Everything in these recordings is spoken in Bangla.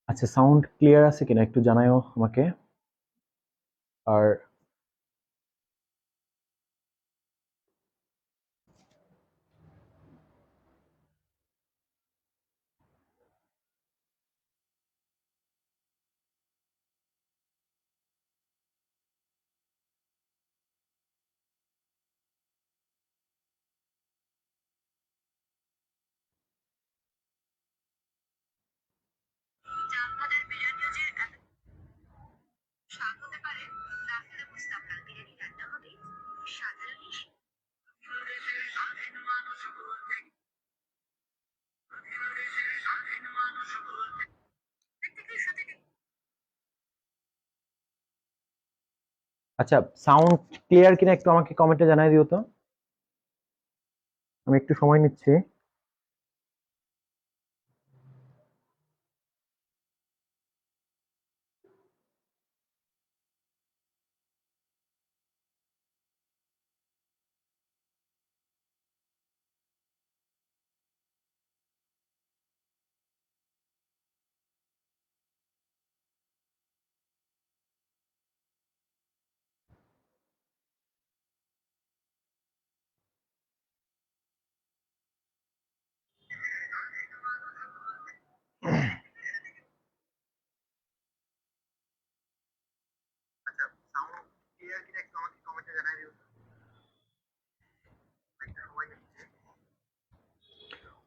আচ্ছা, সাউন্ড ক্লিয়ার আছে কিনা একটু জানাও আমাকে। আর আচ্ছা, সাউন্ড ক্লিয়ার কিনা একটু আমাকে কমেন্টে জানাই দিও তো। আমি একটু সময় নিচ্ছি।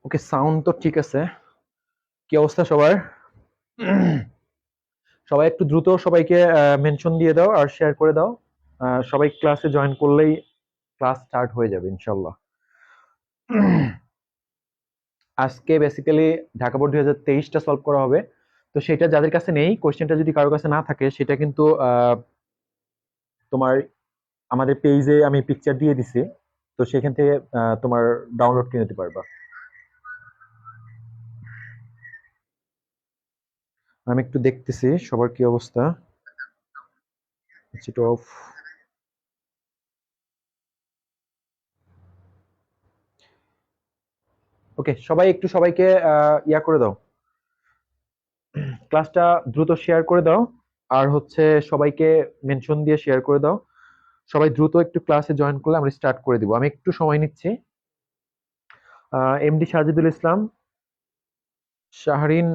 ওকে, সাউন্ড তো ঠিক আছে। কি অবস্থা সবার? সবাই একটু দ্রুত সবাইকে মেনশন দিয়ে দাও আর শেয়ার করে দাও। সবাই ক্লাসে জয়েন করলেই ক্লাস স্টার্ট হয়ে যাবে ইনশাল্লাহ। আজকে বেসিক্যালি ঢাকা বোর্ড 2023টা সলভ করা হবে। তো সেটা যাদের কাছে নেই, কোশ্চেনটা যদি কারোর কাছে না থাকে, সেটা কিন্তু তোমার আমাদের পেজে আমি পিকচার দিয়ে দিছি। তো সেখান থেকে তোমার ডাউনলোড করে নিতে পারবা। আমি একটু দেখতেছি সবার কি অবস্থা। একটু অফ। ওকে, সবাই একটু সবাইকে ইয়া করে দাও, ক্লাসটা দ্রুত শেয়ার করে দাও। আর হচ্ছে সবাইকে মেনশন দিয়ে শেয়ার করে দাও। সবাই দ্রুত একটু ক্লাসে জয়েন করলে আমরা স্টার্ট করে দিব। আমি একটু সময় নিচ্ছি। এমডি সাজিদুল ইসলাম, শাহরিন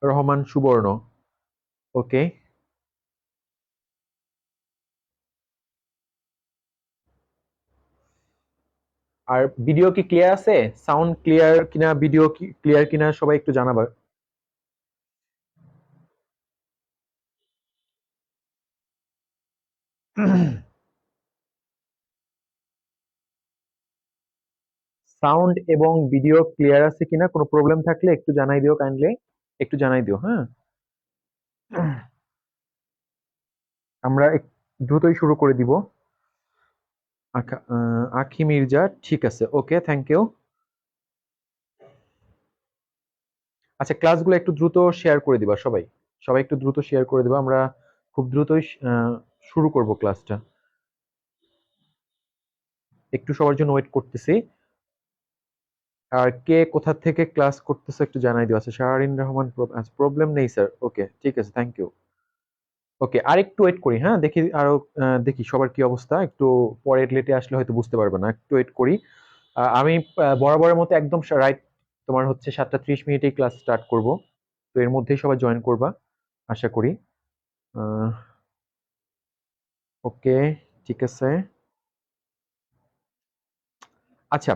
রহমান সুবর্ণ। ওকে। আর ভিডিও কি ক্লিয়ার আছে? সাউন্ড ক্লিয়ার কিনা, ভিডিও কি ক্লিয়ার কিনা সবাই একটু জানাবা। সাউন্ড এবং ভিডিও ক্লিয়ার আছে কিনা, কোনো প্রবলেম থাকলে একটু জানাই দিও কাইন্ডলি। একটু জানাই দিও, হ্যাঁ। আমরা দ্রুতই শুরু করে দিব। আখি মির্জা, ঠিক আছে, ওকে, থ্যাংক ইউ। আচ্ছা, ক্লাসগুলো একটু দ্রুত শেয়ার করে দিবা সবাই। সবাই একটু দ্রুত শেয়ার করে দিবা। আমরা খুব দ্রুতই শুরু করব ক্লাসটা। একটু সবার জন্য ওয়েট করতেছি। আর কে কোথা থেকে ক্লাস করতেছে একটু জানাই দিও। আচ্ছা, শাহরিন রহমান, আচ্ছা, প্রবলেম নেই স্যার, ওকে, ঠিক আছে, থ্যাংক ইউ। ওকে, আর একটু ওয়েট করি, হ্যাঁ, দেখি আরো দেখি সবার কি অবস্থা। একটু পরে লেটে আসলে হয়তো বুঝতে পারবে না, একটু ওয়েট করি। আমি বরাবরের মতো একদম রাইট তোমার হচ্ছে 7:30 মিনিটেই ক্লাস স্টার্ট করব। তো এর মধ্যেই সবাই জয়েন করবা আশা করি। ওকে, ঠিক আছে। আচ্ছা,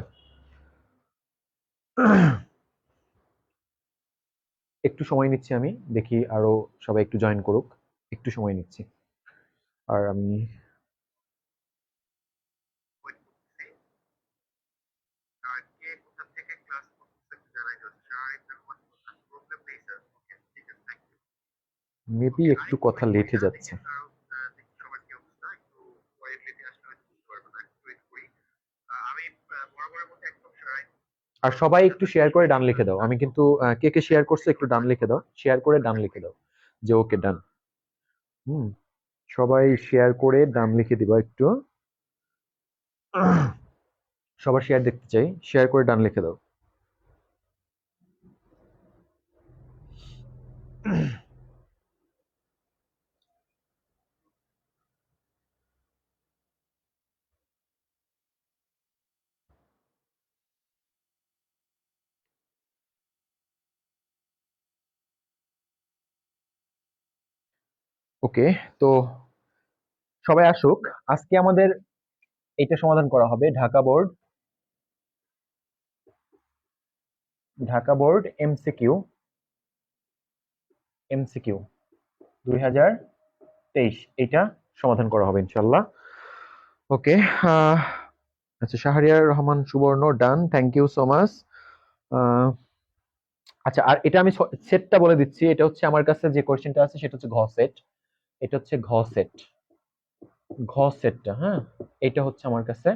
একটু সময় নিচ্ছি আমি, দেখি আরো সবাই একটু জয়েন করুক। একটু সময় নিচ্ছি। আর আমি মেবি একটু কথা লেটে যাচ্ছে। আর সবাই একটু শেয়ার করে ডান লিখে দাও। আমি কিন্তু কে কে শেয়ার করছো একটু ডান লিখে দাও, শেয়ার করে ডান লিখে দাও যে ওকে ডান। হুম, সবাই শেয়ার করে ডান লিখে দিবা একটু। সবার শেয়ার দেখতে চাই, শেয়ার করে ডান লিখে দাও। ওকে, তো সবাই আসুক। আজকে আমাদের এটা সমাধান করা হবে ঢাকা বোর্ড এমসিকিউ 2023 এটা সমাধান করা হবে ইনশাল্লাহ। ওকে, আচ্ছা শাহরিয়ার রহমান সুবর্ণ ডান, থ্যাংক ইউ সো মাচ। আচ্ছা, আর এটা আমি সেটটা বলে দিচ্ছি। এটা হচ্ছে আমার কাছে যে কোশ্চেনটা আছে সেটা হচ্ছে ঘ সেট। এটা হচ্ছে ঘ সেট, ঘ সেটটা, হ্যাঁ, এটা হচ্ছে আমার কাছে।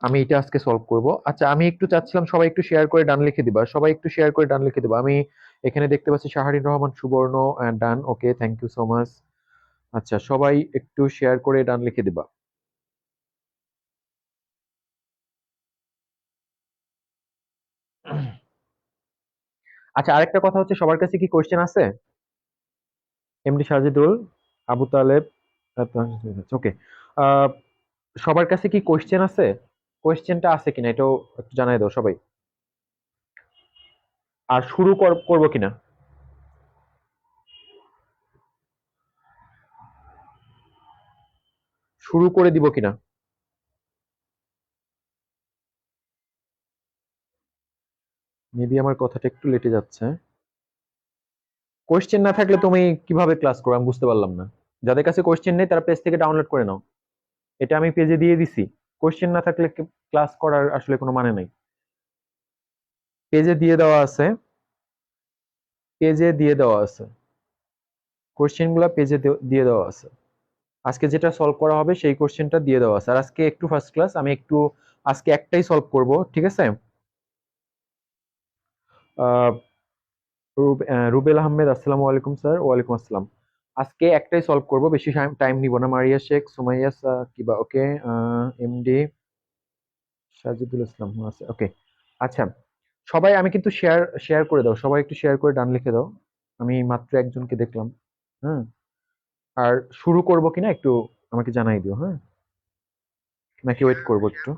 আমি এটা আজকে সলভ করব। আচ্ছা, আমি একটু চাচ্ছিলাম সবাই একটু শেয়ার করে ডান লিখে দিবা, সবাই একটু শেয়ার করে ডান লিখে দিবা। আমি এখানে দেখতে পাচ্ছি Shahrin Rahman Subarna done, okay thank you so much. আচ্ছা, সবাই একটু শেয়ার করে ডান লিখে দিবা। আচ্ছা, আরেকটা কথা হচ্ছে সবার কাছে কি কোশ্চেন আছে? এমডি সাজিদুল, আবু তালেব, ওকে, সবার কাছে কি কোশ্চেন আছে? কোশ্চেনটা আছে কিনা এটাও একটু জানাই দাও সবাই। আর শুরু করবো কিনা, শুরু করে দিব কিনা। মেবি আমার কথাটা একটু লেটে যাচ্ছে। কোশ্চেন না থাকলে তুমি কিভাবে ক্লাস করো আমি বুঝতে পারলাম না। যাদের কাছে কোশ্চেন নেই তারা পেজ থেকে ডাউনলোড করে নাও। এটা আমি পেজে দিয়ে দিছি। কোশ্চেন না থাকলে ক্লাস করার আসলে কোনো মানে নাই। পেজে দিয়ে দেওয়া আছে, পেজে দিয়ে দেওয়া আছে, কোশ্চেন গুলা পেজে দিয়ে দেওয়া আছে। আজকে যেটা সলভ করা হবে সেই কোশ্চেনটা দিয়ে দেওয়া আছে। আর আজকে একটু ফার্স্ট ক্লাস, আমি একটু আজকে একটাই সলভ করব, ঠিক আছে? আহ, রুবেল আহমেদ, আসসালামু আলাইকুম স্যার। ওয়ালাইকুম আসসালাম। আজকে একটাই সলভ করব, বেশি টাইম নিব না। মারিয়া শেখ, সুমাইয়া কিবা, ওকে, এমডি সাজিদুল ইসলাম আছে, ওকে। আচ্ছা, সবাই আমি কিন্তু শেয়ার শেয়ার করে দাও, সবাই একটু শেয়ার করে ডান লিখে দাও। আমি মাত্র একজনকে দেখলাম। হ্যাঁ, আর শুরু করব কিনা একটু আমাকে জানাই দিও, হ্যাঁ, নাকি ওয়েট করব একটু।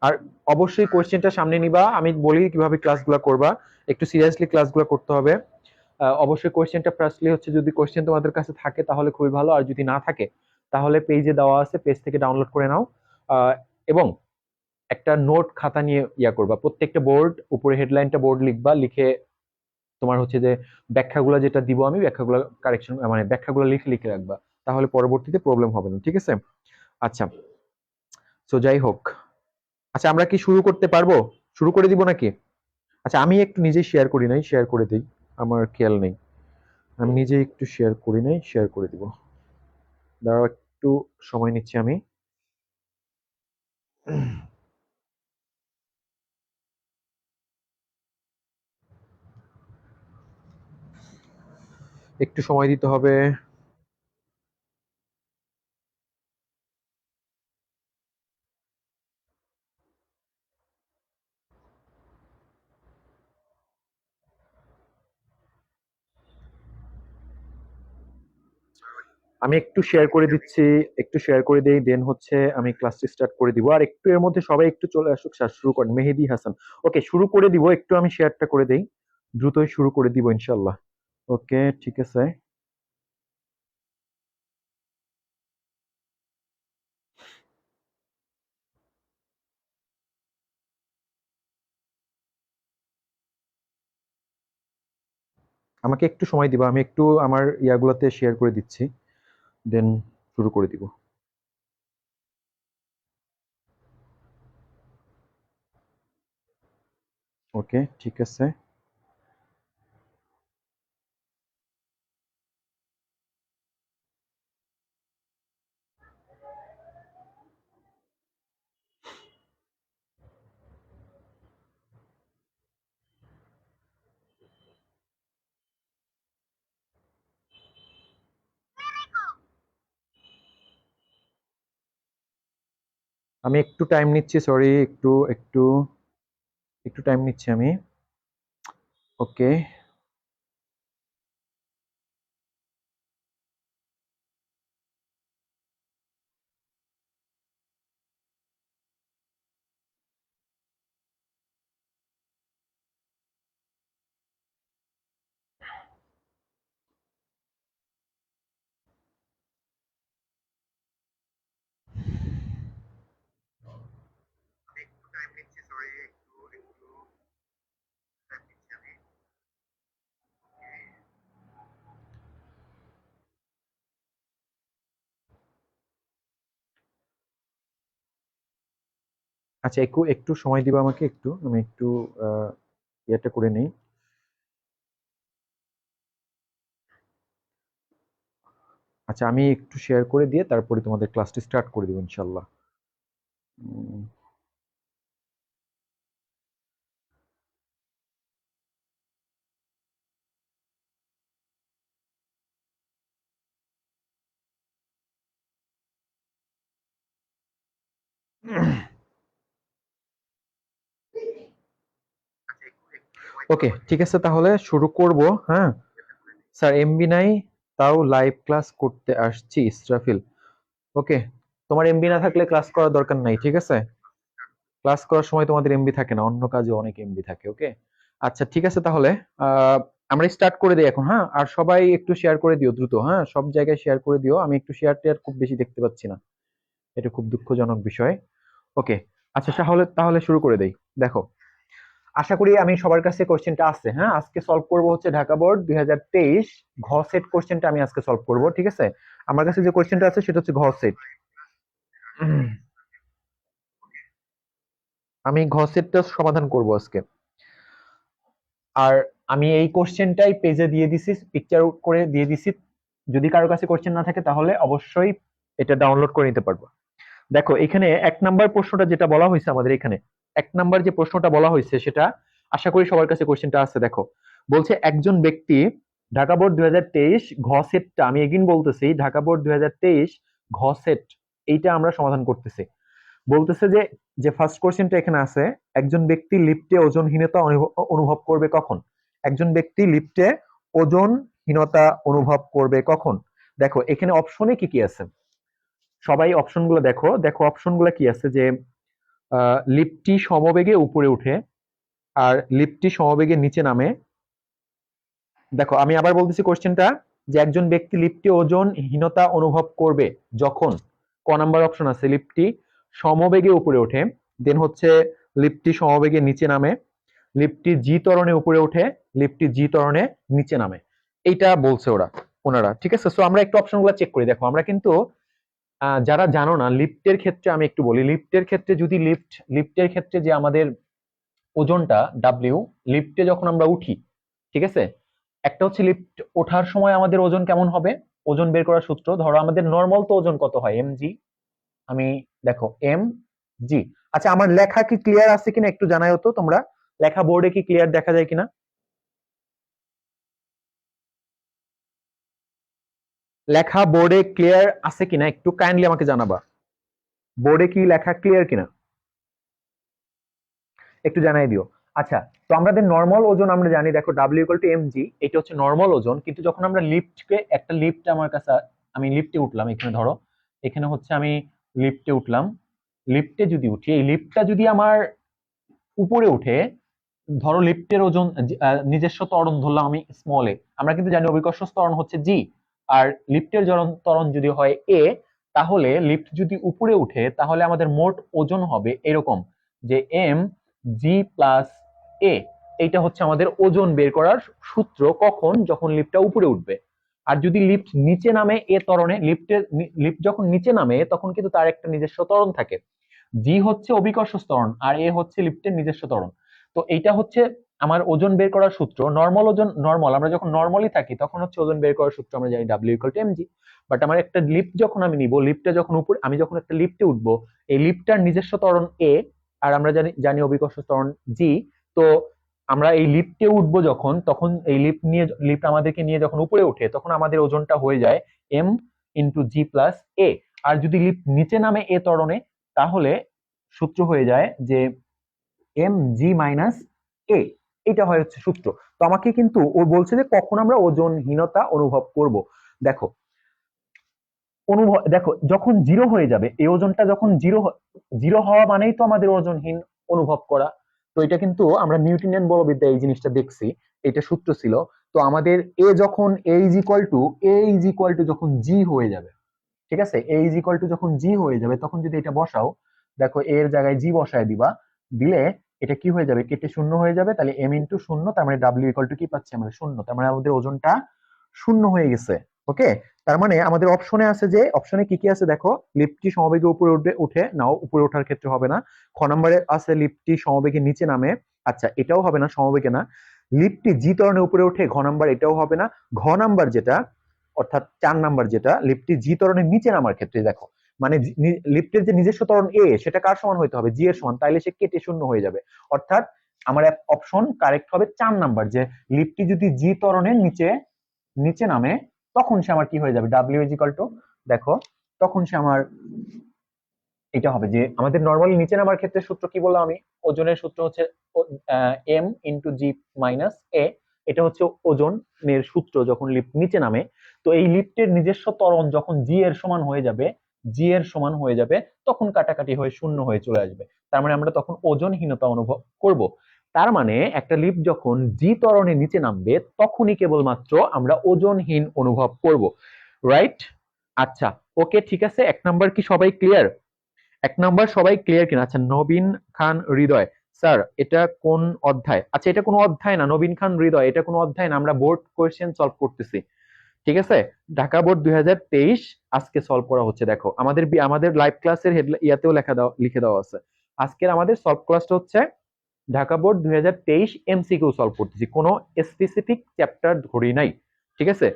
আর অবশ্যই কোশ্চেনটা সামনে নিবা, আমি বলি কিভাবে ক্লাসগুলো করবা। একটু সিরিয়াসলি ক্লাসগুলো করতে হবে। অবশ্যই কোশ্চেনটা ফার্স্টলি হচ্ছে, যদি কোশ্চেন তোমাদের কাছে থাকে তাহলে খুবই ভালো, আর যদি না থাকে তাহলে পেজে দেওয়া আছে, পেজ থেকে ডাউনলোড করে নাও। এবং একটা নোট খাতা নিয়ে করবা। প্রত্যেকটা বোর্ড উপরে হেডলাইনটা বোর্ড লিখবা, লিখে তোমার হচ্ছে যে ব্যাখ্যাগুলো যেটা দিব আমি, ব্যাখ্যাগুলো কারেকশন মানে ব্যাখ্যাগুলো লিখে লিখে রাখবা, তাহলে পরবর্তীতে প্রবলেম হবে না, ঠিক আছে? আচ্ছা, সো যাই হোক, আচ্ছা আমরা কি শুরু করতে পারবো? শুরু করে দিব নাকি? আচ্ছা, আমি একটু নিজেই শেয়ার করি নাই, শেয়ার করে দিই, আমার খেয়াল নেই। আমি নিজেই একটু শেয়ার করি নাই, শেয়ার করে দিব। দাঁড়াও, একটু সময় নিচ্ছি আমি। একটু সময় দিতে হবে। আমি একটু শেয়ার করে দিচ্ছি, একটু শেয়ার করে দেই, দেন হচ্ছে আমি ক্লাসটি স্টার্ট করে দিব। আর একটু এর মধ্যে সবাই একটু চলে আসুক, স্যার শুরু করেন। মেহেদি হাসান, ওকে শুরু করে দিব। একটু আমি শেয়ারটা করে দেই, দ্রুতই শুরু করে দিব ইনশাল্লাহ। ওকে, ঠিক আছে। আমাকে একটু সময় দিবা, আমি একটু আমার ইয়াগুলোতে শেয়ার করে দিচ্ছি, দেন শুরু করে দিব। ওকে, ঠিক আছে। আমি একটু টাইম নিচ্ছি, সরি, একটু একটু একটু টাইম নিচ্ছি আমি। ওকে, আচ্ছা, একটু একটু সময় দিবা আমাকে, একটু আমি একটু ইয়েটা করে নেই। আচ্ছা, আমি একটু শেয়ার করে দিয়ে তারপরে তোমাদের ক্লাসটি স্টার্ট করে দেবো ইনশাল্লাহ। উম, ওকে, ঠিক আছে, তাহলে শুরু করব। হ্যাঁ স্যার, এমবি নাই, তাও লাইভ ক্লাস করতে আসছি ইসরাফিল। ওকে, তোমার এমবি না থাকলে ক্লাস করার দরকার নাই, ঠিক আছে? ক্লাস করার সময় তোমাদের এমবি থাকে না, অন্য কাজে অনেক এমবি থাকে। ওকে, আচ্ছা ঠিক আছে, তাহলে আহ, আমরা স্টার্ট করে দিই এখন। হ্যাঁ, আর সবাই একটু শেয়ার করে দিও দ্রুত, হ্যাঁ সব জায়গায় শেয়ার করে দিও, আমি একটু শেয়ার টেয়ার খুব বেশি দেখতে পাচ্ছি না, এটা খুব দুঃখজনক বিষয়। ওকে, আচ্ছা তাহলে তাহলে শুরু করে দেই। দেখো, আশা করি আমি সবার কাছে কোশ্চেনটা আছে। হ্যাঁ, আজকে সলভ করব হচ্ছে ঢাকা বোর্ড 2023 ঘ সেট কোশ্চেনটা আমি আজকে সলভ করব, ঠিক আছে? আমার কাছে যে কোশ্চেনটা আছে সেটা হচ্ছে ঘ সেট। আমি ঘ সেটটা সমাধান করব আজকে। আর আমি এই কোশ্চেনটাই পেজে দিয়ে দিছি, পিকচার করে দিয়ে দিছি। যদি কারো কাছে কোশ্চেন না থাকে তাহলে অবশ্যই এটা ডাউনলোড করে নিতে পারবো। দেখো, এখানে 1 নাম্বার প্রশ্নটা যেটা বলা হয়েছে আমাদের এখানে, 1 নাম্বার যে প্রশ্নটা বলা হয়েছে সেটা আশা করি সবার কাছে কোশ্চেনটা আছে। দেখো, বলছে একজন ব্যক্তি, ঢাকা বোর্ড 2023 ঘ সেটটা, আমি এগিন বলতেছি, ঢাকা বোর্ড 2023 ঘ সেট, এইটা আমরা সমাধান করতেছি। বলতেছে যে যে ফার্স্ট কোশ্চেনটা এখানে আছে, একজন ব্যক্তি লিফটে ওজনহীনতা অনুভব করবে কখন? একজন ব্যক্তি লিফটে ওজনহীনতা অনুভব করবে কখন? দেখো, এখানে অপশনে কি কি আছে, সবাই অপশনগুলো দেখো। দেখো অপশনগুলো কি আছে, যে লিফটটি সমবেগে উপরে উঠে, আর লিফটটি সমবেগে নিচে নামে। দেখো আমি আবার বলতেছি কোশ্চেনটা, যে একজন ব্যক্তি লিফটে ওজনহীনতা অনুভব করবে যখন, ক নাম্বার অপশন আছে, লিফটটি সমবেগে উপরে ওঠে, দেন হচ্ছে লিফটটি সমবেগে নিচে নামে, লিফটটি জি ত্বরণে উপরে ওঠে, লিফটটি জি ত্বরণে নিচে নামে। এইটা বলছে ওনারা, ঠিক আছে? সো আমরা একটু অপশনগুলো চেক করি। দেখো, আমরা কিন্তু যারা জানো না, লিফটের ক্ষেত্রে আমি একটু বলি, লিফটের ক্ষেত্রে যদি লিফটের ক্ষেত্রে যে আমাদের ওজনটা ডাব্লিউ, লিফটে যখন আমরা উঠি, ঠিক আছে, একটা হচ্ছে লিফট ওঠার সময় আমাদের ওজন কেমন হবে, ওজন বের করার সূত্র, ধরো আমাদের নর্মাল তো ওজন কত হয়, এম জি। আমি, দেখো, এম জি। আচ্ছা, আমার লেখা কি ক্লিয়ার আছে কিনা একটু জানাও তো তোমরা, লেখা বোর্ডে কি ক্লিয়ার দেখা যায় কিনা? লেখা বোর্ডে ক্লিয়ার আছে কিনা একটু কাইন্ডলি আমাকে জানাবা, বোর্ডে কি লেখা ক্লিয়ার কিনা একটু জানাই দিও। আচ্ছা, তো আমাদের নর্মাল ওজন আমরা জানি, দেখো W equal to M G, এটা হচ্ছে নর্মাল ওজন। কিন্তু যখন আমরা লিফটকে, একটা লিফট আমার কাছে, আমি লিফটে উঠলাম, এখানে ধরো, এখানে হচ্ছে আমি লিফটে উঠলাম, লিফটে যদি উঠি, এই লিফটটা যদি আমার উপরে উঠে, ধরো লিফটের ওজন নিজস্ব ত্বরণ ধরলাম আমি স্মল এ, আমরা কিন্তু জানি অভিকর্ষ ত্বরণ হচ্ছে জি, আর লিফটের ত্বরণ যদি হয় এ, তাহলে লিফট যদি উপরে উঠে তাহলে আমাদের মোট ওজন হবে এরকম, যে এম জি প্লাস এ। এইটা হচ্ছে আমাদের ওজন বের করার সূত্র, কখন, যখন লিফটটা উপরে উঠবে। আর যদি লিফট নিচে নামে এ ত্বরণে, লিফট যখন নিচে নামে তখন কিন্তু তার একটা নিজস্ব ত্বরণ থাকে, জি হচ্ছে অভিকর্ষ ত্বরণ আর এ হচ্ছে লিফটের নিজস্ব ত্বরণ। তো এইটা হচ্ছে আমার ওজন বের করার সূত্র। নর্মাল ওজন, নর্মাল, আমরা যখন নর্মালি থাকি তখন হচ্ছে ওজন বের করার সূত্র আমরা জানি W equal two MG. But আমার একটা লিফট যখন আমি নিব, লিফটটা যখন উপরে, আমি যখন একটা লিফটে উঠবো, এই লিফটটার নিজস্ব ত্বরণ এ, আর আমরা জানি জানি অভিকর্ষ ত্বরণ জি। তো আমরা এই লিফটে উঠবো যখন, তখন এই লিফট আমাদেরকে নিয়ে যখন উপরে ওঠে তখন আমাদের ওজনটা হয়ে যায় এম ইন্টু জি প্লাস এ। আর যদি লিফট নিচে নামে এ ত্বরণে, তাহলে সূত্র হয়ে যায় যে mg মাইনাস a, এটা হয় হচ্ছে সূত্র। তো আমাকে কিন্তু ও বলছে যে কখন আমরা ওজনহীনতা অনুভব করব। দেখো দেখো যখন জিরো হয়ে যাবে, এই ওজনটা যখন জিরো হওয়া মানেই তো আমাদের ওজনহীন অনুভব করা। তো এটা কিন্তু আমরা নিউটনিয়ান বলবিদ্যায় এই জিনিসটা দেখছি, এটা সূত্র ছিল। তো আমাদের এ যখন এ ইজ ইকুয়াল টু যখন জি হয়ে যাবে, ঠিক আছে, এ ইজ ইকুয়াল টু যখন জি হয়ে যাবে, তখন যদি এটা বসাও, দেখো এর জায়গায় জি বসায় দিবা, দিলে এটা কি হয়ে যাবে, কেটে শূন্য হয়ে যাবে। তাহলে এম ইন্টু শূন্য, তার মানে ডাব্লিউ ইকুয়াল টু কি পাচ্ছি আমরা, শূন্য। তার মানে আমাদের ওজনটা শূন্য হয়ে গেছে। ওকে, তার মানে আমাদের অপশনে আছে, যে অপশনে কি কি আছে দেখো, লিফটটি সমবেগে উপরে উঠে নাও, উপরে ওঠার ক্ষেত্রে হবে না। খ নম্বরে আছে লিফটটি সমবেগে নিচে নামে, আচ্ছা এটাও হবে না, সমবেগে না। লিফটটি জি ত্বরণে উপরে ওঠে, ঘ নাম্বার, এটাও হবে না। ঘ নাম্বার যেটা, অর্থাৎ 4 নাম্বার যেটা, লিফটটি জি ত্বরণের নিচে নামার ক্ষেত্রে, দেখো মানে লিফটের যে নিজস্ব ত্বরণ এ, সেটা কার সমান হইতে হবে, জি এর সমান, তাইলে সে কেটে শূন্য হয়ে যাবে। অর্থাৎ আমার অপশন কারেক্ট হবে 4 নাম্বার, যে লিফটটি যদি জি ত্বরণের নিচে নিচে নামে, তখন সে আমার কি হয়ে যাবে, ডাব্লিউ ইজ ইকুয়াল টু, দেখো তখন সে আমার এটা হবে, যে আমাদের নর্মালি নিচে নামার ক্ষেত্রে সূত্র কি বললাম আমি, ওজনের সূত্র হচ্ছে এম ইন্টু জি মাইনাস এ, এটা হচ্ছে ওজনের সূত্র যখন লিফট নিচে নামে। তো এই লিফটের নিজস্ব ত্বরণ যখন জি এর সমান হয়ে যাবে, জি এর সমান হয়ে যাবে, তখন কাটাকাটি হয়ে শূন্য হয়ে চলে আসবে। তার মানে আমরা তখন ওজনহীনতা অনুভব করব। তার মানে একটা লিফট যখন জি ত্বরণের নিচে নামবে, তখনই কেবলমাত্র আমরা ওজনহীন অনুভব করব, রাইট? আচ্ছা, ওকে, ঠিক আছে। 1 নাম্বার কি সবাই ক্লিয়ার? 1 নাম্বার সবাই ক্লিয়ার কিনা? আচ্ছা, নবীন খান হৃদয়, স্যার এটা কোন অধ্যায়? আচ্ছা, এটা কোনো অধ্যায় না নবীন খান হৃদয়, এটা কোনো অধ্যায় না, আমরা বোর্ড কোয়েশ্চেন সলভ করতেছি, ঠিক আছে? ঢাকা বোর্ড 2023 আজকে সলভ করা হচ্ছে। দেখো আমাদের লাইভ ক্লাসের ইয়াতেও লিখে দেওয়া আছে। আজকের আমাদের সলভ ক্লাসটা হচ্ছে ঢাকা বোর্ড 2023 এমসিকিউ সলভ করতেছি, কোনো স্পেসিফিক চ্যাপ্টার ধরি নাই, ঠিক আছে?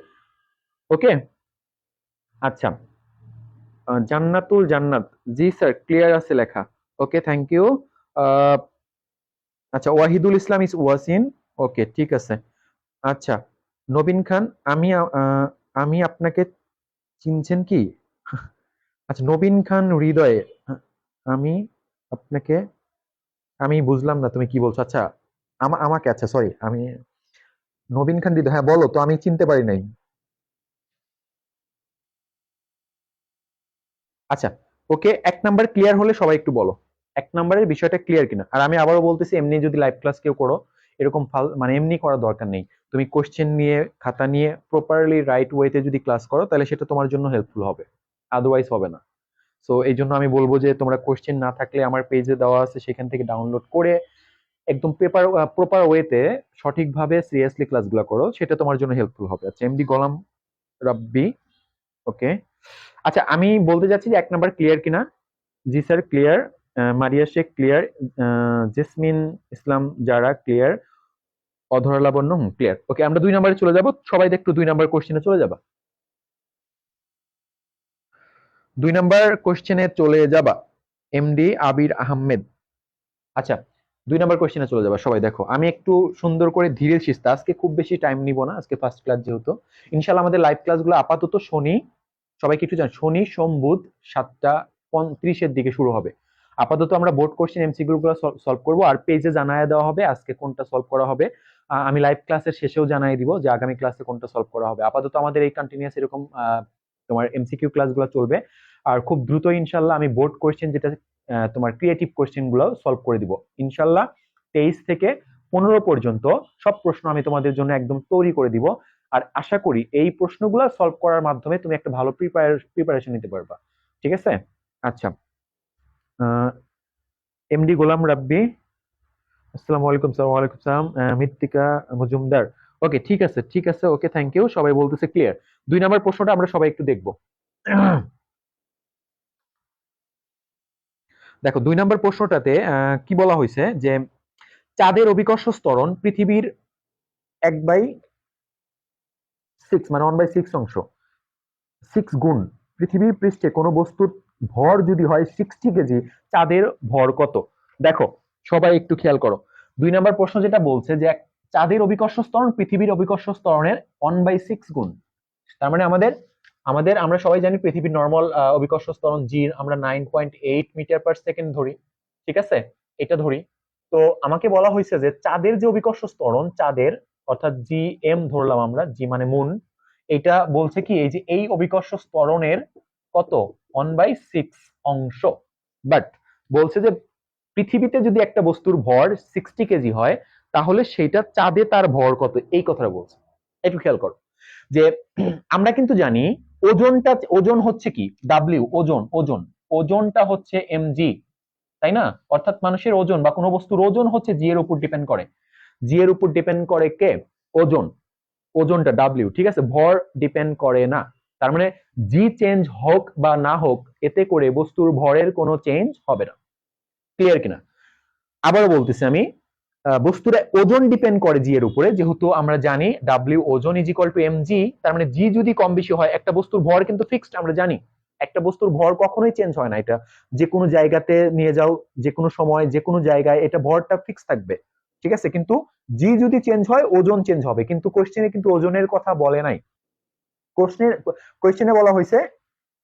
ওকে, আচ্ছা, জান্নাতুল জান্নাত, জি স্যার ক্লিয়ার আছে লেখা, ওকে থ্যাংক ইউ। আচ্ছা, ওয়াহিদুল ইসলাম ইস ওয়াসিন, ওকে ঠিক আছে। আচ্ছা, নবীন খান, আমি আপনাকে চিনছেন কি? আচ্ছা, নবীন খান হৃদয়ে, আমি আপনাকে, আমি বুঝলাম না তুমি কি বলছো। আচ্ছা, আমাকে, আচ্ছা সরি, আমি নবীন খান হৃদয়, হ্যাঁ বলো তো, আমি চিনতে পারি নাই। আচ্ছা, ওকে, 1 নাম্বার ক্লিয়ার হলে সবাই একটু বলো 1 নাম্বারের বিষয়টা ক্লিয়ার কিনা। আর আমি আবারও বলতেছি, এমনি যদি লাইভ ক্লাস কেউ করো, এরকম মানে এমনি করার দরকার নেই। তুমি কোশ্চেন নিয়ে, খাতা নিয়ে প্রপারলি রাইট ওয়েতে যদি ক্লাস করো, তাহলে সেটা তোমার জন্য হেল্পফুল হবে, আদারওয়াইজ হবে না। সো এই জন্য আমি বলবো যে তোমরা কোশ্চেন না থাকলে আমার পেজে দেওয়া আছে, সেখান থেকে ডাউনলোড করে একদম প্রপার ওয়েতে সঠিকভাবে সিরিয়াসলি ক্লাসগুলো করো, সেটা তোমার জন্য হেল্পফুল হবে। আচ্ছা, এমডি গোলাম রাব্বি, ওকে। আচ্ছা, আমি বলতে যাচ্ছি যে 1 নাম্বার ক্লিয়ার কিনা। জি sir clear. Maria Sheikh clear. Jesmin Islam যারা ক্লিয়ার। অধরা লাবণ্য ক্লিয়ার। ওকে, আমরা 2 নাম্বারে চলে যাব, সবাই একটু 2 নাম্বার কোশ্চেনে চলে যাবা, 2 নাম্বার কোশ্চেনে চলে যাবা। এমডি আবির আহমেদ, আচ্ছা 2 নাম্বার কোশ্চেনে চলে যাবা সবাই। দেখো আমি একটু সুন্দর করে ধীরে সুস্থে, আজকে খুব বেশি টাইম নিব না, আজকে ফার্স্ট ক্লাস যেহেতু। ইনশাআল্লাহ আমাদের লাইভ ক্লাসগুলো আপাতত শনি, সবাই কিছু জানেন, শনি সোম বুধ 7:35 এর দিকে শুরু হবে। আপাতত আমরা বোর্ড কোশ্চেন এমসিকিউ গুলো সলভ করব, আর পেজে জানায় দেওয়া হবে আজকে কোনটা সলভ করা হবে। আমি লাইভ ক্লাসের শেষেও জানাই দিব যে আগামী ক্লাসে কোনটা সলভ করা হবে। আপাতত আমাদের এই কন্টিনিউয়াস এরকম তোমার এমসিকিউ ক্লাসগুলো চলবে। আর খুব দ্রুত ইনশাআল্লাহ আমি বোর্ড কোশ্চেন যেটা তোমার ক্রিয়েটিভ কোশ্চেন গুলো সলভ করে দিব ইনশাআল্লাহ। 23 থেকে 15 পর্যন্ত সব প্রশ্ন আমি তোমাদের জন্য একদম তৈরি করে দিব। আর আশা করি এই প্রশ্নগুলো সলভ করার মাধ্যমে তুমি একটা ভালো প্রিপারেশন নিতে পারবা, ঠিক আছে? আচ্ছা, এমডি গোলাম রাব্বি, আসসালামু আলাইকুম স্যার। ওয়ালাইকুম সালাম। মৃত্তিকা মজুমদার, ওকে ঠিক আছে ঠিক আছে, ওকে থ্যাংক ইউ, সবাই বলতেছে ক্লিয়ার। 2 নাম্বার প্রশ্নটা আমরা সবাই একটু দেখবো। দেখো 2 নাম্বার প্রশ্নটাতে কি বলা হয়েছে, যে চাঁদের অভিকর্ষ ত্বরণ পৃথিবীর 1/6 মানে 1/6 অংশ, 6 গুণ। পৃথিবীর পৃষ্ঠে কোনো বস্তুর ভর যদি হয় 60 কেজি, চাঁদের ভর কত? দেখো সবাই একটু খেয়াল করো, 2 নাম্বার প্রশ্ন যেটা বলছে যে চাঁদের অভিকর্ষ ত্বরণ পৃথিবীর অভিকর্ষ ত্বরণের 1/6 গুণ। তার মানে আমাদের আমাদের আমরা সবাই জানি পৃথিবীর নর্মাল অভিকর্ষ ত্বরণ জি আমরা 9.8 মিটার পার সেকেন্ড ধরি, ঠিক আছে, এটা ধরি। তো আমাকে বলা হয়েছে যে চাঁদের যে অভিকর্ষ ত্বরণ, চাঁদের অর্থাৎ জি এম ধরলাম আমরা, জি মানে মুন, এটা বলছে কি এই যে এই অভিকর্ষ ত্বরণের কত 1/6 অংশ। বাট বলছে যে পৃথিবীতে যদি একটা বস্তুর ভর 60 কেজি হয়, তাহলে সেটা চাঁদে তার ভর কত, এই কথাটা বলছে। একটু খেয়াল করো যে আমরা কিন্তু জানি ওজনটা, ওজন হচ্ছে কি ডাব্লিউ, ওজন, ওজনটা হচ্ছে mg, তাই না? অর্থাৎ মানুষের ওজন বা কোনো বস্তুর ওজন হচ্ছে জি এর উপর ডিপেন্ড করে। জি এর উপর ডিপেন্ড করে কে? ওজন। ওজনটা ডাব্লিউ, ঠিক আছে, ভর ডিপেন্ড করে না। তার মানে জি চেঞ্জ হোক বা না হোক, এতে করে বস্তুর ভরের কোনো চেঞ্জ হবে না। ক্লিয়ার কিনা? আবারও বলতেছি আমি, বস্তুর ওজন ডিপেন্ড করে জি এর উপরে, যেহেতু আমরা জানি ডাব্লিউ ওজন is equal to M G. তার মানে জি যদি কম বেশি হয়, একটা বস্তুর ভর কিন্তু ফিক্সড, আমরা জানি একটা বস্তুর ভর কখনোই চেঞ্জ হয় না। এটা যে কোনো জায়গাতে নিয়ে যাও, যে কোনো সময় যে কোনো জায়গায়, এটা ভরটা ফিক্স থাকবে, ঠিক আছে। কিন্তু জি যদি চেঞ্জ হয়, ওজন চেঞ্জ হবে। কিন্তু কোশ্চেনে কিন্তু ওজনের কথা বলে নাই, কোশ্চেনে বলা হয়েছে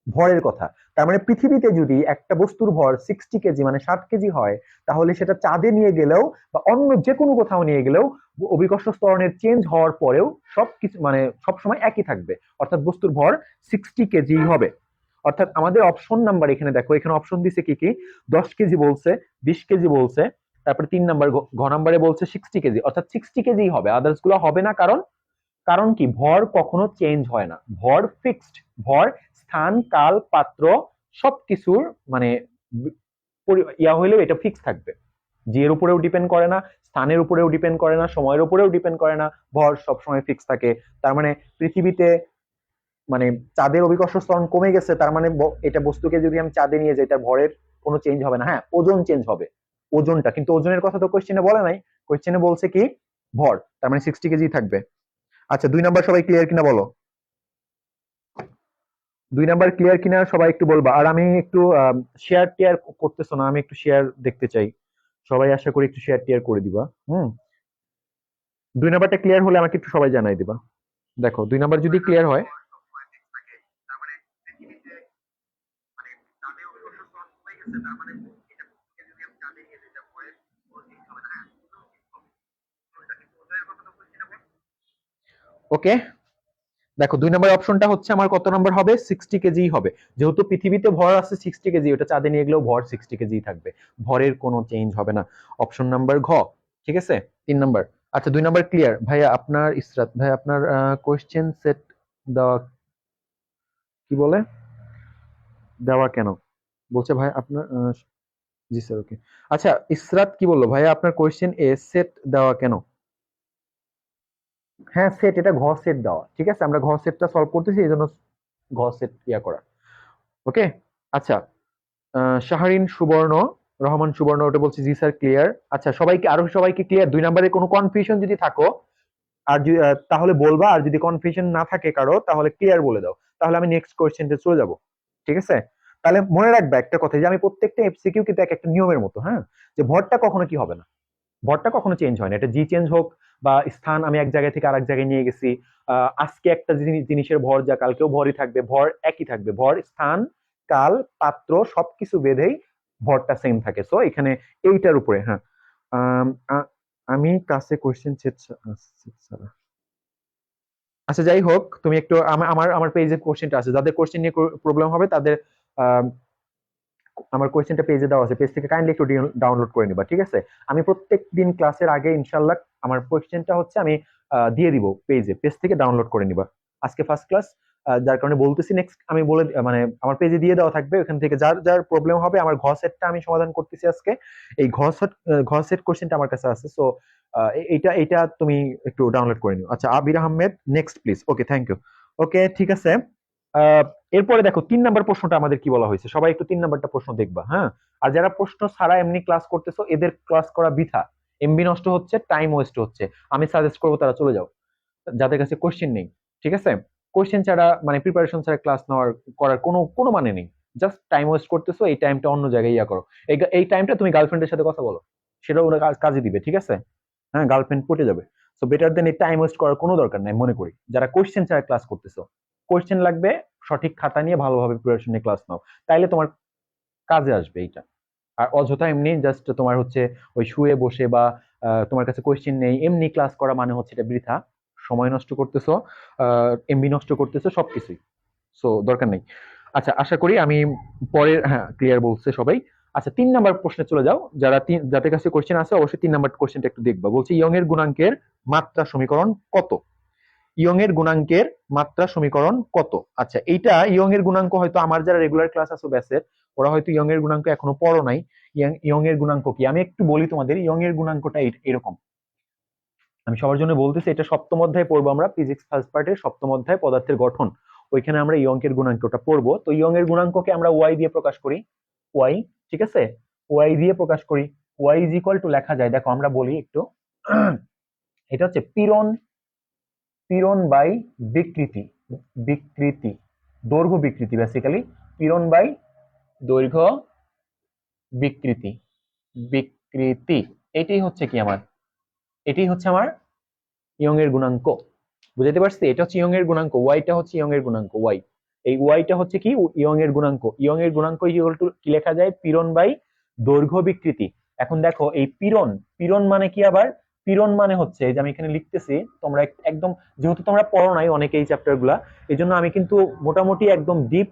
ভরের কথা। তার মানে পৃথিবীতে যদি একটা বস্তুর ভর 60 কেজি মানে 60 কেজি হয়, তাহলে সেটা চাঁদে নিয়ে গেলেও বা অন্য যে কোনো কোথাও নিয়ে গেলেও অভিকর্ষ ত্বরণের চেঞ্জ হওয়ার পরেও সবকিছু মানে সবসময় একই থাকবে, অর্থাৎ বস্তুর ভর 60 কেজি হবে। অর্থাৎ আমাদের অপশন নাম্বার এখানে দেখো, এখানে অপশন দিছে কি কি, 10 কেজি বলছে, 20 কেজি বলছে, তারপরে 3 নাম্বার ঘ নাম্বারে বলছে 60 কেজি, অর্থাৎ 60 কেজি হবে, আদার্স গুলো হবে না। কারণ কারণ কি, ভর কখনো চেঞ্জ হয় না, ভর ফিক্সড। ভর স্থান কাল পাত্র সবকিছুর মানে ইয়া হইলেও এটা ফিক্স থাকবে। জি এর উপরেও ডিপেন্ড করে না, স্থানের উপরেও ডিপেন্ড করে না, সময়ের উপরেও ডিপেন্ড করে না, ভর সবসময় ফিক্স থাকে। তার মানে পৃথিবীতে মানে চাঁদের অভিকর্ষ ত্বরণ কমে গেছে, তার মানে এটা বস্তুকে যদি আমি চাঁদে নিয়ে যাই, তার ভরের কোনো চেঞ্জ হবে না। হ্যাঁ, ওজন চেঞ্জ হবে, ওজনটা, কিন্তু ওজনের কথা তো কোশ্চেনে বলে নাই। কোশ্চেনে বলছে কি ভর, তার মানে 60 কেজি থাকবে। আচ্ছা, 2 নাম্বার সবাই ক্লিয়ার কিনা বলো? 2 নাম্বার ক্লিয়ার কিনা সবাই একটু বলবা। আর আমি একটু শেয়ার টেয়ার করতেছো না, আমি একটু শেয়ার দেখতে চাই। সবাই আশা করি একটু শেয়ার টেয়ার করে দিবা। 2 নাম্বারটা ক্লিয়ার হলে আমাকে একটু সবাই জানাই দিবা। দেখো 2 নাম্বার যদি ক্লিয়ার হয়, ওকে। দেখো 2 নাম্বার অপশনটা হচ্ছে আমার কত নাম্বার হবে, 60 কেজি হবে। যেহেতু পৃথিবীতে ভর আছে 60 কেজি, ওটা চাঁদে নিয়ে গেলেও ভর 60 কেজি থাকবে, ভরের কোনো চেঞ্জ হবে না। অপশন নাম্বার ঘ, ঠিক আছে। 3 নাম্বার। আচ্ছা, 2 নাম্বার ক্লিয়ার। ভাইয়া আপনার ইসরাত ভাই, আপনার কোয়েশ্চেন সেট দেওয়া, কি বলে দেওয়া কেন বলছে ভাই আপনার, জি স্যার, ওকে। আচ্ছা, ইসরাত কি বললো ভাইয়া, আপনার কোয়েশ্চেন এ সেট দেওয়া কেন? হ্যাঁ সেট, এটা ঘ সেট দেওয়া, ঠিক আছে, আমরা ঘ সেটটা সলভ করতেছি, এই জন্য ঘ সেট ইয়া করা। ওকে। আচ্ছা, শাহরিন সুবর্ণ, রহমান সুবর্ণ, ওটা বলছি জি স্যার ক্লিয়ার। আচ্ছা, সবাইকে, আরো সবাইকে ক্লিয়ার? 2 নাম্বারে কোনো কনফিউশন যদি থাকো আর তাহলে বলবা, আর যদি কনফিউশন না থাকে কারো তাহলে ক্লিয়ার বলে দাও, তাহলে আমি নেক্সট কোয়েশ্চেনতে চলে যাব, ঠিক আছে। তাহলে মনে রাখবে একটা কথা, যে আমি প্রত্যেকটা এমসিকিউ কিন্তু এক একটা নিয়মের মতো, হ্যাঁ, যে ভরটা কখনো কি হবে না, ভরটা কখনো চেঞ্জ হয় না। এটা জি চেঞ্জ হোক বা স্থান আমি এক জায়গা থেকে আরেক জায়গায় নিয়ে গেছি, আজকে একটা জিনিসের ভর যা কালকেও ভরই থাকবে, ভর একই থাকবে, ভর স্থান কাল পাত্র সবকিছু বেঁধেই ভরটা সেম থাকে। সো এখানে এইটার উপরে, হ্যাঁ, আমি কাছে কোশ্চেন সেট, আচ্ছা যাই হোক, তুমি একটু আমার আমার পেজে কোশ্চেনটা আছে, যাদের কোশ্চেন নিয়ে প্রবলেম হবে তাদের আমার কোয়েশ্চেনটা পেজে দেওয়া আছে, পেজ থেকে কাইন্ডলি একটু ডাউনলোড করে নিবা, ঠিক আছে। আমি প্রত্যেক দিন ক্লাসের আগে ইনশাল্লাহ আমার কোয়েশ্চেনটা হচ্ছে আমি দিয়ে দিব পেজে, পেজ থেকে ডাউনলোড করে নিবা। আজকে ফার্স্ট ক্লাস, যার কারণে বলতেছি, নেক্সট আমি বলে মানে আমার পেজে দিয়ে দেওয়া থাকবে, ওখান থেকে যার যার প্রবলেম হবে, আমার ঘ সেটটা আমি সমাধান করতেছি আজকে। এই ঘ সেট কোয়েশ্চেনটা আমার কাছে আছে। সো এইটা এইটা তুমি একটু ডাউনলোড করে নিও। আচ্ছা, Abir Ahmed next please. Okay, thank you. Okay, ঠিক আছে। আহ এরপরে দেখো 3 নাম্বার প্রশ্নটা আমাদের কি বলা হয়েছে, সবাই একটু 3 নাম্বারটা প্রশ্ন দেখবা, হ্যাঁ। আর যারা প্রশ্ন ছাড়া এমনি ক্লাস করতেছো, এদের ক্লাস করা বৃথা, এমবি নষ্ট হচ্ছে, টাইম ওয়েস্ট হচ্ছে। আমি সাজেস্ট করবো তারা চলে যাও, যাদের কাছে কোশ্চেন নেই, ঠিক আছে। কোশ্চেন ছাড়া মানে প্রিপারেশন ছাড়া ক্লাস নেওয়ার করার কোনো কোনো মানে নেই, জাস্ট টাইম ওয়েস্ট করতেছো। এই টাইমটা অন্য জায়গায় ইয়া করো, এই টাইমটা তুমি গার্লফ্রেন্ডের সাথে কথা বলো, সেটা ওরা কাজে দিবে, ঠিক আছে। হ্যাঁ, গার্লফ্রেন্ড পটে যাবে। সো বেটার দেন এই টাইম ওয়েস্ট করার কোনো দরকার নাই মনে করি, যারা কোশ্চেন ছাড়া ক্লাস করতেছো। কোশ্চেন লাগবে, সঠিক খাতা নিয়ে ভালোভাবে প্রিপারেশন নিয়ে ক্লাস নাও, তাইলে তোমার কাজে আসবে এইটা। আর অযথা এমনি জাস্ট তোমার হচ্ছে ওই শুয়ে বসে বা তোমার কাছে কোয়েশ্চেন নেই এমনি ক্লাস করা মানে হচ্ছে এটা বৃথা, সময় নষ্ট করতেছো, এমবি নষ্ট করতেছো, সবকিছুই। সো দরকার নেই। আচ্ছা, আশা করি আমি পরের, হ্যাঁ ক্লিয়ার বলছে সবাই। আচ্ছা, 3 নাম্বার প্রশ্নে চলে যাও। যাদের কাছে কোশ্চেন আছে অবশ্যই 3 নাম্বার কোশ্চেনটা একটু দেখবা। বলছে ইয়ং এর গুণাঙ্কের মাত্রা সমীকরণ কত? ইয়ং এর গুণাঙ্কের মাত্রা সমীকরণ কত? আচ্ছা, এইটা ইয়ং এর গুণাঙ্ক হয়তো আমার যারা রেগুলার ক্লাস আছে ব্যাসের, ওরা হয়তো ইয়ং এর গুণাঙ্ক এখনো পড়ো নাই। ইয়ং এর গুণাঙ্ক কি আমি একটু বলি তোমাদের। ইয়ং এর গুণাঙ্কটা এরকম, আমি সবার জন্য বলতেছি, এটা সপ্তম অধ্যায়ে পড়বো আমরা, ফিজিক্স ফার্স্ট পার্টের সপ্তম অধ্যায় পদার্থের গঠন, ওইখানে আমরা ইয়ং এর গুণাঙ্কটা পড়বো। তো ইয়ং এর গুণাঙ্ককে আমরা ওয়াই দিয়ে প্রকাশ করি, ওয়াই, ঠিক আছে, ওয়াই দিয়ে প্রকাশ করি। ওয়াই ইজ ইকুয়াল টু লেখা যায়, দেখো আমরা বলি একটু, এটা হচ্ছে পীড়ন, পীড়ন বাই বিকৃতি, বিকৃতি, দৈর্ঘ্য বিকৃতি, বেসিক্যালি পীড়ন বাই দৈর্ঘ্য বিকৃতি, বিকৃতি, এটাই হচ্ছে কি আমার, এটাই হচ্ছে আমার ইয়ং এর গুণাঙ্ক। বুঝাতে পারছি? এটা হচ্ছে ইয়ং এর গুণাঙ্ক, ওয়াইটা হচ্ছে ইয়ং এর গুণাঙ্ক, ওয়াই, এই ওয়াইটা হচ্ছে কি ইয়ং এর গুণাঙ্ক। ইয়ং এর গুণাঙ্ক ইকুয়াল টু কি লেখা যায়, পীড়ন বাই দৈর্ঘ্য বিকৃতি। এখন দেখো এই পীড়ন, পীড়ন মানে কি আবার, পীড়ন মানে হচ্ছে, এই যে আমি এখানে লিখতেছি, তোমরা একদম, যেহেতু তোমরা পড়ো নাই অনেকে এই চ্যাপ্টার গুলা, এই জন্য আমি কিন্তু মোটামুটি একদম ডিপ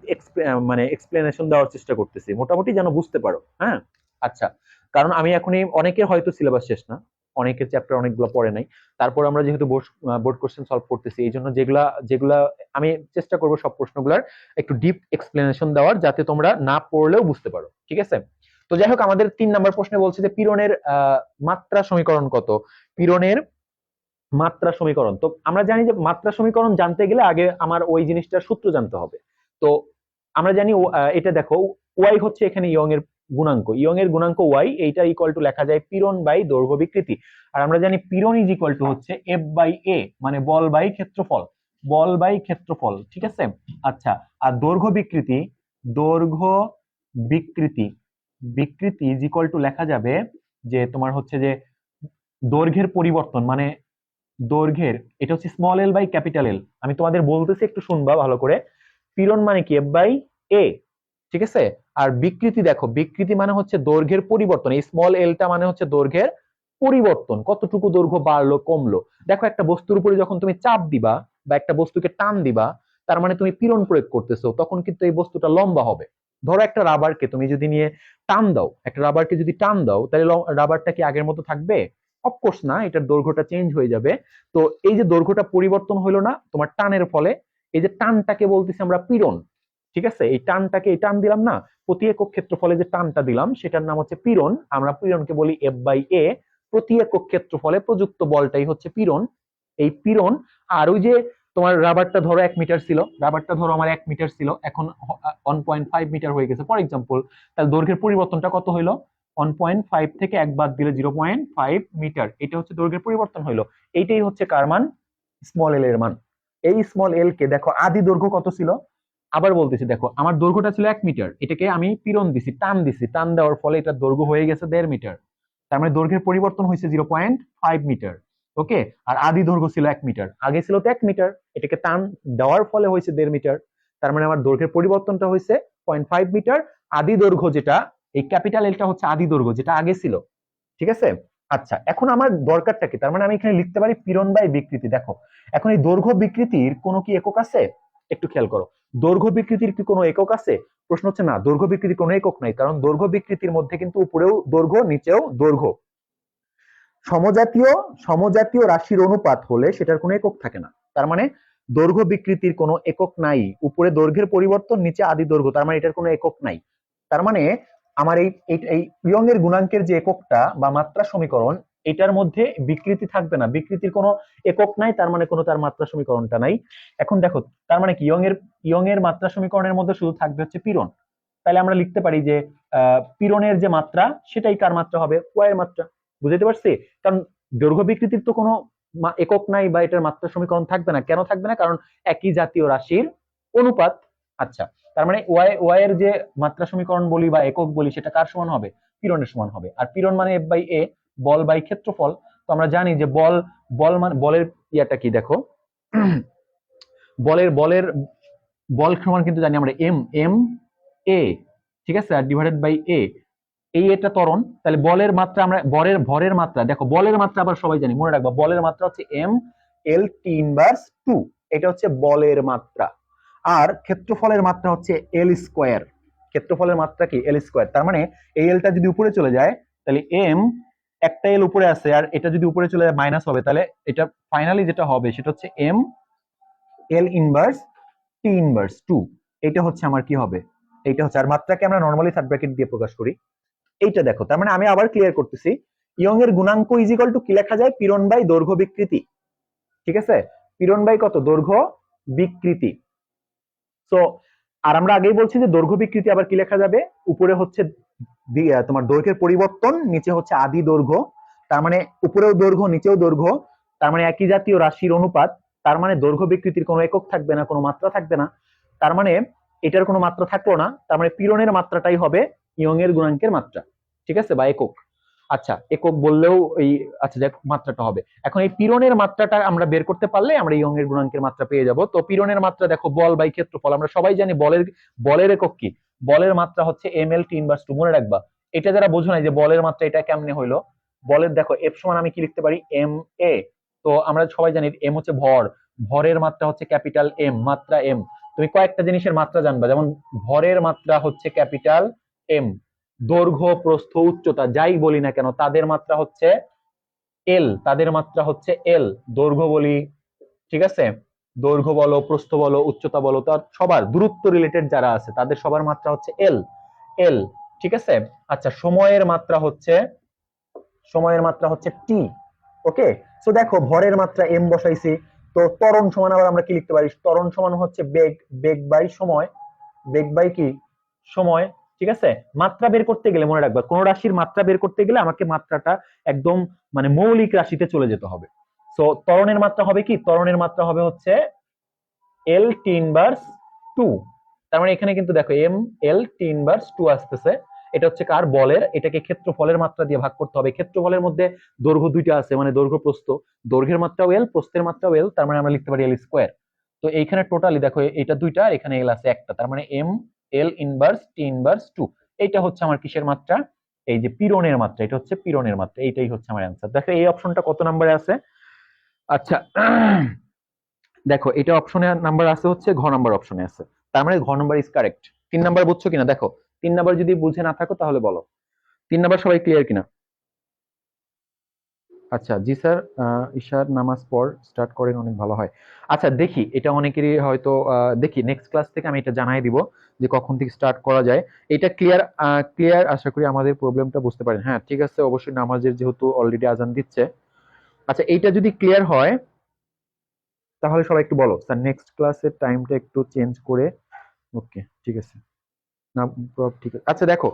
মানে এক্সপ্লেনেশন দেওয়ার চেষ্টা করতেছি, মোটামুটি যেন বুঝতে পারো। হ্যাঁ, আচ্ছা, কারণ আমি এখনই, অনেকের হয়তো সিলেবাস শেষ না, অনেকের চ্যাপ্টার অনেকগুলো পড়ে নাই, তারপর আমরা যেহেতু বোর্ড কোশ্চেন সলভ করতেছি, এই জন্য যেগুলা যেগুলা আমি চেষ্টা করব সব প্রশ্নগুলোর একটু ডিপ এক্সপ্লেনেশন দেওয়ার, যাতে তোমরা না পড়লেও বুঝতে পারো, ঠিক আছে? তো যাই হোক, আমাদের 3 নাম্বার প্রশ্নে বলছে যে পীড়নের মাত্রা সমীকরণ কত? পীড়নের মাত্রা সমীকরণ, তো আমরা জানি যে মাত্রা সমীকরণ জানতে গেলে আগে আমার ওই জিনিসটার সূত্র জানতে হবে। তো আমরা জানি এটা দেখো, ওয়াই হচ্ছে এখানে ইয়ং এর গুণাঙ্ক, ইয়ং এর গুণাঙ্ক ওয়াই, এইটা ইকুয়াল টু লেখা যায় পীড়ন বাই দৈর্ঘ্য বিকৃতি। আর আমরা জানি পীড়ন ইজ ইকুয়াল টু হচ্ছে এফ বাই এ, মানে বল বাই ক্ষেত্রফল, বল বাই ক্ষেত্রফল, ঠিক আছে? আচ্ছা, আর দৈর্ঘ্য বিকৃতি, দৈর্ঘ্য বিকৃতি, বিকৃতি ইজ ইকুয়াল টু লেখা যাবে যে তোমার হচ্ছে যে দৈর্ঘ্যের পরিবর্তন, মানে দৈর্ঘ্যের, এটা হচ্ছে small L by capital L. আমি তোমাদের বলতেছি, একটু শুনবা ভালো করে। পীড়ন মানে কি এফ বাই এ, ঠিক আছে? আর বিকৃতি দেখো, বিকৃতি মানে হচ্ছে দৈর্ঘ্যের পরিবর্তন, এই স্মল এলটা মানে হচ্ছে দৈর্ঘ্যের পরিবর্তন, কতটুকু দৈর্ঘ্য বাড়লো কমলো। দেখো একটা বস্তুর উপরে যখন তুমি চাপ দিবা বা একটা বস্তুকে টান দিবা, তার মানে তুমি পীড়ন প্রয়োগ করতেছো, তখন কিন্তু এই বস্তুটা লম্বা হবে। ধরো একটা রাবারকে তুমি যদি নিয়ে টান দাও, একটা রাবারকে যদি টান দাও, তাহলে রাবারটা কি আগের মতো থাকবে? অফকোর্স না, এটার দৈর্ঘ্যটা চেঞ্জ হয়ে যাবে। তো এই যে দৈর্ঘ্যটা পরিবর্তন হলো না তোমার টানের ফলে, এই যে টানটাকে বলতেছি আমরা পীড়ন, ঠিক আছে? এই টানটাকে, এই টান দিলাম না, প্রতি একক ক্ষেত্রফলে যে টানটা দিলাম সেটার নাম হচ্ছে পীড়ন। আমরা পীড়নকে বলি এফ বাই এ, প্রতি একক ক্ষেত্রফলে প্রযুক্ত বলটাই হচ্ছে পীড়ন, এই পীড়ন। আর ওই যে তোমার রাবারটা ধরো 1 মিটার ছিল, রাবারটা ধরো আমার 1 মিটার ছিল, এখন 1.5 মিটার হয়ে গেছে ফর এক্সাম্পল, তাহলে দৈর্ঘ্যের পরিবর্তনটা কত হইলো? 1.5 থেকে 1 বাদ দিলে 0.5 মিটার, এটা হচ্ছে দৈর্ঘ্যের পরিবর্তন হইলো। এইটাই হচ্ছে কার মান? স্মল এল এর মান। এই স্মল এল কে দেখো, আদি দৈর্ঘ্য কত ছিল, আবার বলতেছি, দেখো আমার দৈর্ঘ্যটা ছিল 1 মিটার, এটাকে আমি পীড়ন দিছি, টান দিছি, টান দেওয়ার ফলে এটা দৈর্ঘ্য হয়ে গেছে 1.5 মিটার, তার মানে দৈর্ঘ্যের পরিবর্তন হয়েছে 0.5 মিটার। ওকে, আর আদি দৈর্ঘ্য ছিল 1 মিটার, আগে ছিল তো 1 মিটার, এটাকে টান দেওয়ার ফলে হয়েছে 1.5 মিটার, তার মানে আমার দৈর্ঘ্যের পরিবর্তনটা হয়েছে 0.5 মিটার। আদি দৈর্ঘ্য যেটা, এই ক্যাপিটাল এলটা হচ্ছে আদি দৈর্ঘ্য যেটা আগে ছিল, ঠিক আছে? আচ্ছা, এখন আমার দরকারটা কি, তার মানে আমি এখানে লিখতে পারি পীড়ন বাই বিকৃতি। দেখো এখন এই দৈর্ঘ্য বিকৃতির কোনো কি একক আছে? একটু খেয়াল করো, দৈর্ঘ্য বিকৃতির কি কোনো একক আছে? প্রশ্ন হচ্ছে না, দৈর্ঘ্য বিকৃতির কোনো একক নাই, কারণ দৈর্ঘ্য বিকৃতির মধ্যে কিন্তু উপরেও দৈর্ঘ্য নিচেও দৈর্ঘ্য, সমজাতীয়, সমজাতীয় রাশির অনুপাত হলে সেটার কোনো একক থাকে না। তার মানে দৈর্ঘ্য বিকৃতির কোনো একক নাই, উপরে দৈর্ঘ্যের পরিবর্তন, নিচে আদি দৈর্ঘ্য, তার মানে এটার কোনো একক নাই। তার মানে আমার এই ইয়ং এর গুণাঙ্কের যে এককটা বা মাত্রা সমীকরণ, এটার মধ্যে বিকৃতি থাকবে না, বিকৃতির কোনো একক নাই, তার মানে কোনো তার মাত্রা সমীকরণটা নাই। এখন দেখো, তার মানে কি ইয়ং এর মাত্রা সমীকরণের মধ্যে শুধু থাকবে হচ্ছে পীড়ন। তাহলে আমরা লিখতে পারি যে পীড়নের যে মাত্রা, সেটাই কার মাত্রা হবে? ওয়াই এর মাত্রা। বুঝতে পারছি? কারণ দৈর্ঘ্য বিকৃতির তো কোনো একক নাই বা এটার মাত্রা সমীকরণ থাকবে না। কেন থাকবে না? কারণ একই জাতীয় রাশির অনুপাত। আচ্ছা, তার মানে ওয়াই এর যে মাত্রা সমীকরণ বলি বা একক বলি, সেটা কার সমান হবে? পীড়নের সমান হবে। আর পীড়ন মানে এফ বাই এ, বল বাই ক্ষেত্রফল। তো আমরা জানি যে বল, বল মানে বলের ইয়াটা কি দেখো, বলের বলের বল সমান কিন্তু জানি আমরা এম এম এ, ঠিক আছে, আর ডিভাইডেড বাই এ, এই এটা ত্বরণ, তাহলে বলের মাত্রা আমরা ভরের মাত্রা দেখো, বলের মাত্রা আবার সবাই জানি, মনে রাখবা বলের মাত্রা হচ্ছে এম এল টি ইনভার্স 2, এটা হচ্ছে বলের মাত্রা। আর ক্ষেত্রফলের মাত্রা হচ্ছে এল স্কোয়ার, ক্ষেত্রফলের মাত্রা কি এল স্কোয়ার, তার মানে এই এলটা যদি উপরে চলে যায় তাহলে এম, একটা এল উপরে আছে আর এটা যদি উপরে চলে যায় মাইনাস হবে, তাহলে এটা ফাইনালি যেটা হবে সেটা হচ্ছে M L inverse T inverse 2, এটা হচ্ছে আমার কি হবে, এইটা হচ্ছে। আর মাত্রাকে আমরা নরমালি থার্ড ব্র্যাকেট দিয়ে প্রকাশ করি। এইটা দেখো, তার মানে আমি আবার ক্লিয়ার করতেছি, ইয়ং এর গুণাঙ্ক ইজ ইকুয়াল টু কি লেখা যায়, পীড়ন বাই দৈর্ঘ্য বিকৃতি, ঠিক আছে, পীড়ন বাই কত, দৈর্ঘ্য বিকৃতি। তো আর আমরা আগেই বলছি যে দৈর্ঘ্য বিকৃতি আবার কি লেখা যাবে, উপরে হচ্ছে তোমার দৈর্ঘ্যের পরিবর্তন, নিচে হচ্ছে আদি দৈর্ঘ্য, তার মানে উপরেও দৈর্ঘ্য নিচেও দৈর্ঘ্য, তার মানে একই জাতীয় রাশির অনুপাত, তার মানে দৈর্ঘ্য বিকৃতির কোনো একক থাকবে না, কোনো মাত্রা থাকবে না, তার মানে এটার কোনো মাত্রা থাকলো না, তার মানে পীড়নের মাত্রাটাই হবে ইয়ং এর গুণাঙ্কের মাত্রা, ঠিক আছে, বা একক। আচ্ছা একক বললেও এই, আচ্ছা দেখ মাত্রাটা হবে। এখন এই পীড়নের মাত্রাটা আমরা বের করতে পারলে আমরা ইয়ং এর গুণাঙ্কের মাত্রা পেয়ে যাব। তো পীড়নের মাত্রা দেখো, বল বাই ক্ষেত্রফল, আমরা সবাই জানি বলের একক কি, বলের মাত্রা হচ্ছে এম এল টি ইনভার্স 2, মনে রাখবা। এটা যারা বোঝো নাই যে বলের মাত্রা এটা কেমনে হইলো, বলের দেখো এফ সমান আমি কি লিখতে পারি, এম এ, তো আমরা সবাই জানি এম হচ্ছে ভর, ভরের মাত্রা হচ্ছে ক্যাপিটাল এম, মাত্রা এম। তুমি কয়েকটা জিনিসের মাত্রা জানবা, যেমন ভরের মাত্রা হচ্ছে ক্যাপিটাল এম, দৈর্ঘ্য প্রস্থ উচ্চতা যাই বলি না কেন তাদের মাত্রা হচ্ছে এল, তাদের মাত্রা হচ্ছে এল, দৈর্ঘ্য বলি, ঠিক আছে, দৈর্ঘ্য বলো প্রস্থ বলো উচ্চতা বলো, তার সবার দূরত্ব রিলেটেড যারা আছে তাদের সবার মাত্রা হচ্ছে এল, এল, ঠিক আছে। আচ্ছা সময়ের মাত্রা হচ্ছে টি, ওকে। সো দেখো ভরের মাত্রা এম বসাইছি, তো ত্বরণ সমান আবার আমরা কি লিখতে পারি, ত্বরণ সমান হচ্ছে বেগ, বেগ বাই সময়, বেগ বাই কি সময়, ঠিক আছে। মাত্রা বের করতে গেলে মনে রাখবা, কোন রাশির মাত্রা বের করতে গেলে আমাকে মাত্রাটা একদম মানে মৌলিক রাশিতে চলে যেতে হবে। সো ত্বরণের মাত্রা হবে কি, ত্বরণের মাত্রা হবে হচ্ছে এল টি ইনভার্স 2, তার মানে এখানে কিন্তু দেখো এম এল টি ইনভার্স 2 আসতেছে, এটা হচ্ছে কার, বলের, এটাকে ক্ষেত্রফলের মাত্রা দিয়ে ভাগ করতে হবে। ক্ষেত্রফলের মধ্যে দৈর্ঘ্য দুইটা আছে, মানে দৈর্ঘ্য প্রস্থ, দৈর্ঘ্যের মাত্রাও এল প্রস্থের মাত্রাও এল, তার মানে আমরা লিখতে পারি এল স্কোয়ার। তো এইখানে টোটালি দেখো এটা দুইটা আর এখানে এল আছে একটা, তার মানে M L inverse T inverse 2, এইটা হচ্ছে আমার কিসের মাত্রা, এই যে পীড়নের মাত্রা, এটা হচ্ছে পীড়নের মাত্রা, এইটাই হচ্ছে আমার অ্যান্সার। দেখো এই অপশনটা কত নম্বরে আছে, আচ্ছা দেখো এটা অপশনে নাম্বার আছে হচ্ছে ঘ নাম্বার অপশনে আছে, তার মানে ঘ নাম্বার ইজ কারেক্ট। 3 নাম্বার বুঝছো কিনা দেখো, 3 নাম্বার যদি বুঝে না থাকো তাহলে বলো, 3 নাম্বার সবাই ক্লিয়ার কিনা। আচ্ছা জি স্যার, ঈশার নামাজ পড় স্টার্ট করেন অনেক ভালো হয়। আচ্ছা দেখি এটা অনেকেরই হয়তো দেখি নেক্সট ক্লাস থেকে আমি এটা জানাই দিব যে কখন থেকে স্টার্ট করা যায়। এটা ক্লিয়ার আশা করি আমাদের প্রবলেমটা বুঝতে পারেন। হ্যাঁ ঠিক আছে, অবশ্যই নামাজের যেহেতু অলরেডি আজান দিচ্ছে। আচ্ছা এইটা যদি ক্লিয়ার হয় তাহলে সবাই একটু বলো স্যার নেক্সট ক্লাসের টাইমটা একটু চেঞ্জ করে। ওকে ঠিক আছে, না ঠিক আছে। আচ্ছা দেখো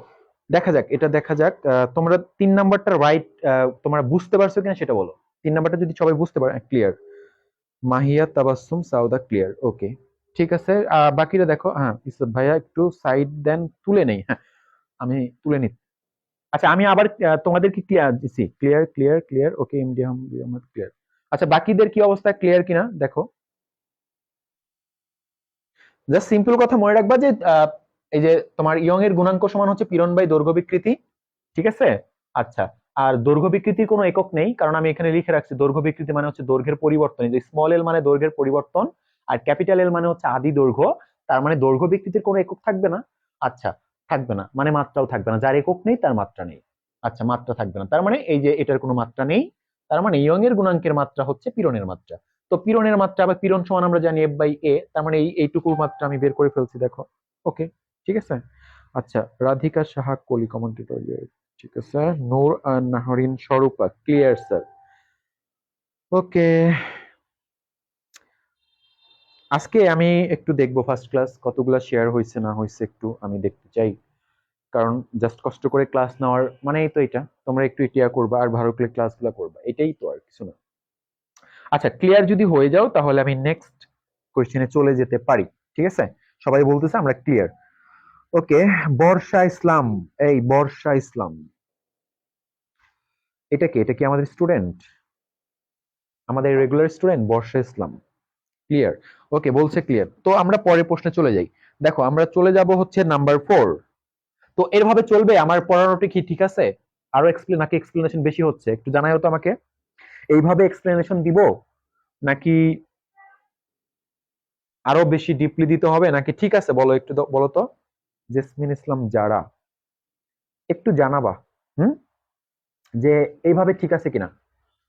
দেখা যাক, এটা দেখা যাক তোমরা 3 নাম্বারটা রাইট তোমরা বুঝতে পারছো কিনা সেটা বলো। 3 নাম্বারটা যদি সবাই বুঝতে পারে ক্লিয়ার, মাহিয়া তাবাসসুম সাউদা ক্লিয়ার, ওকে ঠিক আছে। বাকিরা দেখো, হ্যাঁ ইসরাত ভাইয়া একটু সাইড দেন, তুলে নেই, হ্যাঁ আমি তুলে নি। আচ্ছা আমি আবার তোমাদের কি ক্লিয়ার দিছি, clear clear clear, okay MD Ahmad clear. আচ্ছা বাকিদের কি অবস্থা, ক্লিয়ার কিনা দেখো। জাস্ট সিম্পল কথা মনে রাখবা যে এই যে তোমার ইয়ং এর গুণাঙ্ক সমান হচ্ছে পীড়ন বাই দৈর্ঘ্য বিকৃতি, ঠিক আছে। আচ্ছা আর দৈর্ঘ্য বিকৃতির কোনো একক নেই, কারণ আমি এখানে লিখে রাখছি দৈর্ঘ্য বিকৃতি মানে হচ্ছে দৈর্ঘ্যের পরিবর্তন, এই যে স্মল এল মানে দৈর্ঘ্যের পরিবর্তন আর ক্যাপিটাল এল মানে হচ্ছে আদি দৈর্ঘ্য, তার মানে দৈর্ঘ্য বিকৃতির কোনো একক থাকবে না। আচ্ছা থাকবে না মানে মাত্রাও থাকবে না, যার একক নেই তার মাত্রা নেই। আচ্ছা মাত্রা থাকবে না, তার মানে এই যে এটার কোনো মাত্রা নেই, তার মানে ইয়ং এর গুণাঙ্কের মাত্রা হচ্ছে পীড়নের মাত্রা। তো পীড়নের মাত্রা আবার পীড়ন সমান আমরা জানি এফ বাই এ, তার মানে এইটুকুর মাত্রা আমি বের করে ফেলছি দেখো, ওকে ঠিক আছে। আচ্ছা রাধিকা সাহা কলি কমেন্টেটর, ঠিক আছে। নূর নাহরিন স্বরূপা ক্লিয়ার স্যার, ওকে। আজকে আমি একটু দেখবো ফার্স্ট ক্লাস কতগুলা শেয়ার হয়েছে না হয়েছে একটু আমি দেখতে চাই, কারণ জাস্ট কষ্ট করে ক্লাস নেওয়ার মানেই তো এটা, তোমরা একটু ইটিয়া করবা আর ভালো করে ক্লাসগুলো করবা, এটাই তো আর কিছু না। আচ্ছা ক্লিয়ার যদি হয়ে যাও তাহলে আমি নেক্সট কোশ্চেনে চলে যেতে পারি, ঠিক আছে। সবাই বলতেছে আমরা ক্লিয়ার, ওকে। বর্ষা ইসলাম, এই বর্ষা ইসলাম এটা কি, এটা কি আমাদের স্টুডেন্ট, আমাদের রেগুলার স্টুডেন্ট বর্ষা ইসলাম, ক্লিয়ার, ওকে বলছে ক্লিয়ার। তো আমরা পরের প্রশ্নে চলে যাই। দেখো আমরা চলে যাব হচ্ছে নাম্বার 4। তো এরভাবে চলবে আমার পড়ানোটা কি ঠিক আছে? আরো নাকি এক্সপ্লেনেশন বেশি হচ্ছে? একটু জানাইও তো আমাকে। এইভাবে এক্সপ্লেনেশন দিব নাকি আরো বেশি ডিপলি দিতে হবে, নাকি ঠিক আছে বলো, একটু বলো তো। জেসমিন ইসলাম যারা, একটু জানাবা হুম যে এইভাবে ঠিক আছে কিনা,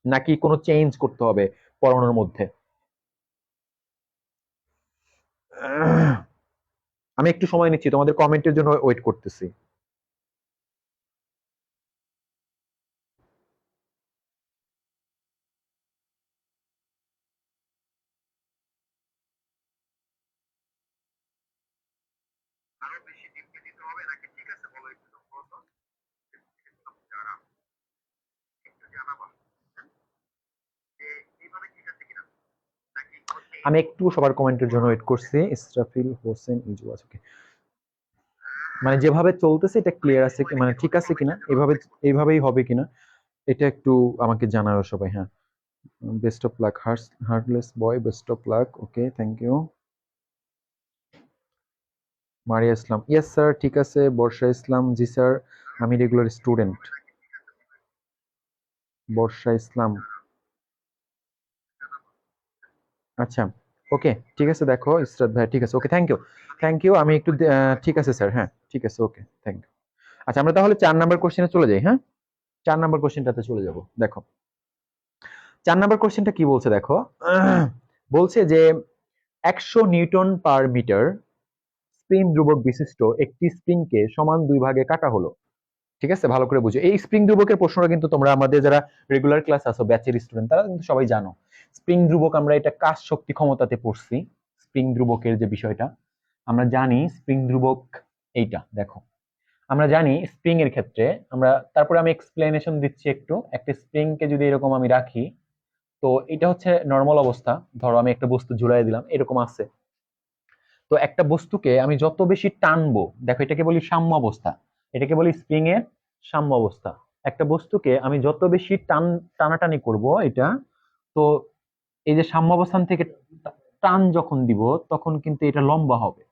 নাকি কোনো চেঞ্জ করতে হবে পড়ানোর মধ্যে। আমি একটু সময় নিচ্ছি, তোমাদের কমেন্টের জন্য ওয়েট করতেছি। আরো বেশি ডিপলি দিতে হবে নাকি ঠিক আছে বলো, একটু বলো তো। যারা, একটু জানাবা যে এইভাবে ঠিক আছে কিনা, নাকি আমি একটু সবার কমেন্টের জন্য ওয়েট করছি। ইসরাফিল হোসেন ইজু আছে, okay। মানে যেভাবে চলতেছে এটা ক্লিয়ার আছে কি, মানে ঠিক আছে কিনা, এভাবে এইভাবেই হবে কিনা, এটা একটু আমাকে জানাও সবাই। হ্যাঁ, best of luck heartless boy, best of luck, okay, thank you. Maria Islam, yes sir, ঠিক আছে। বর্ষা ইসলাম, জি স্যার, আমি রেগুলার স্টুডেন্ট। বর্ষা ইসলাম, আচ্ছা, ওকে, ঠিক আছে। দেখো ইসরাত ভাই, ঠিক আছে, okay, thank you, thank you. আমি একটু ঠিক আছে স্যার, হ্যাঁ ঠিক আছে, ওকে, থ্যাংক ইউ। আচ্ছা, আমরা তাহলে 4 নাম্বার কোশ্চেনে চলে যাই। হ্যাঁ, 4 নাম্বার কোশ্চেনটাতে চলে যাব। দেখো 4 নাম্বার কোশ্চেনটা কি বলছে দেখো। বলছে যে 100 নিউটন/মিটার স্প্রিং ধ্রুবক বিশিষ্ট একটি স্প্রিংকে সমান 2 ভাগে কাটা হলো। ঠিক আছে, ভালো করে বুঝো। এই স্প্রিং ধ্রুবকের প্রশ্নটা কিন্তু তোমরা আমাদের যারা রেগুলার ক্লাস আছো, ব্যাচের স্টুডেন্ট, তারা কিন্তু সবাই জানো। স্প্রিং ধ্রুবক আমরা এটা কাজ শক্তি ক্ষমতাতে পড়ছি। স্প্রিং ধ্রুবকের যে বিষয়টা আমরা জানি, স্প্রিং ধ্রুবক এইটা দেখো, আমরা জানি স্প্রিং এর ক্ষেত্রে আমরা, তারপরে আমি এক্সপ্লেনেশন দিচ্ছি একটু। একটা স্প্রিং কে যদি এরকম আমি রাখি, তো এটা হচ্ছে নর্মাল অবস্থা। ধরো আমি একটা বস্তু ঝুলাই দিলাম, এরকম আছে। তো একটা বস্তুকে আমি যত বেশি টানবো, দেখো এটাকে বলি সাম্য অবস্থা, এটাকে বলি স্প্রিং এর সাম্য অবস্থা। একটা বস্তুকে আমি যত বেশি টানাটানি করব এটা, তো এই যে সাম্য অবস্থান থেকে টান যখন দিব, তখন কিন্তু এটা লম্বা হবে।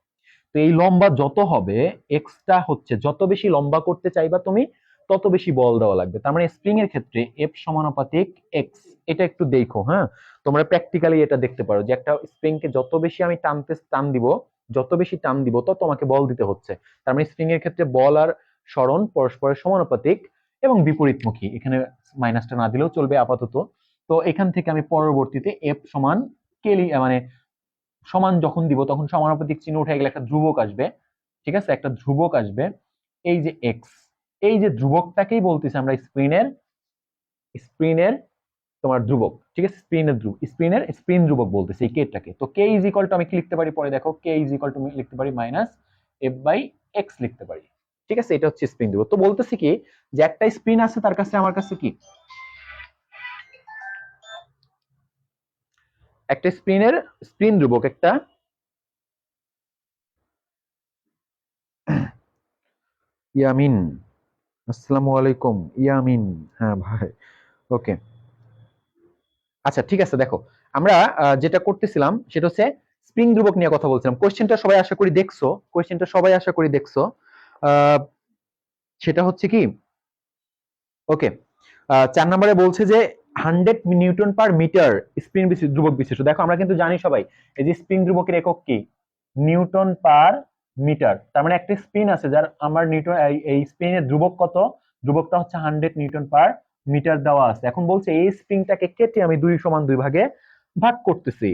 তো এই লম্বা যত হবে, এক্সটা হচ্ছে যত বেশি লম্বা করতে চাইবা তুমি, তত বেশি বল দেওয়া লাগবে। তার মানে স্প্রিং এর ক্ষেত্রে এফ সমানুপাতিক এক্স। এটা একটু দেখো, হ্যাঁ, তোমরা প্র্যাকটিক্যালি এটা দেখতে পারো যে একটা স্প্রিং কে যত বেশি আমি টান দিব, যত বেশি টান দিব তত তোমাকে বল দিতে হচ্ছে। তার মানে স্প্রিং এর ক্ষেত্রে বল আর সরণ পরস্পরের সমানুপাতিক এবং বিপরীতমুখী। এখানে মাইনাসটা না দিলেও চলবে আপাতত। তো এখান থেকে আমি পরবর্তীতে এফ সমান কেলি মানে সমান যখন দিব, তখন সমানুপাতিক চিহ্ন উঠে গেলে একটা ধ্রুবক আসবে। ঠিক আছে, একটা ধ্রুবক আসবে, এই যে এক্স। এই যে ধ্রুবকটাকেই বলতেছি আমরা স্প্রিনের তোমার ধ্রুবক। ঠিক আছে, স্প্রিন ধ্রুবক বলতেছি এই কেটাকে। তো কে ইজ ইকুয়াল টু আমি কি লিখতে পারি পরে দেখো, কে ইজ ইকুয়াল টু লিখতে পারি মাইনাস এফ বাই এক্স লিখতে পারি। ঠিক আছে, এটা হচ্ছে স্প্রিন ধ্রুবক। তো বলতেছি কি যে একটা স্প্রিন আছে তার কাছে, আমার কাছে কি একটা স্প্রিন ধ্রুবক একটা, ইয়ামিন, আসসালামু আলাইকুম ইয়ামিন, হ্যাঁ ভাই, ওকে। আচ্ছা ঠিক আছে, দেখো আমরা যেটা করতেছিলাম সেটা হচ্ছে স্প্রিং ধ্রুবক নিয়ে কথা বলছিলাম। কোশ্চেনটা সবাই আশা করি দেখছো, আহ, সেটা হচ্ছে কি, ওকে। 4 নম্বরে বলছে যে 100 নিউটন/মিটার স্প্রিং ধ্রুবক বিশিষ্ট। দেখো আমরা কিন্তু জানি সবাই, এই যে স্প্রিং ধ্রুবকের একক কি, নিউটন/মিটার। তার মানে একটা স্পিন আছে যার আমার নিউটন, এই স্পিনের ধ্রুবক কত, ধ্রুবকটা হচ্ছে 100 নিউটন/মিটার দেওয়া আছে। এখন বলছে এই স্প্রিংটাকে কেটে আমি 2 সমান 2 ভাগে ভাগ করতেছি।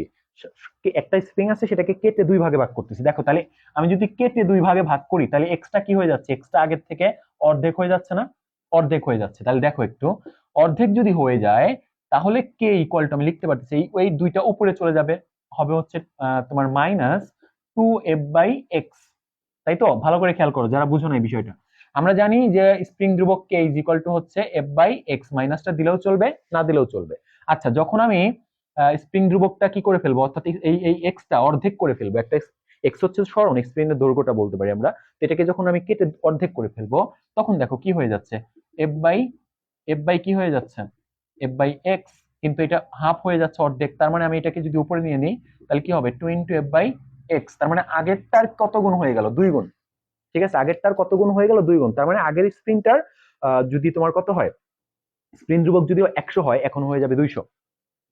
একটা স্প্রিং আছে, সেটাকে কেটে 2 ভাগে ভাগ করতেছি। দেখো তাহলে আমি যদি কেটে 2 ভাগে ভাগ করি, তাহলে এক্সটা কি হয়ে যাচ্ছে, এক্সটা আগের থেকে অর্ধেক হয়ে যাচ্ছে না, অর্ধেক হয়ে যাচ্ছে। তাহলে দেখো একটু, অর্ধেক যদি হয়ে যায়, তাহলে কে ইকুয়াল টু আমি লিখতে পারতেছি এই দুইটা উপরে চলে যাবে, হবে হচ্ছে তোমার মাইনাস 2f/x। তাই তো, ভালো করে খেয়াল করো যারা বুঝো না এই বিষয়টা। আমরা জানি যে স্প্রিং ধ্রুবক কে ইজ ইকুয়াল টু হচ্ছে f/x, মাইনাসটা দিলেও চলবে, না দিলেও চলবে। আচ্ছা, যখন আমি স্প্রিং ধ্রুবকটা কি করে ফেলবো, অর্থাৎ এই এক্সটা অর্ধেক করে ফেলবো, একটা এক্স হচ্ছে সরণ, স্প্রিং এর দৈর্ঘ্যটা বলতে পারি আমরা। তো এটাকে যখন আমি কেটে অর্ধেক করে ফেলবো, তখন দেখো কি হয়ে যাচ্ছে, এফ বাই কি হয়ে যাচ্ছে, f/x। কিন্তু এটা হাফ হয়ে যাচ্ছে, অর্ধেক। তার মানে আমি এটাকে যদি উপরে নিয়ে নিই, তাহলে কি হবে, 2 × f/x। তার মানে আগেরটার কত গুণ হয়ে গেল, 2 গুণ। ঠিক আছে, আগেরটার কত গুণ হয়ে গেল? 2 গুণ। তার মানে আগের স্প্রিনটার যদি তোমার কত হয়, স্প্রিন ধ্রুবক যদি 100 হয়, এখন হয়ে যাবে 200।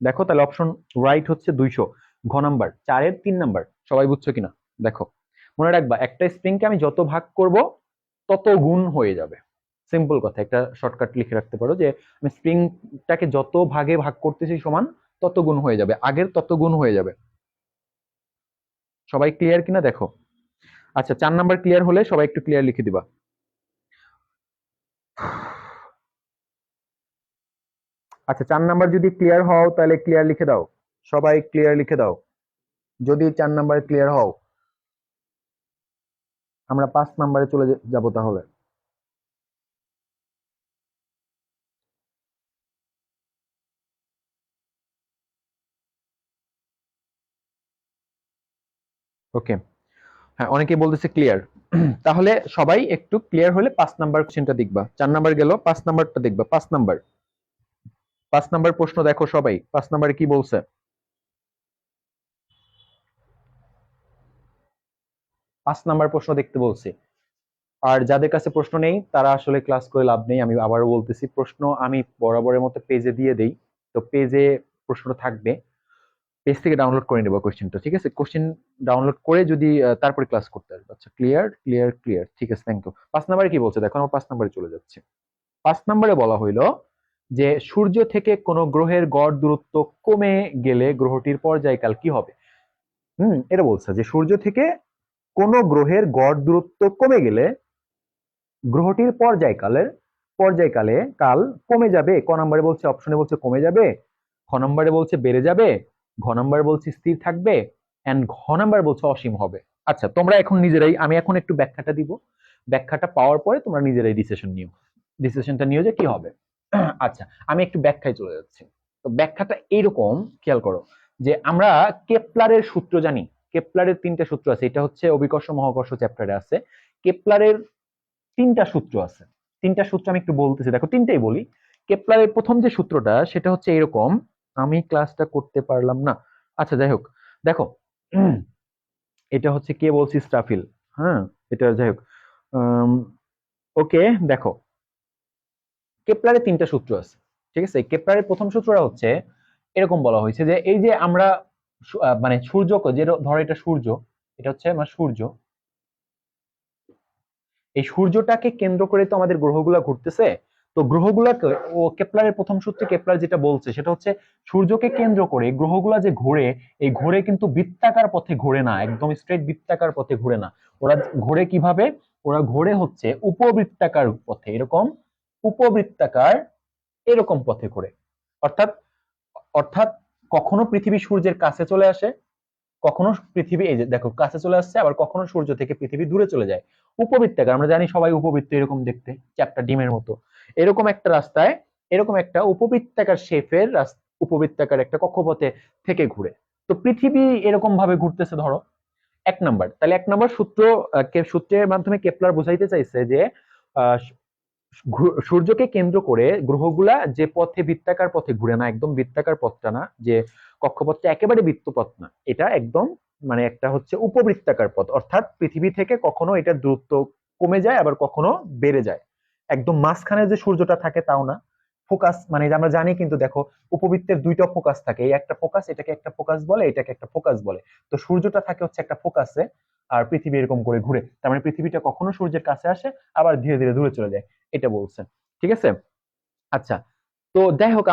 দেখো তাহলে অপশন রাইট হচ্ছে 200, ঘ নাম্বার, 4-এর 3 নাম্বার। সবাই বুঝছো কিনা দেখো। মনে রাখবা, একটা স্প্রিংকে আমি যত ভাগ করব তত গুণ হয়ে যাবে। সিম্পল কথা, একটা শর্টকাট লিখে রাখতে পারো যে আমি স্প্রিংটাকে যত ভাগে ভাগ করতেছি সমান তত গুণ হয়ে যাবে, আগের তত গুণ হয়ে যাবে। সবাই ক্লিয়ার কিনা দেখো। আচ্ছা, 4 নাম্বার ক্লিয়ার হলে সবাই একটু ক্লিয়ার লিখে দিবা। আচ্ছা, 4 নাম্বার যদি ক্লিয়ার হও তাহলে ক্লিয়ার লিখে দাও, সবাই ক্লিয়ার লিখে দাও যদি 4 নাম্বার ক্লিয়ার হও। আমরা 5 নাম্বারে চলে যাব তাহলে। ওকে, হ্যাঁ অনেকেই বলতেছে ক্লিয়ার। তাহলে সবাই একটু ক্লিয়ার হলে 5 নাম্বার কোশ্চেনটা দেখবা। 4 নাম্বার গেল, 5 নাম্বারটা দেখবা। 5 নাম্বার প্রশ্ন দেখো সবাই, 5 নাম্বারে কি বলছে। 5 নাম্বার প্রশ্ন দেখতে বলছি। আর যাদের কাছে প্রশ্ন নেই তারা আসলে ক্লাস করে লাভ নেই, আমি আবারও বলতেছি, প্রশ্ন আমি বরাবরের মতো পেজে দিয়ে দেই, তো পেজে প্রশ্নটা থাকবে, পেজ থেকে ডাউনলোড করে নেবো কোশ্চেনটা, ঠিক আছে? কোশ্চেন ডাউনলোড করে যদি তারপরে ক্লাস করতে আসবে। আচ্ছা, ক্লিয়ার ক্লিয়ার ক্লিয়ার, ঠিক আছে, থ্যাংক ইউ। 5 নাম্বারে কি বলছে দেখো, আমরা 5 নাম্বারে চলে যাচ্ছি। 5 নাম্বারে বলা হইলো যে সূর্য থেকে কোন গ্রহের গড় দূরত্ব কমে গেলে গ্রহটির পর্যায়কাল কি হবে। এটা বলছে যে সূর্য থেকে কোন গ্রহের গড় দূরত্ব কমে গেলে গ্রহটির পর্যায়কালে কাল কমে যাবে। ক নম্বরে বলছে, অপশনে বলছে কমে যাবে, খ নম্বরে বলছে বেড়ে যাবে, ঘ নম্বরে বলছে স্থির থাকবে, এন্ড ঘ নম্বর বলছে অসীম হবে। আচ্ছা, তোমরা এখন নিজেরাই, আমি এখন একটু ব্যাখ্যাটা দিব, ব্যাখ্যাটা পাওয়ার পরে তোমরা নিজেরাই ডিসিশনটা নিও যে কি হবে। আচ্ছা, আমি একটু ব্যাখ্যায় চলে যাচ্ছি। তো ব্যাখ্যাটা এইরকম, খেয়াল করো, যে আমরা কেপলারের সূত্র জানি। কেপলারের 3টা সূত্র আছে, এটা হচ্ছে অভিকর্ষ মহাকর্ষ চ্যাপ্টারে আছে। কেপলারের 3টা সূত্র আছে। 3টা সূত্র আমি একটু বলতেছি, দেখো 3টাই বলি। কেপলারের প্রথম যে সূত্রটা সেটা হচ্ছে এরকম, আমি ক্লাসটা করতে পারলাম না। আচ্ছা যাই হোক, দেখো, এটা হচ্ছে কে বলছি, স্টাফিল। হ্যাঁ, এটা যাই হোক। ওকে, দেখো, কেপলারের 3টা সূত্র আছে, ঠিক আছে? কেপলারের প্রথম সূত্রটা হচ্ছে এরকম, বলা হয়েছে যে এই যে আমরা মানে সূর্যকে, যে ধরো এটা সূর্য, এটা হচ্ছে আমার সূর্য, এই সূর্যটাকে কেন্দ্র করে তো আমাদের গ্রহগুলা ঘুরতেছে। তো গ্রহগুলাকে, ও কেপলারের প্রথম সূত্রে কেপলার যেটা বলছে সেটা হচ্ছে সূর্যকে কেন্দ্র করে গ্রহগুলা যে ঘোরে, এই ঘোরে কিন্তু বৃত্তাকার পথে ঘোরে না, একদম স্ট্রেট বৃত্তাকার পথে ঘোরে না। ওরা ঘোরে কিভাবে? ওরা ঘোরে হচ্ছে উপবৃত্তাকার পথে, এরকম উপবৃত্তাকার এরকম পথে ঘোরে। অর্থাৎ অর্থাৎ কখনো পৃথিবী সূর্যের কাছে চলে আসে, কখনো পৃথিবী, এই যে দেখো, কাছে চলে আসছে, আবার কখনো সূর্য থেকে পৃথিবী দূরে চলে যায়। উপবৃত্তাকার, আমরা জানি সবাই উপবৃত্ত এরকম দেখতে, চ্যাপ্টা ডিমের মতো। এরকম একটা রাস্তায়, এরকম একটা উপবৃত্তাকার শেপের উপবৃত্তাকার একটা কক্ষপথে থেকে ঘুরে। তো পৃথিবী এরকম ভাবে ঘুরতেছে ধরো, 1 নাম্বার। তাহলে 1 নাম্বার সূত্র, সূত্রের মাধ্যমে কেপলার বোঝাইতে চাইছে যে আহ, সূর্যকে কেন্দ্র করে গ্রহগুলা যে পথে, বৃত্তাকার পথে ঘুরে না, একদম বৃত্তাকার পথটা না, যে কক্ষপথটা একেবারে বৃত্তপথ না, এটা একদম মানে একটা হচ্ছে উপবৃত্তাকার পথ। অর্থাৎ পৃথিবী থেকে কখনো এটা দূরত্ব কমে যায়, আবার কখনো বেড়ে যায়। একদম মাঝখানে যে সূর্যটা থাকে তাও না। ফোকাস মানে আমরা জানি কিন্তু, দেখো, উপবৃত্তের 2টা ফোকাস থাকে, এই একটা ফোকাস, এটাকে একটা ফোকাস বলে, এটাকে একটা ফোকাস বলে। তো সূর্যটা থাকে হচ্ছে একটা ফোকাসে, আর পৃথিবী এরকম করে ঘুরে। তার মানে পৃথিবীটা কখনো সূর্যের কাছে আসে, আবার ধীরে ধীরে দূরে চলে যায়, এটা বলছে। ঠিক আছে? আচ্ছা, তো যাই হোক,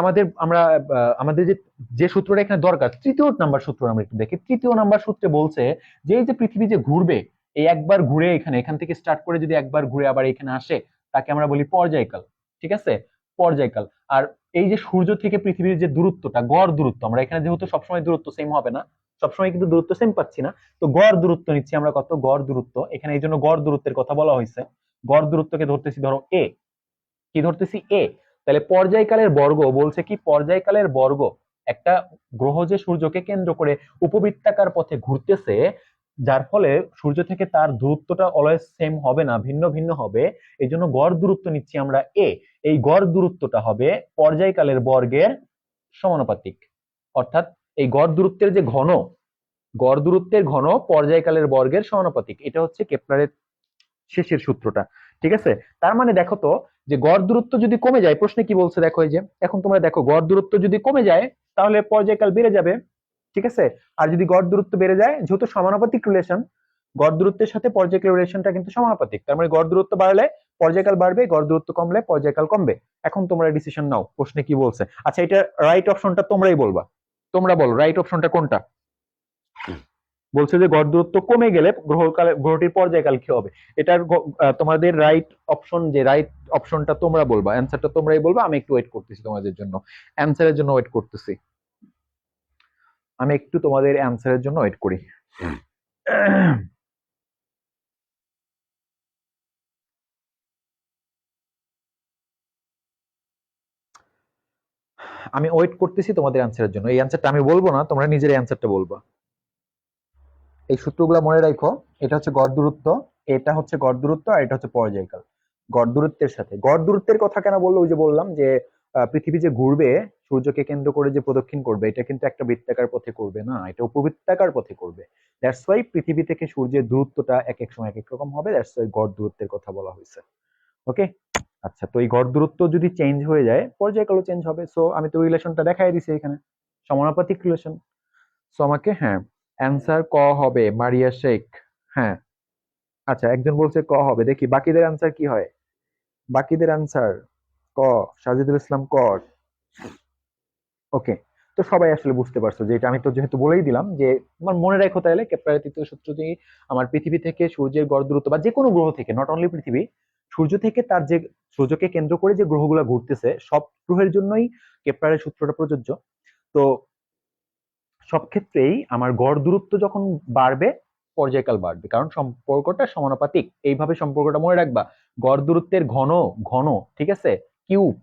আমাদের যে যে সূত্রটা এখানে দরকার, 3য় নাম্বার সূত্র আমরা একটু দেখি। 3য় নাম্বার সূত্রে বলছে যে এই যে পৃথিবী যে ঘুরবে, এই একবার ঘুরে এখান থেকে স্টার্ট করে যদি একবার ঘুরে আবার এখানে আসে, তাকে আমরা বলি পর্যায়কাল। ঠিক আছে? পর্যায়কাল। আর এই যে সূর্য থেকে পৃথিবীর যে দূরত্বটা, গড় দূরত্ব, আমরা এখানে যেহেতু সবসময় দূরত্ব সেম হবে না, সবসময় কিন্তু দূরত্ব সেম পাচ্ছি না, তো গড় দূরত্ব নিচ্ছি আমরা। কত গড় দূরত্ব এখানে, এই জন্য গড় দূরত্বের কথা বলা হয়েছে। গড় দূরত্বকে ধরতেছি ধরো এ, কি ধরতেছি এ। তাহলে পর্যায়কালের বর্গ বলছে কি, পর্যায়কালের বর্গ, একটা গ্রহ যে সূর্যকে কেন্দ্র করে উপবৃত্তাকার পথে ঘুরতেছে, যার ফলে সূর্য থেকে তার দূরত্বটা অলওয়েজ সেম হবে না, ভিন্ন ভিন্ন হবে। এই জন্য গড় দূরত্ব নিচ্ছি আমরা এ। এই গড় দূরত্বটা হবে পর্যায়কালের বর্গের সমানুপাতিক। অর্থাৎ এই গড় দূরত্বের যে ঘন, গড় দূরত্বের ঘন পর্যায়কালের বর্গের সমানুপাতিক। এটা হচ্ছে কেপলারের শেষের সূত্রটা, ঠিক আছে। তার মানে দেখো তো যে গড় দূরত্ব যদি কমে যায়, প্রশ্নে কি বলছে দেখো, এই যে এখন তোমরা দেখো গড় দূরত্ব যদি কমে যায় তাহলে পর্যায়কাল বেড়ে যাবে, ঠিক আছে। আর যদি গড় দূরত্ব বেড়ে যায়, যেহেতু সমানুপাতিক রিলেশন, গড় দূরত্বের সাথে পর্যায়কাল রিলেশনটা কিন্তু সমানুপাতিক, তার মানে গড় দূরত্ব বাড়লে পর্যায়কাল বাড়বে, গড় দূরত্ব কমলে পর্যায়কাল কমবে। এখন তোমরা ডিসিশন নাও, প্রশ্নে কি বলছে। আচ্ছা, এটা রাইট অপশনটা তোমরাই বলবা, তোমরা বলো রাইট অপশনটা কোনটা। বলছে যে গড় দূরত্ব কমে গেলে গ্রহটির পর্যায়কাল কি হবে। এটার তোমাদের রাইট অপশন, যে রাইট অপশনটা তোমরা বলবা, অ্যান্সারটা তোমরাই বলবা। আমি একটু ওয়েট করতেছি তোমাদের জন্য, অ্যান্সারের জন্য ওয়েট করতেছি। আমি একটু তোমাদের অ্যান্সারের জন্য ওয়েট করি। আমি ওয়েট করতেছি তোমাদের অ্যান্সারের জন্য। এই অ্যান্সারটা আমি বলবো না, তোমরা নিজের অ্যান্সারটা বলবা। এই সূত্রগুলো মনে রাখো, এটা হচ্ছে গড় দূরত্ব, এটা হচ্ছে গড় দূরত্ব, আর এটা হচ্ছে পর্যায়কাল। গড় দূরত্বের সাথে গড় দূরত্বের কথা কেন বললো, ওই যে বললাম যে পৃথিবী যে ঘুরবে সূর্যকে কেন্দ্র করে যে প্রদক্ষিণ করবে, এটা কিন্তু একটা বৃত্তাকার পথে করবে না, এটা উপবৃত্তাকার পথে করবে। দ্যাটস ওয়াই পৃথিবী থেকে সূর্যের দূরত্বটা এক এক সময় এক এক রকম হবে, দ্যাটস ওয়াই গড় দূরত্বের কথা বলা হয়েছে। ওকে, আচ্ছা, তো এই গড় দূরত্ব যদি চেঞ্জ হয়ে যায়, পর্যায়কালও চেঞ্জ হবে। সো আমি তো রিলেশনটা দেখাই দিছি এখানে, সমানুপাতিক রিলেশন। সো আমাকে, হ্যাঁ, অ্যান্সার ক হবে, মারিয়া শেখ। হ্যাঁ, আচ্ছা, একজন বলছে ক হবে, দেখি বাকিদের অ্যান্সার কি হয়। বাকিদের অ্যান্সার ক, সাজিদুল ইসলাম ক। ওকে, তো সবাই আসলে বুঝতে পারছো যে এটা আমি তো যেহেতু বলেই দিলাম যে আমার মনে রাখো, তাহলে কেপলারের তৃতীয় সূত্র দিয়ে আমার পৃথিবী থেকে সূর্যের গড় দূরত্ব, বা যে কোনো গ্রহ থেকে, নট অনলি পৃথিবী, সূর্য থেকে তার যে সূর্যকে কেন্দ্র করে যে গ্রহগুলো ঘুরতেছে সব গ্রহের জন্যই কেপলারের সূত্রটা প্রযোজ্য। তো সব ক্ষেত্রেই আমার গড় দূরত্ব যখন বাড়বে, পর্যায়কাল বাড়বে, কারণ সম্পর্কটা সমানুপাতিক। এইভাবে সম্পর্কটা মনে রাখবা, গড় দূরত্বের ঘন ঘন, ঠিক আছে, কিউব,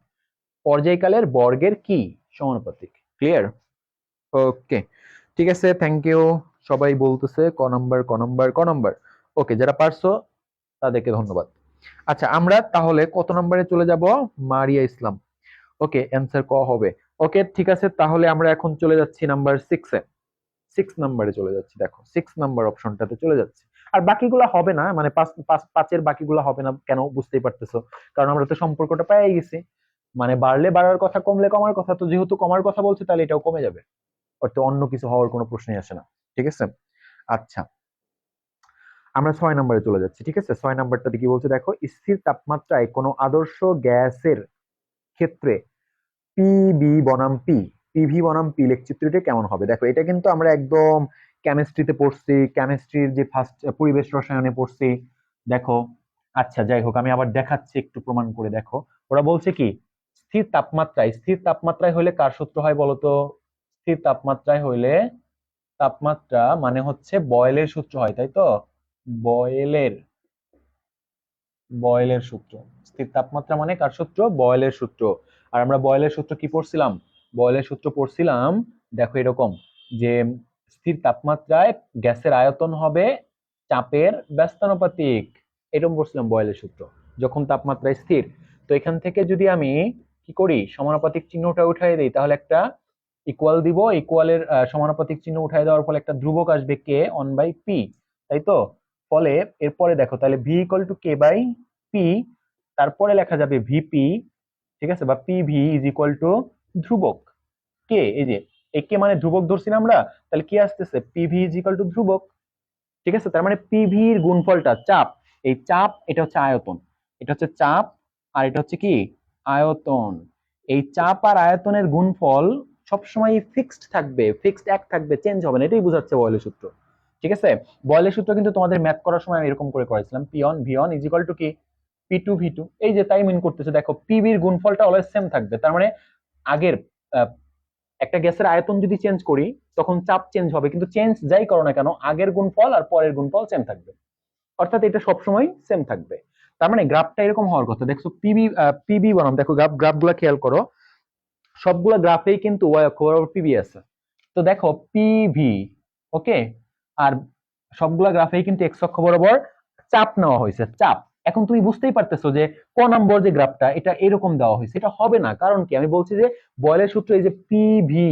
পর্যায়কালের বর্গের কি সমানুপাতিক। ক্লিয়ার? ওকে, ঠিক আছে, থ্যাংক ইউ। সবাই বলতেছে ক নাম্বার, ক নাম্বার, ক নাম্বার। ওকে, যারা পারছো তাদেরকে ধন্যবাদ। আচ্ছা, আমরা তাহলে কত নাম্বারে চলে যাব? মারিয়া ইসলাম। ওকে, অ্যান্সার ক হবে। ওকে, ঠিক আছে, তাহলে আমরা এখন চলে যাচ্ছি নাম্বার 6-এ। 6 নাম্বারে চলে যাচ্ছি, দেখো 6 নাম্বার অপশনটাতে চলে যাচ্ছে। আর বাকিগুলা হবে না, মানে পাঁচের বাকিগুলা হবে না কেন, বুঝতেই পারতেছো, কারণ আমরা তো সম্পর্কটা পেয়ে গেছি। মানে বাড়লে বাড়ার কথা, কমলে কমার কথা, তো যেহেতু কমার কথা বলছে তাহলে এটাও কমে যাবে, অর্থাৎ অন্য কিছু হওয়ার কোনো প্রশ্নই আসে না। ঠিক আছে, আচ্ছা, আমরা 6 নম্বরে চলে যাচ্ছি। ঠিক আছে, 6 নাম্বারটাতে কি বলছে দেখো, স্থির তাপমাত্রায় কোনো আদর্শ গ্যাসের ক্ষেত্রে পিবি বনাম পি, পিভি বনাম পি লেখচিত্রটি কেমন হবে। দেখো, এটা কিন্তু আমরা একদম কেমিস্ট্রিতে পড়ছি, কেমিস্ট্রির যে ফার্স্ট পরিবেশ রসায়নে পড়ছি। দেখো, আচ্ছা, যাই হোক, আমি আবার দেখাচ্ছি একটু প্রমাণ করে। দেখো, ওরা বলছে কি, স্থির তাপমাত্রায় হলে কার সূত্র হয় বলতো। স্থির তাপমাত্রায় হইলে, তাপমাত্রা মানে হচ্ছে বয়েলের সূত্র হয়, তাই তো। বয়েলের বয়েলের সূত্র। স্থির তাপমাত্রা মানে কার সূত্র? বয়েলের সূত্র। আর আমরা বয়েলের সূত্র কি পড়ছিলাম? বয়েলের সূত্র পড়ছিলাম, দেখো এরকম, যে স্থির তাপমাত্রায় গ্যাসের আয়তন হবে চাপের ব্যস্তানুপাতিক। এরকম পড়ছিলাম বয়েলের সূত্র, যখন তাপমাত্রা স্থির। তো এখান থেকে যদি আমি কি করি, সমানুপাতিক চিহ্নটা উঠাই দিই, তাহলে একটা ইকুয়াল দিব, ইকুয়ালের সমানুপাতিক চিহ্ন উঠাই দেওয়ার ফলে একটা ধ্রুবক আসবে কে, 1/p, তাই তো। ফলে এরপরে দেখো, তাহলে V equal to K by P, তারপরে লেখা যাবে ভিপি, ঠিক আছে, বা পিভি ইজ ইকুয়াল টু ধ্রুবক কে, এই যে এই কে মানে ধ্রুবক ধরছি না আমরা, তাহলে কি আসতেছে, পিভি ইজ ইকুয়াল টু ধ্রুবক। ঠিক আছে, তার মানে পিভির গুণফলটা চাপ, এই চাপ, এটা হচ্ছে আয়তন, এটা হচ্ছে চাপ, আর এটা হচ্ছে কি, আয়তন। এই চাপ আর আয়তনের গুণফল সবসময় ফিক্সড থাকবে, ফিক্সড এক থাকবে, চেঞ্জ হবে না, এটাই বোঝাচ্ছে বয়েলের সূত্র। ঠিক আছে, বয়েলের সূত্র কিন্তু তোমাদের ম্যাথ করার সময় আমি এরকম করে করেছিলাম, P on V on is equal to কি, পি টু ভি টু। এই যে তাই মিন করতেছে, দেখো পিভির গুণফলটা অলওয়েজ সেম থাকবে, তার মানে আগের একটা গ্যাসের আয়তন যদি চেঞ্জ করি তখন চাপ চেঞ্জ হবে, কিন্তু চেঞ্জ যাই করো না কেন আগের গুণফল আর পরের গুণফল সেম থাকবে, অর্থাৎ এটা সবসময় সেম থাকবে। তার মানে গ্রাফটা এরকম হওয়ার কথা। দেখছো পিবি, পিবি বনাম, দেখো গ্রাফগুলো খেয়াল করো, সবগুলা গ্রাফেই কিন্তু ওয়াই অক্ষ বরাবর পিবি আছে। তো দেখো পিভি, ওকে, আর সবগুলা গ্রাফেই কিন্তু এক্স অক্ষ বরাবর চাপ নেওয়া হয়েছে, চাপ। এখন তুমি বুঝতেই পারতেছো যে ক নম্বর যে গ্রাফটা, এটা এরকম দেওয়া হয়েছে, এটা হবে না, কারণ কি, আমি বলছি যে বয়েলের সূত্র, এই যে পিভি,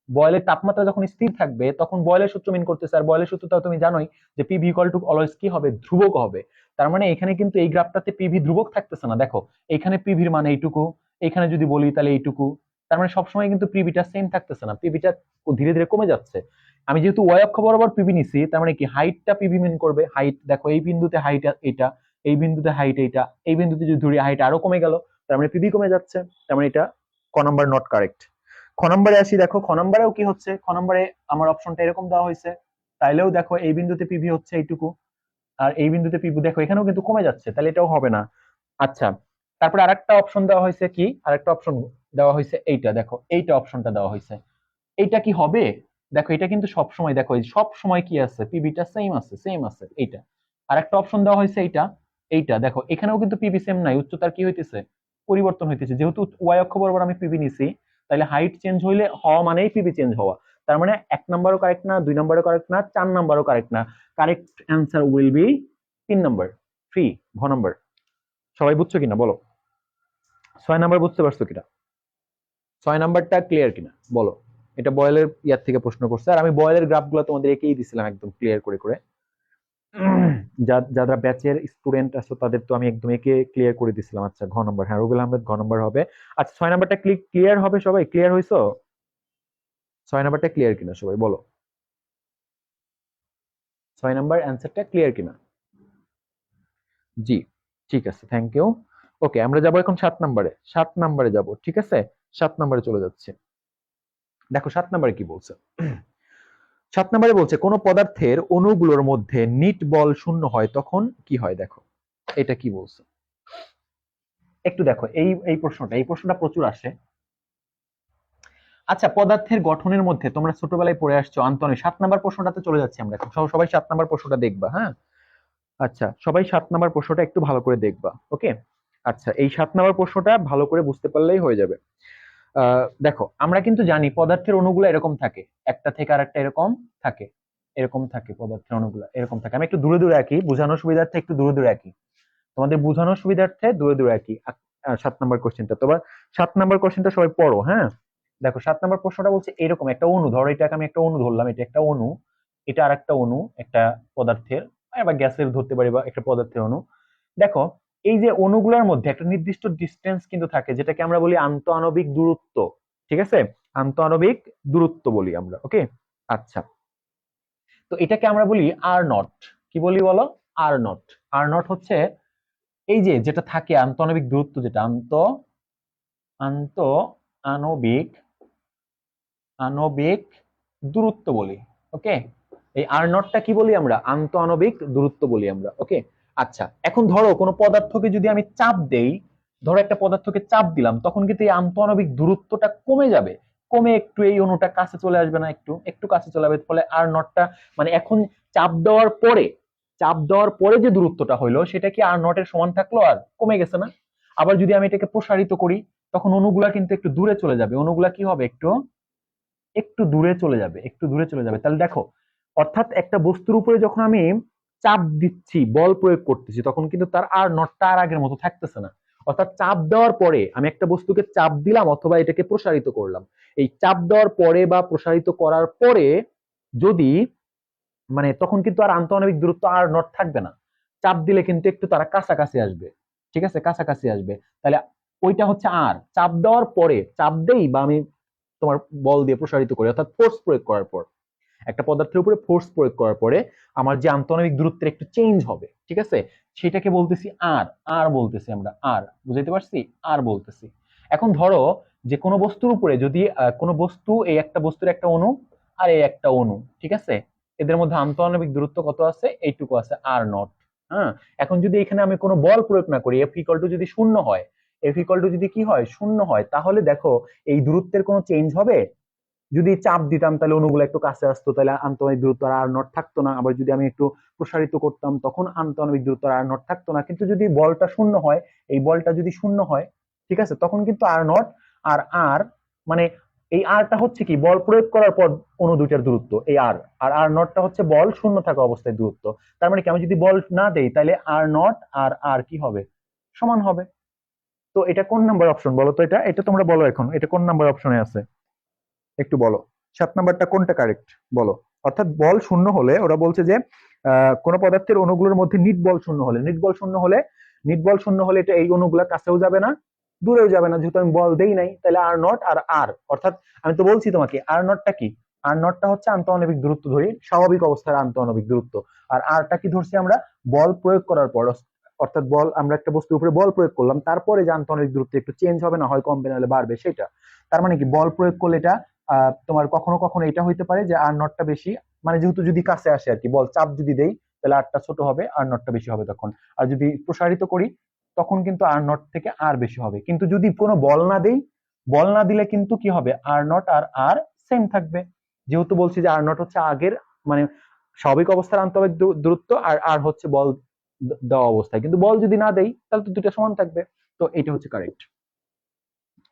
বয়েলের তাপমাত্রা যখন স্থির থাকবে তখন বয়েলের সূত্র মিন করতেছে, আর বয়েলের সূত্রটাও তুমি জানোই যে পিভি ইকুয়াল টু অলওয়েজ কি হবে, ধ্রুবক হবে। তার মানে এখানে কিন্তু এই গ্রাফটাতে পিভি ধ্রুবক থাকতেছে না, দেখো এখানে পিভির মান এইটুকু, এখানে যদি বলি তাহলে এইটুকু। তার মানে সবসময় কিন্তু পিভিটা সেম থাকতেছে না, পিভিটা ধীরে ধীরে কমে যাচ্ছে। আমি যেহেতু ওয়াই অক্ষ বরাবর পিভি নিছি, তার মানে কি হাইটটা পিভি মিন করবে, হাইট দেখো এই বিন্দুতে হাইট এটা, এই বিন্দুতে হাইট এইটা, এই বিন্দুতে যদি ধরি হাইট আরো কমে গেল, তার মানে পিভি কমে যাচ্ছে। তার মানে এটা ক নাম্বার নট কারেক্ট। খ নম্বরে আসি, দেখো খ নম্বরেও কি হচ্ছে, খ নম্বরে আমার অপশনটা এরকম দেওয়া হয়েছে, তাইলেও দেখো এই বিন্দুতে পিভি হচ্ছে এইটুকু, আর এই বিন্দুতে পিভি দেখো এখানেও কিন্তু কমে যাচ্ছে, তাহলে এটাও হবে না। আচ্ছা, তারপরে আরেকটা অপশন দেওয়া হয়েছে কি, আরেকটা অপশন দেওয়া হয়েছে এইটা, দেখো এইটা অপশনটা দেওয়া হয়েছে, এইটা কি হবে, দেখো এটা কিন্তু সব সময় দেখো সব সময় কি আছে, পিভিটা সেম আছে, সেম আছে এইটা। আরেকটা অপশন দেওয়া হয়েছে এইটা, এইটা দেখো এখানেও কিন্তু পিভি সেম নাই, উচ্চতার কি হইতেছে, পরিবর্তন হইতেছে, যেহেতু ওয়াই অক্ষ বরাবর আমি পিভি নিছি, তাহলে হাইট চেঞ্জ হইলে হওয়া মানেই পিভি চেঞ্জ হওয়া। তার মানে 1 নাম্বারও কারেক্ট না, 2 নাম্বারও কারেক্ট না, 4 নাম্বারও কারেক্ট না, correct answer will B 3 number, 3 ঘ নাম্বার। সবাই বুঝছো কিনা বলো, 6 নাম্বার বুঝতে পারছো কিনা, 6 নাম্বারটা ক্লিয়ার কিনা বলো। এটা বয়েলের ইয়ার থেকে প্রশ্ন করছে, আর আমি বয়েলের গ্রাফগুলো তোমাদের এঁকেই দিছিলাম একদম ক্লিয়ার করে করে। যারা ব্যাচের স্টুডেন্ট আছো তাদের তো আমি একদম একে ক্লিয়ার করে দিছিলাম। আচ্ছা ঘ নম্বর, হ্যাঁ রুবেল আহমেদ ঘ নম্বর হবে। আচ্ছা 6 নাম্বারটা ক্লিয়ার হবে, সবাই ক্লিয়ার হইছো? 6 নাম্বারটা ক্লিয়ার কিনা সবাই বলো, 6 নাম্বার অ্যান্সারটা ক্লিয়ার কিনা? জি, ঠিক আছে, থ্যাংক ইউ। ওকে, আমরা যাবো এখন 7 নাম্বারে, 7 নাম্বারে যাব, ঠিক আছে 7 নাম্বারে চলে যাচ্ছে। দেখো 7 নাম্বারে কি বলছে। 7 নাম্বারে বলছে কোন পদার্থের অণুগুলোর মধ্যে নিট বল শূন্য হয় তখন কি হয়, দেখো এটা কি বলছে একটু দেখো, এই প্রশ্নটা প্রচুর আসে। আচ্ছা, পদার্থের গঠনের মধ্যে তোমরা ছোটবেলায় পড়ে আসছো আন্তঃনৈক, 7 নাম্বার প্রশ্নটাতে চলে যাচ্ছে আমরা এখন, সবাই 7 নাম্বার প্রশ্নটা দেখবা, হ্যাঁ। আচ্ছা সবাই 7 নাম্বার প্রশ্নটা একটু ভালো করে দেখবা, ওকে। আচ্ছা এই 7 নাম্বার প্রশ্নটা ভালো করে বুঝতে পারলেই হয়ে যাবে। দেখো আমরা কিন্তু জানি পদার্থের অণুগুলো এরকম থাকে, একটা থেকে আরেকটা এরকম থাকে, এরকম থাকে পদার্থের অণুগুলো এরকম থাকে। আমি একটু দূরে দূরে আঁকি বোঝানোর সুবিধার্থে, একটু দূরে দূরে আঁকি, তোমাদের বোঝানোর সুবিধার্থে দূরে দূরে আঁকি। 7 নাম্বার কোশ্চেনটা তোমার, 7 নাম্বার কোশ্চেনটা সবাই পড়ো, হ্যাঁ। দেখো 7 নাম্বার প্রশ্নটা বলছে এরকম একটা অণু, ধরো এটাকে আমি একটা অণু ধরলাম, এটা একটা অণু, এটা আর একটা অণু, একটা পদার্থের বা গ্যাসের ধরতে পারি বা একটা পদার্থের অণু। দেখো এই যে অণুগুলোর মধ্যে একটা নির্দিষ্ট ডিস্টেন্স কিন্তু থাকে, যেটাকে আমরা বলি আন্তঃআণবিক দূরত্ব, ঠিক আছে, আন্তঃআণবিক দূরত্ব বলি আমরা, ওকে। আচ্ছা, তো এটাকে আমরা বলি আর নট, কি বলি বলো, আর নট। আর নট হচ্ছে এই যে যেটা থাকে আন্তঃআণবিক দূরত্ব, যেটা আন্তঃআণবিক আণবিক দূরত্ব বলি, ওকে। এই আর নটটা কি বলি আমরা, আন্তঃআণবিক দূরত্ব বলি আমরা, ওকে। আচ্ছা এখন ধরো কোনো পদার্থকে যদি আমি চাপ দেই, ধরো একটা পদার্থকে চাপ দিলাম, তখন কিন্তু এই আন্তঃআণবিক দূরত্বটা কমে যাবে, কমে একটু এই অণুটা কাছে চলে আসবে না, একটু একটু কাছে চলে আসবে, ফলে আর নটটা মানে এখন চাপ দেওয়ার পরে, চাপ দেওয়ার পরে যে দূরত্বটা হইলো সেটা কি আর নটের সমান থাকলো, আর কমে গেছে না। আবার যদি আমি এটাকে প্রসারিত করি, তখন অণুগুলা কিন্তু একটু দূরে চলে যাবে, অণুগুলা কি হবে, একটু একটু দূরে চলে যাবে, একটু দূরে চলে যাবে। তাহলে দেখো, অর্থাৎ একটা বস্তুর উপরে যখন আমি চাপ দিচ্ছি, বল প্রয়োগ করতেছি, তখন কিন্তু তার আর নটটা আর আগের মতো থাকতেছে না। অর্থাৎ চাপ দেওয়ার পরে আমি একটা বস্তুকে চাপ দিলাম অথবা এটাকে প্রসারিত করলাম, এই চাপ দেওয়ার পরে বা প্রসারিত করার পরে যদি মানে তখন কিন্তু আর আন্তঃআণবিক দূরত্ব আর নট থাকবে না, চাপ দিলে কিন্তু একটু তারা কাছাকাছি আসবে, ঠিক আছে, কাছাকাছি আসবে। তাহলে ওইটা হচ্ছে আর, চাপ দেওয়ার পরে, চাপ দেই বা আমি তোমার বল দিয়ে প্রসারিত করি, অর্থাৎ ফোর্স প্রয়োগ করার পর, একটা পদার্থের উপরে ফোর্স প্রয়োগ করার পরে আমার যে আন্তঃআণবিক দূরত্বের একটু চেঞ্জ হবে, ঠিক আছে, সেটাকে বলতেছি আর, আর বলতেছি আমরা, আর বুঝাইতে পারছি, আর বলতেছি। এখন ধরো যে কোনো বস্তুর উপরে যদি কোনো বস্তু, এই একটা বস্তুর একটা অণু আর এই একটা অণু, ঠিক আছে, এদের মধ্যে আন্তঃআণবিক দূরত্ব কত আছে, এইটুকু আছে আর নট, হ্যাঁ। এখন যদি এখানে আমি কোনো বল প্রয়োগ না করি, এফ ইকুয়াল টু যদি শূন্য হয়, এফ ইকুয়াল টু যদি কি হয়, শূন্য হয়, তাহলে দেখো এই দূরত্বের কোনো চেঞ্জ হবে। যদি চাপ দিতাম তাহলে অণুগুলো একটু কাছে আসতো, তাহলে আন্তঃআণবিক দূরত্ব আর নট থাকতো না। আবার যদি আমি একটু প্রসারিত করতাম তখন আন্তঃআণবিক দূরত্ব আর নট থাকতো না। কিন্তু যদি বলটা শূন্য হয়, এই বলটা যদি শূন্য হয়, ঠিক আছে, তখন কিন্তু আর নট আর আর মানে এই আরটা হচ্ছে কি, বল প্রয়োগ করার পর অণু দুইটার দূরত্ব, এই আর, আর আর নটটা হচ্ছে বল শূন্য থাকা অবস্থায় দূরত্ব। তার মানে কি, আমি যদি বল না দেই তাহলে আর নট আর আর কি হবে, সমান হবে। তো এটা কোন নাম্বার অপশন বলো তো, এটা এটা তোমরা বলো এখন, এটা কোন নাম্বার অপশনে আছে একটু বলো। 7 নাম্বারটা কোনটা কারেক্ট বলো? অর্থাৎ বল শূন্য হলে ওরা বলছে যে কোনো পদার্থের অণুগুলোর মধ্যে নিট বল শূন্য হলে, এটা এই অণুগুলা কাছেও যাবে না দূরেও যাবে না, যেহেতু আমি বল দেই নাই, তাহলে আর নট আর আর, অর্থাৎ আমি তো বলছি তোমাকে আর নটটা কি, আর নটটা হচ্ছে আন্তঃআণবিক দূরত্ব ধরি, স্বাভাবিক অবস্থার আন্তঃআণবিক দূরত্ব। আর আরটা কি ধরছি আমরা, বল প্রয়োগ করার পর, অর্থাৎ বল আমরা একটা বস্তুর উপরে বল প্রয়োগ করলাম, তারপরে যে আন্তঃআণবিক দূরত্ব একটু চেঞ্জ হবে না, হয় কমবে নাহলে বাড়বে, সেটা। তার মানে কি বল প্রয়োগ করলে এটা তোমার কখনো কখনো এটা হইতে পারে যে আর নটটা বেশি, মানে যেহেতু যদি কাছে আসে আর কি, বল চাপ যদি দেই তাহলে আরটা ছোট হবে, আর নটটা বেশি হবে তখন। আর যদি প্রসারিত করি তখন কিন্তু আর নট থেকে আর বেশি হবে। কিন্তু যদি কোনো বল না দেই, বল না দিলে কিন্তু কি হবে, are not R R same থাকবে। যেহেতু বলছি যে আর নট হচ্ছে আগের মানে স্বাভাবিক অবস্থার আন্তঃআণবিক দূরত্ব, আর আর হচ্ছে বল দেওয়া অবস্থায়, কিন্তু বল যদি না দেই তাহলে তো দুটো সমান থাকবে। তো এটা হচ্ছে কারেক্ট।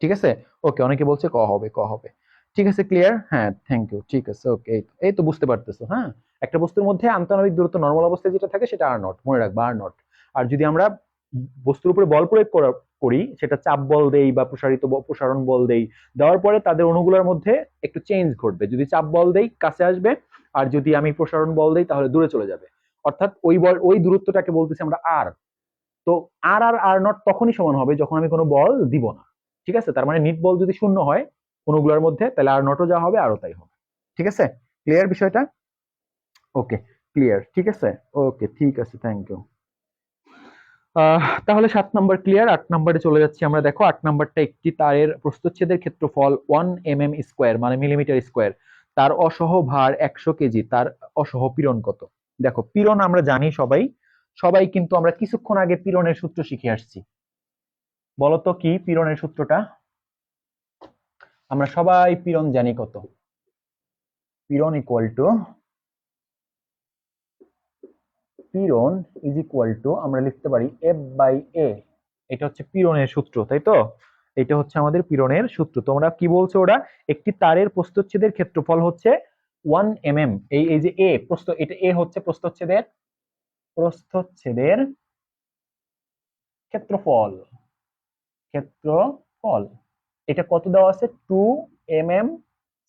ঠিক আছে, ওকে। অনেকে বলছে ক হবে, ক হবে। ঠিক আছে, ক্লিয়ার? হ্যাঁ, থ্যাংক ইউ। ঠিক আছে, ওকে। এই তো বুঝতে পারতেছো। হ্যাঁ, একটা বস্তুর মধ্যে আন্তঃআণবিক দূরত্ব নরমাল অবস্থায় যেটা থাকে সেটা আর নট, মনে রাখবা আর নট। আর যদি আমরা বস্তুর উপরে বল প্রয়োগ করি, সেটা চাপ বল দেই বা প্রসারণ বল দেই, দেওয়ার পরে তাদের অণুগুলোর মধ্যে একটু চেঞ্জ ঘটবে। যদি চাপ বল দেই কাছে আসবে, আর যদি আমি প্রসারণ বল দেই তাহলে দূরে চলে যাবে। অর্থাৎ ওই দূরত্বটাকে বলতেছি আমরা আর। তো আর আর আর নট তখনই সমান হবে যখন আমি কোনো বল দিব না। ঠিক আছে, তার মানে নিট বল যদি শূন্য হয় কোনগুলোর মধ্যে, তাহলে আর নটও যা হবে আরও তাই হবে। ঠিক আছে, ক্লিয়ার বিষয়টা? ওকে, ক্লিয়ার। ঠিক আছে, ওকে, ঠিক আছে, থ্যাংক ইউ। তাহলে 7 নাম্বার ক্লিয়ার। 8 নাম্বারে চলে যাচ্ছি আমরা। দেখো 8 নাম্বারটা, একটি তারের প্রস্থচ্ছেদের ক্ষেত্রফল 1 mm স্কয়ার মানে মিলিমিটার স্কয়ার, তার অসহ ভার 100 কেজি, তার অসহ পীড়ন কত? দেখো পীড়ন আমরা জানি সবাই কিন্তু আমরা কিছুক্ষণ আগে পীড়নের সূত্র শিখে আসছি। বলতো কি পীড়নের সূত্রটা? আমরা সবাই পীড়ন জানি কত। পীড়ন ইকুয়াল টু আমরা লিখতে পারি F/A। এটা হচ্ছে পীড়নের সূত্র, তাই তো? এটা হচ্ছে আমাদের পীড়নের সূত্র। তোমরা কি বলছো? ওরা একটি তারের প্রস্থচ্ছেদের ক্ষেত্রফল হচ্ছে 1 mm। এই যে এ প্রস্থ, এটা এ হচ্ছে প্রস্থচ্ছেদের ক্ষেত্রফল। এটা কত দেওয়া আছে? 2 mm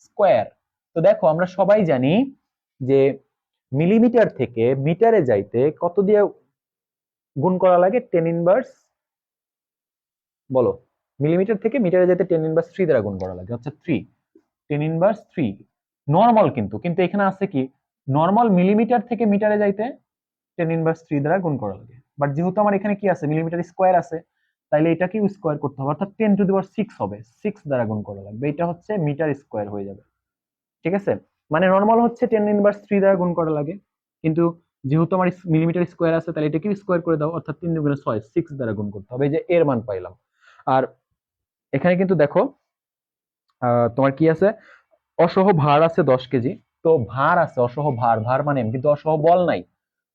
স্কয়ার। তো দেখো আমরা সবাই জানি যে মিলিমিটার থেকে মিটারে যাইতে কত দিয়ে গুণ করা লাগে? 10 ইনভার্স, বলো। মিলিমিটার থেকে মিটারে যেতে 10 ইনভার্স 3 দ্বারা গুণ করা লাগে, হচ্ছে 3, 10 ইনভার্স 3 নরমাল। কিন্তু এখানে আছে কি, নরমাল মিলিমিটার থেকে মিটারে যাইতে 10 ইনভার্স 3 দ্বারা গুণ করা লাগে। বাট যেহেতু আমার এখানে কি আছে, মিলিমিটার স্কয়ার আছে, তাইলে এটাকে স্কয়ার করতে হবে, অর্থাৎ 10 টু দি পাওয়ার 6 হবে, 6 দ্বারা গুণ করা লাগবে। এটা হচ্ছে মিটার স্কয়ার হয়ে যাবে। ঠিক আছে, মানে নরমাল হচ্ছে 10 ইনভার্স 3 দ্বারা গুণ করা লাগে, কিন্তু যেহেতু আমার মিলিমিটার স্কয়ার আছে, তাহলে এটাকে স্কয়ার করে দাও, অর্থাৎ 3 দুগুণে 6, 6 দ্বারা গুণ করতে হবে। এই যে এর মান পাইলাম। আর এখানে কিন্তু দেখো তোমার কি আছে, অসহ ভার আছে 10 কেজি। তো ভার আছে, অসহ ভার মানে এম, কিন্তু অসহ বল নাই।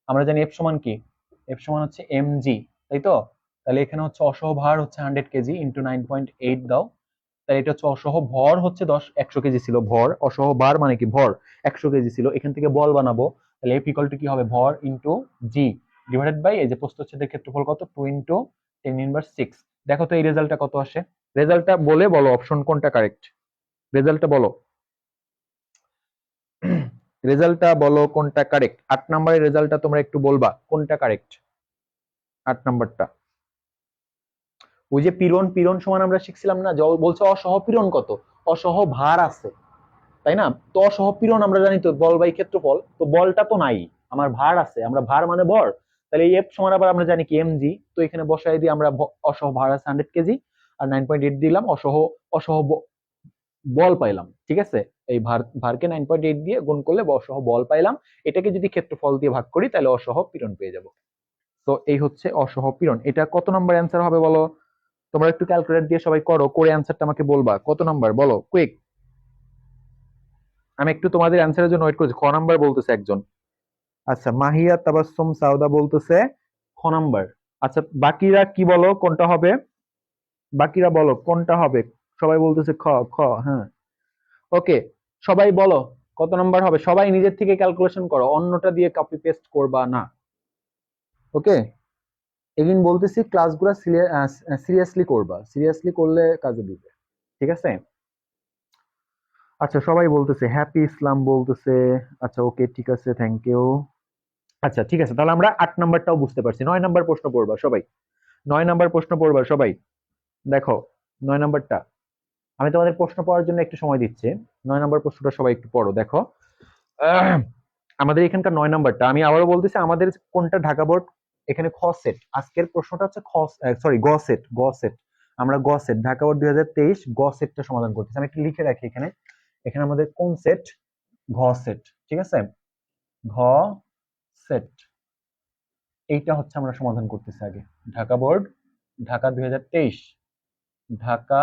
আমরা জানি এফ সমান কি, এফ সমান হচ্ছে mg, তাই তো? তাহলে এখানে হচ্ছে অসহ ভার হচ্ছে 100 কেজি ইন্টু 9.8 দাও, তাহলে এটা হচ্ছে অসহ ভর হচ্ছে 100 কেজি ছিল ভর, অসহ ভার মানে কি ভর 100 কেজি ছিল। এখান থেকে বল বানাবো, তাহলে এফ ইকুয়াল টু কি হবে, ভর ইন্টু জি ডিভাইডেড বাই এই যে প্রস্থচ্ছেদের ক্ষেত্রফল কত, 2 ইন্টু 10 ইনভার্স 6। দেখো তো এই রেজাল্টটা কত আসে। রেজাল্টটা বলে বলো অপশন কোনটা কারেক্ট, রেজাল্টটা বলো। রেজাল্টটা বলো কোনটা কারেক্ট। 8 নম্বরের রেজাল্টটা তোমরা একটু বলবা কোনটা কারেক্ট। 8 নাম্বারটা, ওই যে পীড়ন সমান আমরা শিখছিলাম না, বলছে অসহ পীড়ন কত, অসহ ভার আছে, তাই না? তো অসহ পীড়ন আমরা জানি তো বল বাই ক্ষেত্রফল, তো বলটা তো নাই, আমার ভার আছে, আমরা ভার মানে ভর, তাহলে এই এফ সমান আবার আমরা জানি কি mg। তো এখানে বসাই দিয়ে আমরা অসহ ভার আছে 100 কেজি আর 9.8 দিলাম, অসহ বল পাইলাম। ঠিক আছে, এই ভারকে 9.8 দিয়ে গুণ করলে অসহ বল পাইলাম। এটাকে যদি ক্ষেত্রফল দিয়ে ভাগ করি তাহলে অসহ পীড়ন পেয়ে যাব। তো এই হচ্ছে অসহ পীড়ন। এটা কত নম্বর অ্যান্সার হবে বলো? তোমরা একটু ক্যালকুলেটর দিয়ে সবাই করো, করে অ্যান্সারটা আমাকে বলবা কত নাম্বার, বলো কুইক। আমি একটু তোমাদের অ্যান্সারের জন্য ওয়েট করছি। খ নাম্বার বলতেছে একজন। আচ্ছা, মাহিয়া তাবাসসুম সাউদা বলতেছে খ নাম্বার। আচ্ছা, বাকিরা কি বলো কোনটা হবে? বাকিরা বলো কোনটা হবে? সবাই বলতেছে খ খ। হ্যাঁ, ওকে, সবাই বলো কত নাম্বার হবে। সবাই নিজের থেকে ক্যালকুলেশন করো, অন্যটা দিয়ে কপি পেস্ট করবা না। ওকে, এগিন বলতেছি ক্লাসগুলো সিরিয়াসলি করবা, সিরিয়াসলি করলে কাজে দিবে। ঠিক আছে, আচ্ছা, সবাই বলতেছে, হ্যাপি ইসলাম বলতেছে। আচ্ছা, ওকে, ঠিক আছে, থ্যাংক ইউ। আচ্ছা, ঠিক আছে, তাহলে আমরা 8 নাম্বারটাও বুঝতে পারছি। 9 নাম্বার প্রশ্ন পড়বা সবাই। 9 নাম্বার প্রশ্ন পড়বা সবাই। দেখো, 9 নাম্বারটা আমি তোমাদের প্রশ্ন পড়ার জন্য একটু সময় দিচ্ছি। 9 নাম্বার প্রশ্নটা সবাই একটু পড়ো। দেখো, আহ, আমাদের এখানকার 9 নাম্বারটা আমি আবারও বলতেছি, আমাদের কোনটা ঢাকা বোর্ড, এখানে খ সেট। আজকের প্রশ্নটা হচ্ছে সরি, গ সেট। গ সেট, আমরা গ সেট ঢাকা বোর্ড 2023 গ সেটটা সমাধান করতেছি। আমি একটু লিখে রাখি এখানে। এখানে আমাদের কোন সেট? ঘ সেট, ঠিক আছে, ঘ সেট। এইটা হচ্ছে আমরা সমাধান করতেছি আগে। ঢাকা বোর্ড, ঢাকা 2023, ঢাকা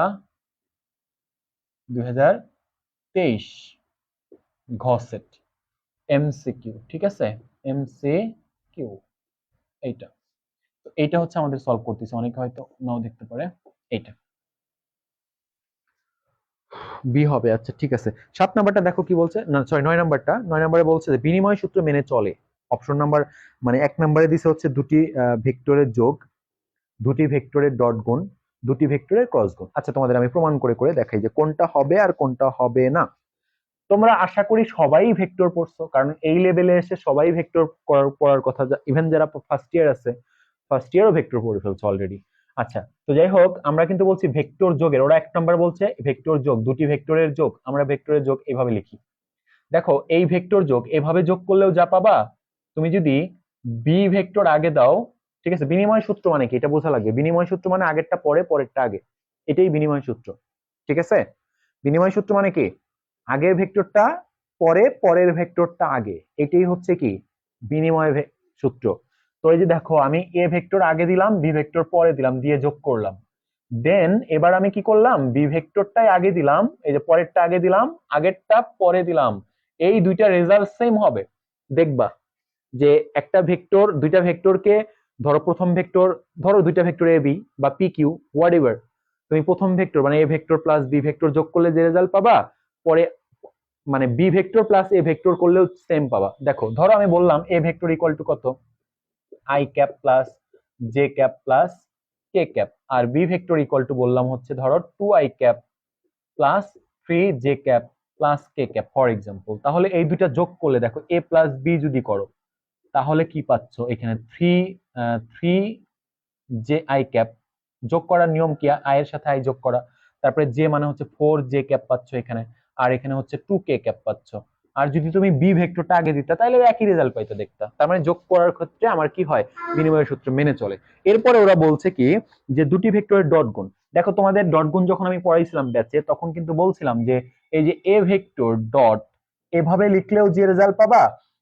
2023 ঘ সেট, এমসিকিউ, ঠিক আছে, এমসিকিউ। এইটা, তো এইটা হচ্ছে আমাদের সলভ করতেছে। অনেকে হয়তো নাও দেখতে পারে। এইটা বি হবে। আচ্ছা, ঠিক আছে। 7 নাম্বারটা দেখো কি বলছে, না সরি, 9 নাম্বারটা। 9 নাম্বারে বলছে যে বিনিময় সূত্র মেনে চলে। অপশন নাম্বার, মানে 1 নাম্বারে দিছে হচ্ছে দুটি ভেক্টরের যোগ, দুটি ভেক্টরের ডট গুণ, দুটি ভেক্টরের ক্রস গুণ। আচ্ছা, তোমাদের আমি প্রমাণ করে করে দেখাই যে কোনটা হবে আর কোনটা হবে না। তোমরা আশা করি সবাই ভেক্টর পড়ছো, কারণ এই লেভেলে এসে সবাই ভেক্টর পড়ার কথা। ইভেন যারা ফার্স্ট ইয়ার আছে, ফার্স্ট ইয়ারও ভেক্টর পড়ে ফেলছে অলরেডি। আচ্ছা, তো যাই হোক, আমরা কিন্তু বলছি ভেক্টর যোগের, ওরা 1 নাম্বার বলছে ভেক্টর যোগ, দুটি ভেক্টরের যোগ। আমরা ভেক্টরের যোগ এভাবে লিখি। দেখো, এই ভেক্টর যোগ এভাবে যোগ করলেও যা পাবা, তুমি যদি বি ভেক্টর আগে দাও, ঠিক আছে। বিনিময় সূত্র মানে কি এটা বোঝা লাগবে। বিনিময় সূত্র মানে আগেরটা পরে, পরেরটা আগে, এটাই বিনিময় সূত্র, ঠিক আছে। বিনিময় সূত্র মানে কি আগের ভেক্টরটা পরে, পরের ভেক্টরটা আগে, এটাই হচ্ছে কি বিনিময় সূত্র। তো এই যে দেখো, আমি এ ভেক্টর আগে দিলাম, বি ভেক্টর পরে দিলাম, দিয়ে যোগ করলাম। দেন এবার আমি কি করলাম, বি ভেক্টরটাই আগে দিলাম, এই যে পরেরটা আগে দিলাম, আগেরটা পরে দিলাম। এই দুইটা রেজাল্ট সেম হবে। দেখবা যে একটা ভেক্টর, দুইটা ভেক্টরকে, ধরো প্রথম ভেক্টর, ধরো দুইটা ভেক্টর এ বি বা পি কিউ হোয়াট এভার, তুমি প্রথম ভেক্টর মানে A vector plus B vector যোগ করলে যে রেজাল্ট পাবা, পরে মানে B vector plus A vector করলেও সেম পাবা। দেখো, ধরো আমি বললাম এ ভেক্টর ইকুয়াল টু কত, I cap plus J cap plus K cap, আর বি ভেক্টর ইকুয়াল টু বললাম হচ্ছে ধরো 2i cap plus 3j cap plus K cap for example. তাহলে এই দুইটা যোগ করলে দেখো এ প্লাস বি যদি করো, তাহলে কি পাচ্ছ এখানে, থ্রি জে আই ক্যাপ। যোগ করার নিয়ম কি, আই এর সাথে আই যোগ করা, তারপরে জে মানে হচ্ছে 4j ক্যাপ পাচ্ছ এখানে, আর এখানে হচ্ছে 2k ক্যাপ পাচ্ছ। আর যদি তুমি বি ভেক্টরটা আগে দিতা, তাহলে একই রেজাল্ট পাইতো দেখতা। তার মানে যোগ করার ক্ষেত্রে আমার কি হয়, বিনিময় সূত্র মেনে চলে। এরপরে ওরা বলছে কি যে দুটি ভেক্টরের ডট গুণ। দেখো, তোমাদের ডট গুণ যখন আমি পড়াইছিলাম ব্যাচে, তখন কিন্তু বলছিলাম যে এই যে এ ভেক্টর ডট এভাবে লিখলেও যে রেজাল্ট পাবা,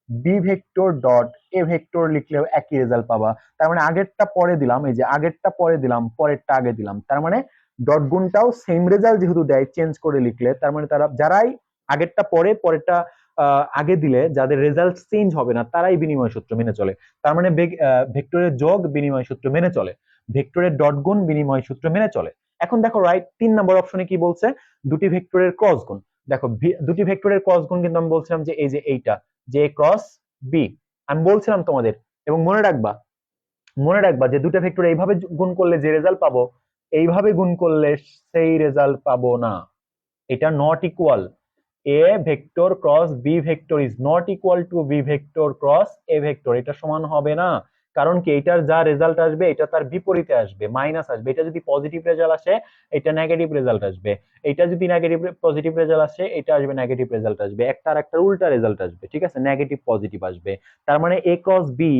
B vector dot A vector লিখলেও একই রেজাল্ট পাবা। তার মানে আগেরটা পরে দিলাম, এই যে আগেরটা পরে দিলাম, পরেরটা আগে দিলাম, তার মানে ডট গুণটাও সেম রেজাল্ট যেহেতু দেয় চেঞ্জ করে লিখলে, তার মানে তারা যারাই আগেরটা পরে, পরেরটা আগে দিলে যাদের রেজাল্ট চেঞ্জ হবে না, তারাই বিনিময় সূত্র মেনে চলে। তার মানে ভেক্টরের যোগ বিনিময় সূত্র মেনে চলে, ভেক্টরের ডট গুণ বিনিময় সূত্র মেনে চলে। এখন দেখো রাইট 3 নম্বর অপশনে কি বলছে, দুটি ভেক্টরের ক্রস গুণ। দেখো, দুটি ভেক্টরের ক্রস গুণ কিন্তু আমি বলছিলাম যে এই যে এইটা, জে ক্রস বি, আমি বলছিলাম তোমাদের। এবং মনে রাখবা, মনে রাখবা যে দুটো ভেক্টর এইভাবে গুণ করলে যে রেজাল্ট পাবো, এইভাবে গুণ করলে সেই রেজাল্ট পাবো না। এটা not equal. A vector cross B vector is not equal to B vector cross A vector, এটা সমান হবে না। কারণ কি, এটার যা রেজাল্ট আসবে এটা তার বিপরীতে আসবে, মাইনাস আসবে। এটা যদি পজিটিভ রেজাল্ট আসে, এটা নেগেটিভ রেজাল্ট আসবে। এটা যদি নেগেটিভ পজিটিভ রেজাল্ট আসে, এটা আসবে নেগেটিভ রেজাল্ট আসবে। একটা আর একটা উল্টা রেজাল্ট আসবে, ঠিক আছে, নেগেটিভ পজিটিভ আসবে। তার মানে এ ক্রস বি,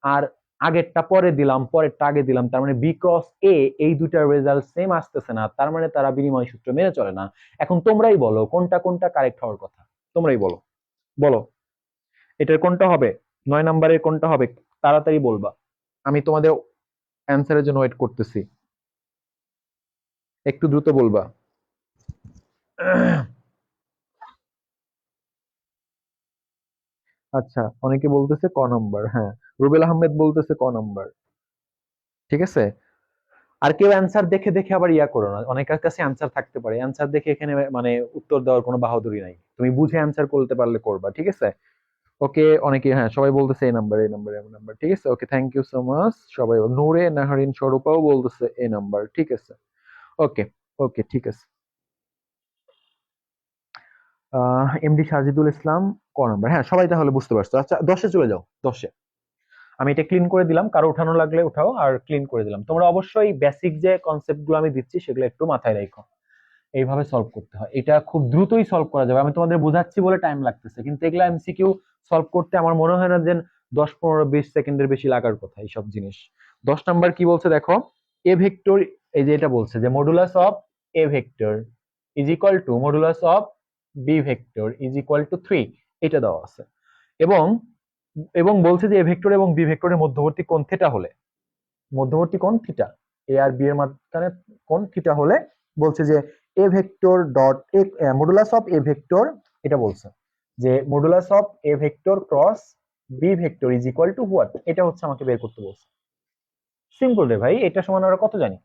আর আগেরটা পরে দিলাম, পরেরটা আগে দিলাম, তার মানে বি ক্রস এ, এই দুটার রেজাল্ট সেম আসতেছে না, তার মানে তারা বিনিময় সূত্র মেনে চলে না। এখন তোমরাই বলো কোনটা কোনটা কারেক্ট হওয়ার কথা, তোমরাই বলো, বলো এটার কোনটা হবে, 9 নাম্বারের কোনটা হবে, তাড়াতাড়ি বলবা। আমি তোমাদের অ্যান্সারের জন্য ওয়েট করতেছি, একটু দ্রুত বলবা। আচ্ছা, অনেকে বলতেছে ক নাম্বার, হ্যাঁ, রুবেল আহমেদ বলতেছে ক নাম্বার, ঠিক আছে। আর কেউ অ্যান্সার দেখে দেখে আবার ইয়া করো না, অনেকের কাছে অ্যান্সার থাকতে পারে, অ্যান্সার দেখে এখানে মানে উত্তর দেওয়ার কোনো বাহাদুরি নাই, তুমি বুঝে অ্যান্সার করতে পারলে করবা, ঠিক আছে। ওকে, অনেকে, হ্যাঁ, সবাই বলতেছে এই নাম্বার, এই নাম্বার, এই নাম্বার, ঠিক আছে। Okay, thank you so much সবাই। নূরে নাহারিন স্বরূপাও বলতেছে এই নাম্বার, ঠিক আছে। ওকে, ওকে, ঠিক আছে। এমডি সাজিদুল ইসলাম ক নাম্বার? হ্যাঁ, সবাই তাহলে বুঝতে পারছো। আচ্ছা, 10-এ চলে যাও। 10-এ আমি এটা ক্লিন করে দিলাম, কারো উঠানো লাগলে উঠাও, আর ক্লিন করে দিলাম। তোমরা অবশ্যই বেসিক যে কনসেপ্ট গুলো আমি দিচ্ছি সেগুলো একটু মাথায় রাখো। এইভাবে সলভ করতে হয়, এটা খুব দ্রুতই সলভ করা যাবে। আমি তোমাদের বোঝাচ্ছি বলে টাইম লাগতেছে, কিন্তু এগুলা এমসিকিউ সলভ করতে আমার মনে হয় না যে 10, 15, 20 সেকেন্ডের বেশি লাগার কথা এইসব জিনিস। 10 নাম্বার কি বলছে দেখো, এ ভেক্টর, এই যে এটা বলছে যে modulus of A vector is equal to modulus of B vector is equal to 3, এটা দেওয়া আছে। এবং এবং বলছে যে এ ভেক্টর এবং বি ভেক্টরের মধ্যবর্তী কোণ থিটা হলে, মধ্যবর্তী কোণ থিটা, এ আর বি এর মাঝখানে কোণ থিটা হলে বলছে যে A vector dot A modulus of A vector, এটা বলছে যে modulus of A vector cross B vector is equal to what, এটা হচ্ছে আমাকে বের করতে বলছে। সিম্পল রে ভাই, এটা সমান আমরা কত জানি,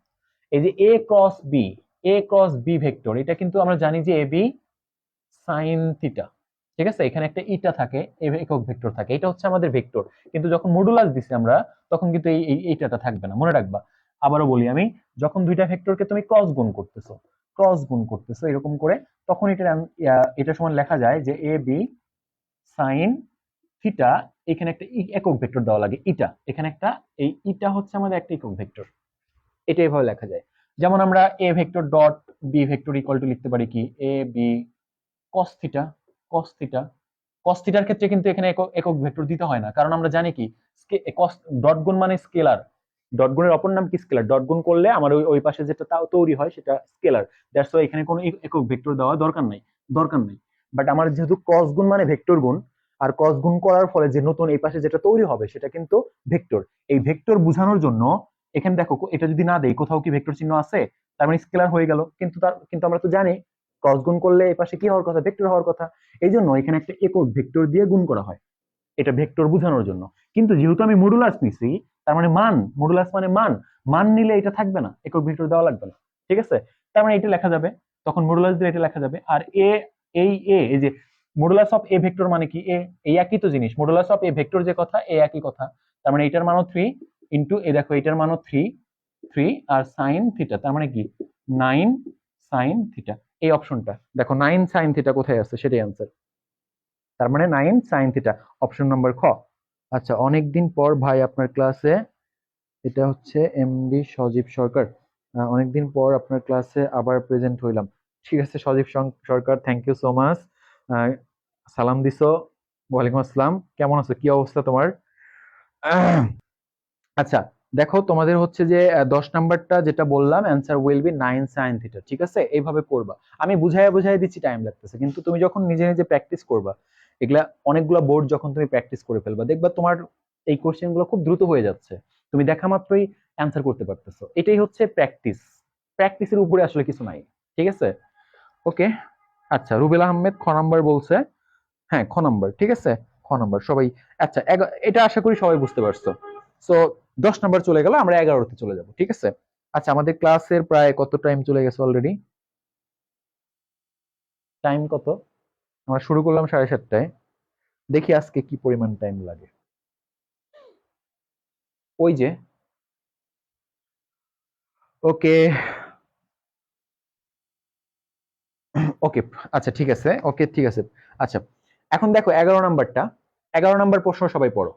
এই যে এ ক্রস বি, এ ক্রস বি ভেক্টর, এটা কিন্তু আমরা জানি যে এ বি সাইন থিটা, ঠিক আছে। এখানে একটা ইটা থাকে, একক ভেক্টর থাকে, এটা হচ্ছে আমাদের ভেক্টর। কিন্তু যখন মডুলাস দিছি আমরা, তখন কিন্তু এইটাটা থাকবে না, মনে রাখবা। আবারও বলি আমি, যখন দুইটা ভেক্টরকে তুমি ক্রস গুণ করতেছো এরকম করে, তখন এটা সমান লেখা যায় যে এ বি সাইন থিটা, এখানে একটা একক ভেক্টর দেওয়া লাগে ইটা, এখানে একটা, এই ইটা হচ্ছে আমাদের একটা একক ভেক্টর, এটা এভাবে লেখা যায়। যেমন আমরা A vector dot B vector equal to লিখতে পারি কি, A B cos theta, cos theta. Cos থিটার ক্ষেত্রে কিন্তু এখানে একক ভেক্টর দিতে হয় না, কারণ আমরা জানি কি কস ডট গুণ মানে স্কেলার, ডট গুণের অপর নাম কি স্কেলার, ডট গুণ করলে আমার ওই পাশে যেটা তৈরি হয় সেটা স্কেলার, দ্যাটস ওয়াই এখানে কোনো একক ভেক্টর দেওয়া দরকার নাই। বাট আমার যেহেতু ক্রস গুণ মানে ভেক্টর গুণ, আর ক্রস গুণ করার ফলে যে নতুন এই পাশে যেটা তৈরি হবে সেটা কিন্তু ভেক্টর, এই ভেক্টর বোঝানোর জন্য এখানে দেখো, এটা যদি না দেই কোথাও কি ভেক্টর চিহ্ন আছে, তার মানে স্কেলার হয়ে গেল। কিন্তু আমরা তো জানি ক্রস গুণ করলে এই পাশে কি হওয়ার কথা, ভেক্টর হওয়ার কথা। এই জন্য এখানে একটা একক ভেক্টর দিয়ে গুণ করা হয়, এটা ভেক্টর বোঝানোর জন্য। কিন্তু যেহেতু আমি মডুলাস নিছি, তার মানে মান, মডুলাস মানে মান নিলে এটা থাকবে না, একক ভেক্টর দেওয়া লাগবে না, ঠিক আছে। তার মানে এটা লেখা যাবে, তখন মডুলাস দিয়ে এটা লেখা যাবে। আর এই যে মডুলাস অফ এ ভেক্টর মানে কি, এই একই তো জিনিস, মডুলাস অফ এ ভেক্টর যে কথা, একই কথা। তার মানে এটার মানও 3 ইন্টু এ, দেখো এটার মানও 3 আর সাইন থিটা, তার মানে কি 9 সাইন থিটা। এই অপশনটা দেখো, 9 সাইন থিটা কোথায় আছে, সেটাই অ্যান্সার। তার মানে 9 সাইন থিটা, অপশন নাম্বার খ। আচ্ছা, অনেকদিন পর ভাই আপনার ক্লাসে, এটা হচ্ছে এমডি সজীব সরকার, অনেকদিন পর আপনার ক্লাসে আবার প্রেজেন্ট হইলাম। ঠিক আছে সজীব সরকার, থ্যাংক ইউ সো মাচ। সালাম দিছো, ওয়ালাইকুম আসসালাম, কেমন আছো, কি অবস্থা তোমার? আচ্ছা, দেখো তোমাদের হচ্ছে যে 10 নাম্বারটা যেটা বললাম, answer will B 9 sine theta, ঠিক আছে। এইভাবে করবা, আমি বুঝাইয়া দিচ্ছি, টাইম লাগতেছে, কিন্তু তুমি যখন নিজে নিজে প্র্যাকটিস করবা, এগুলা অনেকগুলা বোর্ড যখন তুমি প্র্যাকটিস করে ফেলবা, দেখবা তোমার এই কোশ্চেন গুলো খুব দ্রুত হয়ে যাচ্ছে, তুমি দেখা মাত্রই অ্যান্সার করতে পারতেছো। এটাই হচ্ছে প্র্যাকটিস, প্র্যাকটিসের উপরে আসলে কিছু নাই, ঠিক আছে। ওকে, আচ্ছা, রুবেল আহমেদ খ নাম্বার বলছে, হ্যাঁ খ নাম্বার, ঠিক আছে, খ নাম্বার সবাই। আচ্ছা, এটা আশা করি সবাই বুঝতে পারছো। সো 10 নাম্বার চলে গেল, আমরা 11তে চলে যাব, ঠিক আছে। আচ্ছা, আমাদের ক্লাসের প্রায় কত টাইম চলে গেছে অলরেডি, টাইম কত? আমরা শুরু করলাম 7:30টায়, দেখি আজকে কি পরিমাণ টাইম লাগে। ওই যে, ওকে ওকে, আচ্ছা ঠিক আছে, ওকে ঠিক আছে। আচ্ছা, এখন দেখো 11 নাম্বারটা, 11 নাম্বার প্রশ্ন সবাই পড়ো।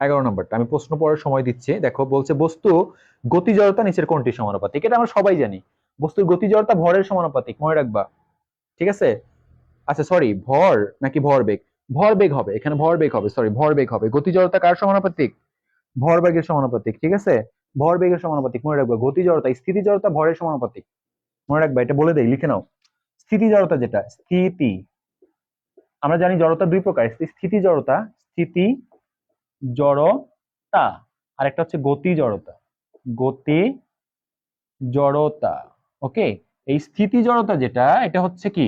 11 নাম্বারটা আমি প্রশ্ন পড়ার সময় দিচ্ছি, দেখো বলছে বস্তু গতি জড়তা নিচের কোনটির সমানুপাতিক, এটা আমরা সবাই জানি, বস্তুর গতি জড়তা ভরের সমানুপাতিক, মনে রাখবা, ঠিক আছে। আচ্ছা সরি, ভর নাকি ভরবেগ, ভরবেগ হবে এখানে, ভরবেগ হবে, সরি ভরবেগ হবে। গতি জড়তা কার সমানুপাতিক? ভরবেগের সমানুপাতিক, ঠিক আছে, ভরবেগের সমানুপাতিক, মনে রাখবা। গতি জড়তা, স্থিতি জড়তা ভরের সমানুপাতিক, মনে রাখবা, এটা বলে দেই, লিখে নাও। স্থিতি জড়তা যেটা, স্থিতি, আমরা জানি জড়তা দুই প্রকার, স্থিতি জড়তা, স্থিতি জড়তা, আর একটা হচ্ছে গতি জড়তা, গতি জড়তা। ওকে, এই স্থিতি জড়তা যেটা, এটা হচ্ছে কি,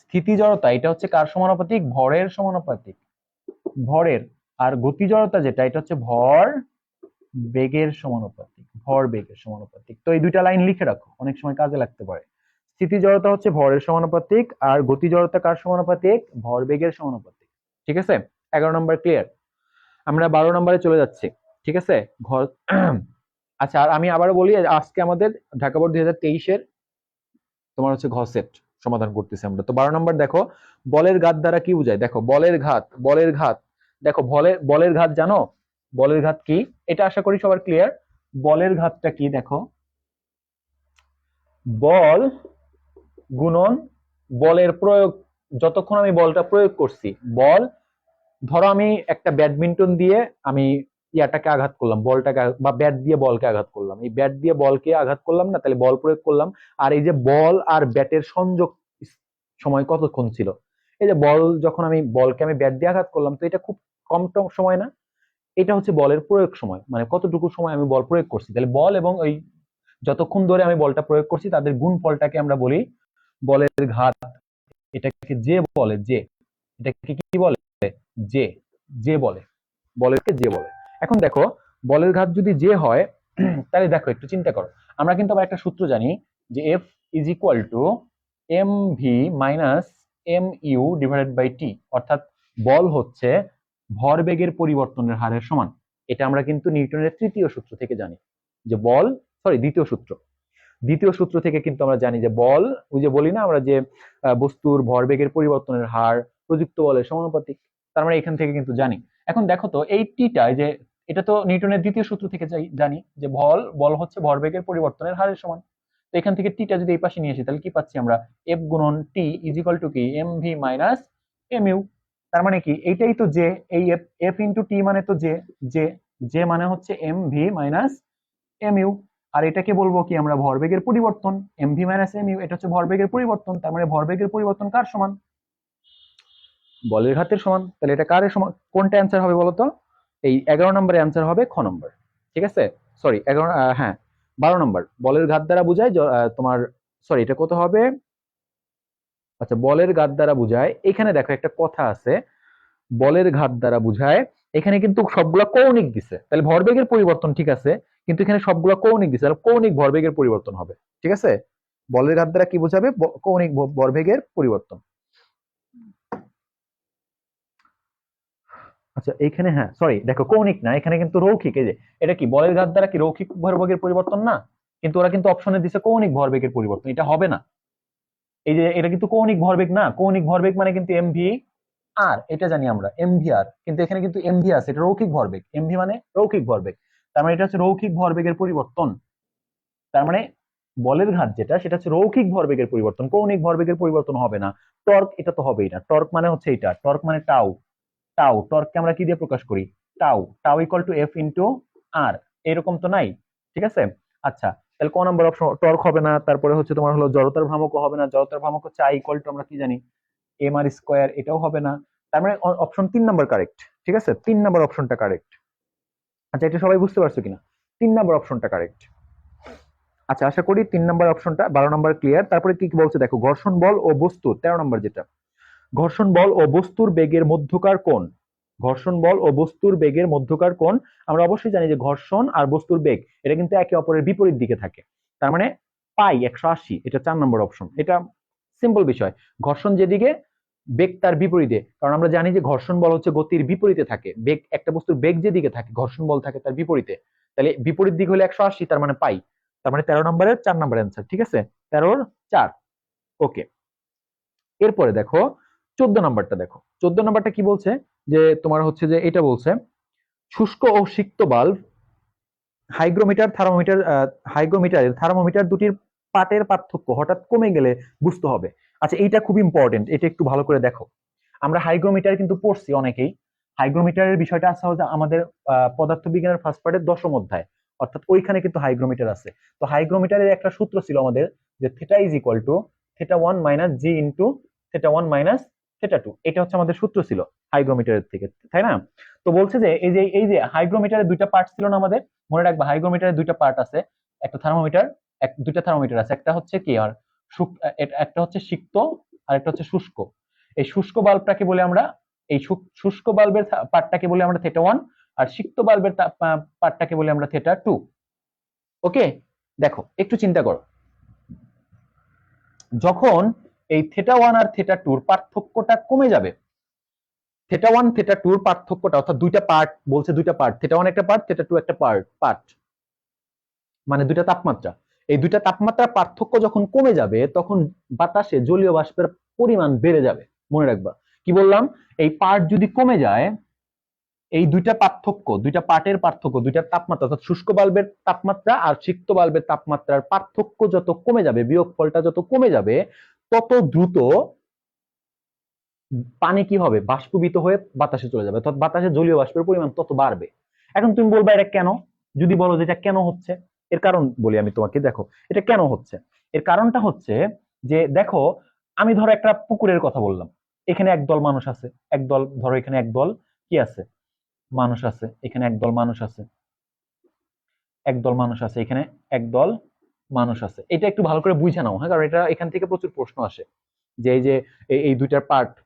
স্থিতি জড়তা এটা হচ্ছে কার সমানুপাতিক? ভরের সমানুপাতিক, ভরের। আর গতি জড়তা যেটা, এটা হচ্ছে ভর বেগের সমানুপাতিক, ভর বেগের সমানুপাতিক। তো এই দুইটা লাইন লিখে রাখো, অনেক সময় কাজে লাগতে পারে। স্থিতি জড়তা হচ্ছে ভরের সমানুপাতিক, আর গতি জড়তা কার সমানুপাতিক? ভর বেগের সমানুপাতিক, ঠিক আছে। 11 নম্বর ক্লিয়ার। আমরা 12 নম্বরে চলে যাচ্ছি, ঠিক আছে। ঘর আচ্ছা, আর আমি আবারও বলি, আজকে আমাদের ঢাকা বোর্ড 2023-এর তোমার হচ্ছে ঘ সেট, সমাধান করতেছি আমরা। তো 12 নম্বর দেখো, বলের ঘাত দ্বারা কি বোঝায়? দেখো বলের ঘাত দেখো, বলের ঘাত জানো? বলের ঘাত কি? এটা আশা করি সবার ক্লিয়ার। বলের ঘাতটা কি দেখো, বল গুণন বলের প্রয়োগ, যতক্ষণ আমি বলটা প্রয়োগ করছি, বল, ধরো আমি একটা ব্যাডমিন্টন দিয়ে আমি ইয়াটাকে আঘাত করলাম, বলটাকে বা ব্যাট দিয়ে বলকে আঘাত করলাম, এই ব্যাট দিয়ে বলকে আঘাত করলাম না, তাহলে বল প্রয়োগ করলাম। আর এই যে বল আর ব্যাটের সংযোগ সময় কতক্ষণ ছিল? এই যে বল, যখন আমি বলকে আমি ব্যাট দিয়ে আঘাত করলাম, তো এটা খুব কম সময় না? এটা হচ্ছে বলের প্রয়োগ সময়, মানে কতটুকু সময় আমি বল প্রয়োগ করছি। তাহলে বল এবং ওই যতক্ষণ ধরে আমি বলটা প্রয়োগ করছি তাদের গুণফলটাকে আমরা বলি বলের ঘাত। এটাকে যে বলে, যে এটাকে কি বলে? যে যে বলে, বলেরকে যে বলে। এখন দেখো, বলের ঘাত যদি যে হয়, তাহলে দেখো একটু চিন্তা করো, আমরা কিন্তু আবার একটা সূত্র জানি যে F is equal to M V minus M U divided by T, অর্থাৎ বল হচ্ছে ভরবেগের পরিবর্তনের হারের সমান। এটা আমরা কিন্তু নিউটনের তৃতীয় সূত্র থেকে জানি যে বল, সরি দ্বিতীয় সূত্র থেকে কিন্তু আমরা জানি যে বল, ওই যে বলি না আমরা যে বস্তুর ভরবেগের পরিবর্তনের হার প্রযুক্ত বলের সমানুপাতিক, তার মানে এখান থেকে কিন্তু জানি। এখন দেখো তো এই টিটা, যে এটা তো নিউটনের দ্বিতীয় সূত্র থেকে জানি যে বল হচ্ছে ভরবেগের পরিবর্তনের হারের সমান। তো এখান থেকে টিটা যদি এই পাশে নিয়ে আসি, তাহলে কি পাচ্ছি আমরা? এফ গুণন টি ইজ ইকুয়াল টু কি? M V minus M U. তার মানে কি? এইটাই তো যে, এই এফ ইন্টু টি মানে তো যে যে মানে হচ্ছে M V minus M U. আর এটাকে বলবো কি আমরা? ভরবেগের পরিবর্তন। M V minus M U, এটা হচ্ছে ভরবেগের পরিবর্তন। তার মানে ভরবেগের পরিবর্তন কার সমান? বলের ঘাতের সমান। তাহলে এটা কার সমান? কোনটা অ্যান্সার হবে বলতো? এই 11 নম্বরের অ্যান্সার হবে খ নম্বর। ঠিক আছে, সরি 11, হ্যাঁ 12 নম্বর। বলের ঘাত দ্বারা বোঝায় তোমার, সরি এটা কত হবে? আচ্ছা, বলের ঘাত দ্বারা বোঝায়, এখানে দেখো একটা কথা আছে, বলের ঘাত দ্বারা বোঝায়, এখানে কিন্তু সবগুলা কৌণিক দিছে, তাহলে ভরবেগের পরিবর্তন ঠিক আছে, কিন্তু এখানে সবগুলা কৌণিক দিছে, তাহলে কৌণিক ভরবেগের পরিবর্তন হবে। ঠিক আছে, বলের ঘাত দ্বারা কি বোঝাবে? কৌণিক ভরবেগের পরিবর্তন। আচ্ছা এইখানে, হ্যাঁ সরি দেখো, কৌণিক না, এখানে কিন্তু রৈখিক। এই যে এটা কি বলের ঘাত দ্বারা কি রৈখিক ভরবেগের পরিবর্তন না? কিন্তু ওরা কিন্তু অপশনে দিছে কৌণিক ভরবেগের পরিবর্তন, এটা হবে না। এই যে এটা কিন্তু কৌণিক ভরবেগ না, কৌণিক ভরবেগ মানে কিন্তু এমভি আর, এটা জানি আমরা এমভি আর, কিন্তু এখানে কিন্তু এমভি আছে, এটা রৈখিক ভরবেগ, এমভি মানে রৈখিক ভরবেগ, তার মানে এটা হচ্ছে রৈখিক ভরবেগের পরিবর্তন। তার মানে বলের ঘাত যেটা, সেটা হচ্ছে রৈখিক ভরবেগের পরিবর্তন, কৌণিক ভরবেগের পরিবর্তন হবে না। টর্ক, এটা তো হবেই না, টর্ক মানে হচ্ছে এটা, টর্ক মানে টাউ, টর্ককে আমরা কি দিয়ে প্রকাশ করি? Tau equal to F into R, এরকম তো নাই। ঠিক আছে, আচ্ছা তাহলে ক নাম্বার অপশন? টর্ক হবে না। তারপরে হচ্ছে তোমার হলো জড়তার ভ্রামকও হবে না, জড়তার ভ্রামক হচ্ছে আই ইকুয়াল টু আমরা কি জানি? এম আর স্কোয়ার, এটাও হবে না। তার মানে অপশন 3 নাম্বার কারেক্ট। ঠিক আছে, 3 নাম্বার অপশনটা কারেক্ট। আচ্ছা এটা সবাই বুঝতে পারছো কিনা? 3 নাম্বার অপশনটা কারেক্ট। আচ্ছা আশা করি 3 নাম্বার অপশনটা, 12 নাম্বার ক্লিয়ার। তারপরে কি কি বলছে দেখো, ঘর্ষণ বল ও বস্তু, 13 নাম্বার যেটা, ঘর্ষণ বল ও বস্তুর বেগের মধ্যকার কোণ। ঘর্ষণ বল ও বস্তুর বেগের মধ্যকার কোণ, আমরা অবশ্যই জানি যে ঘর্ষণ আর বস্তুর বেগ এটা কিন্তু একে অপরের বিপরীত দিকে থাকে। তার মানে পাই 180, এটা 4 নম্বর অপশন। এটা সিম্পল বিষয়, ঘর্ষণ যেদিকে, বেগ তার বিপরীতে, কারণ আমরা জানি যে ঘর্ষণ বল হচ্ছে গতির বিপরীতে থাকে, বেগ একটা বস্তুর বেগ যেদিকে থাকে ঘর্ষণ বল থাকে তার বিপরীতে, তাহলে বিপরীত দিক হলে 180, তার মানে পাই। তার মানে 13 নম্বরের 4 নম্বর অ্যান্সার। ঠিক আছে, 13-4। ওকে, এরপরে দেখো 14 নাম্বারটা দেখো, 14 নাম্বারটা কি বলছে? যে তোমার হচ্ছে যে এটা বলছে, শুষ্ক ও সিক্ত বাল্ব, হাইগ্রোমিটারের থার্মোমিটার দুটির পাটের পার্থক্য হঠাৎ কমে গেলে বুঝতে হবে। আচ্ছা এইটা খুব ইম্পর্টেন্ট, এটা একটু ভালো করে দেখো। আমরা হাইগ্রোমিটার কিন্তু পড়ছি অনেকেই, হাইগ্রোমিটারের বিষয়টা আছে আমাদের পদার্থবিজ্ঞানের ফার্স্ট পার্টের 10ম অধ্যায়, অর্থাৎ ওইখানে কিন্তু হাইগ্রোমিটার আছে। তো হাইগ্রোমিটারের একটা সূত্র ছিল আমাদের, যে theta is equal two theta 1 minus G into theta 1 minus theta 2, এটা হচ্ছে আমাদের সূত্র ছিল হাইগ্রোমিটারের থেকে, তাই না? তো বলছে যে এই যে হাইগ্রোমিটারের দুইটা পার্ট ছিল না আমাদের, মনে রাখবা হাইগ্রোমিটারের দুইটা পার্ট আছে, একটা থার্মোমিটার, দুইটা থার্মোমিটার আছে, একটা হচ্ছে কি আর একটা হচ্ছে সিক্ত আর একটা হচ্ছে শুষ্ক। এই শুষ্ক বাল্বটাকে বলে আমরা, এই শুষ্ক বাল্বের পার্টটাকে বলে আমরা থিটা 1, আর সিক্ত বাল্বের পার্টটাকে বলে আমরা থিটা 2। ওকে, দেখো একটু চিন্তা করো, যখন এই থিটা 1 আর থিটা 2 এর পার্থক্যটা কমে যাবে, থিটা 1 থিটা 2 এর পার্থক্যটা, অর্থাৎ দুইটা পার্ট বলছে, দুইটা পার্ট, থিটা 1 একটা পার্ট, থিটা 2 একটা পার্ট, মানে দুইটা তাপমাত্রা, এই দুইটা তাপমাত্রার পার্থক্য যখন কমে যাবে তখন বাতাসে জলীয় বাষ্পের পরিমাণ বেড়ে যাবে। মনে রাখবা কি বললাম, এই পার্ট যদি কমে যায়, এই দুইটা পার্থক্য, দুইটা পার্টের পার্থক্য, দুইটা তাপমাত্রা অর্থাৎ শুষ্ক বাল্বের তাপমাত্রা আর সিক্ত বাল্বের তাপমাত্রার পার্থক্য যত কমে যাবে, বিয়োগফলটা যত কমে যাবে, তত দ্রুত পানি কি হবে, বাষ্পীভূত হয়ে বাতাসে চলে যাবে, অর্থাৎ বাতাসে জলীয় বাষ্পের পরিমাণ তত বাড়বে। এখন তুমি বলবা এটা কেন? যদি বলো যে এটা কেন হচ্ছে, এর কারণ বলি আমি তোমাকে। দেখো এটা কেন হচ্ছে, এর কারণটা হচ্ছে যে দেখো, আমি ধরো একটা পুকুরের কথা বললাম, এখানে একদল মানুষ আছে, একদল ধরো এখানে একদল কি আছে, মানুষ আছে, এখানে একদল মানুষ আছে, একদল মানুষ আছে, এখানে একদল মানুষ আছে। এটা একটু ভালো করে বুঝে নাও, হ্যাঁ, কারণ এটা এখান থেকে প্রচুর প্রশ্ন আসে যে এই যে এই দুইটার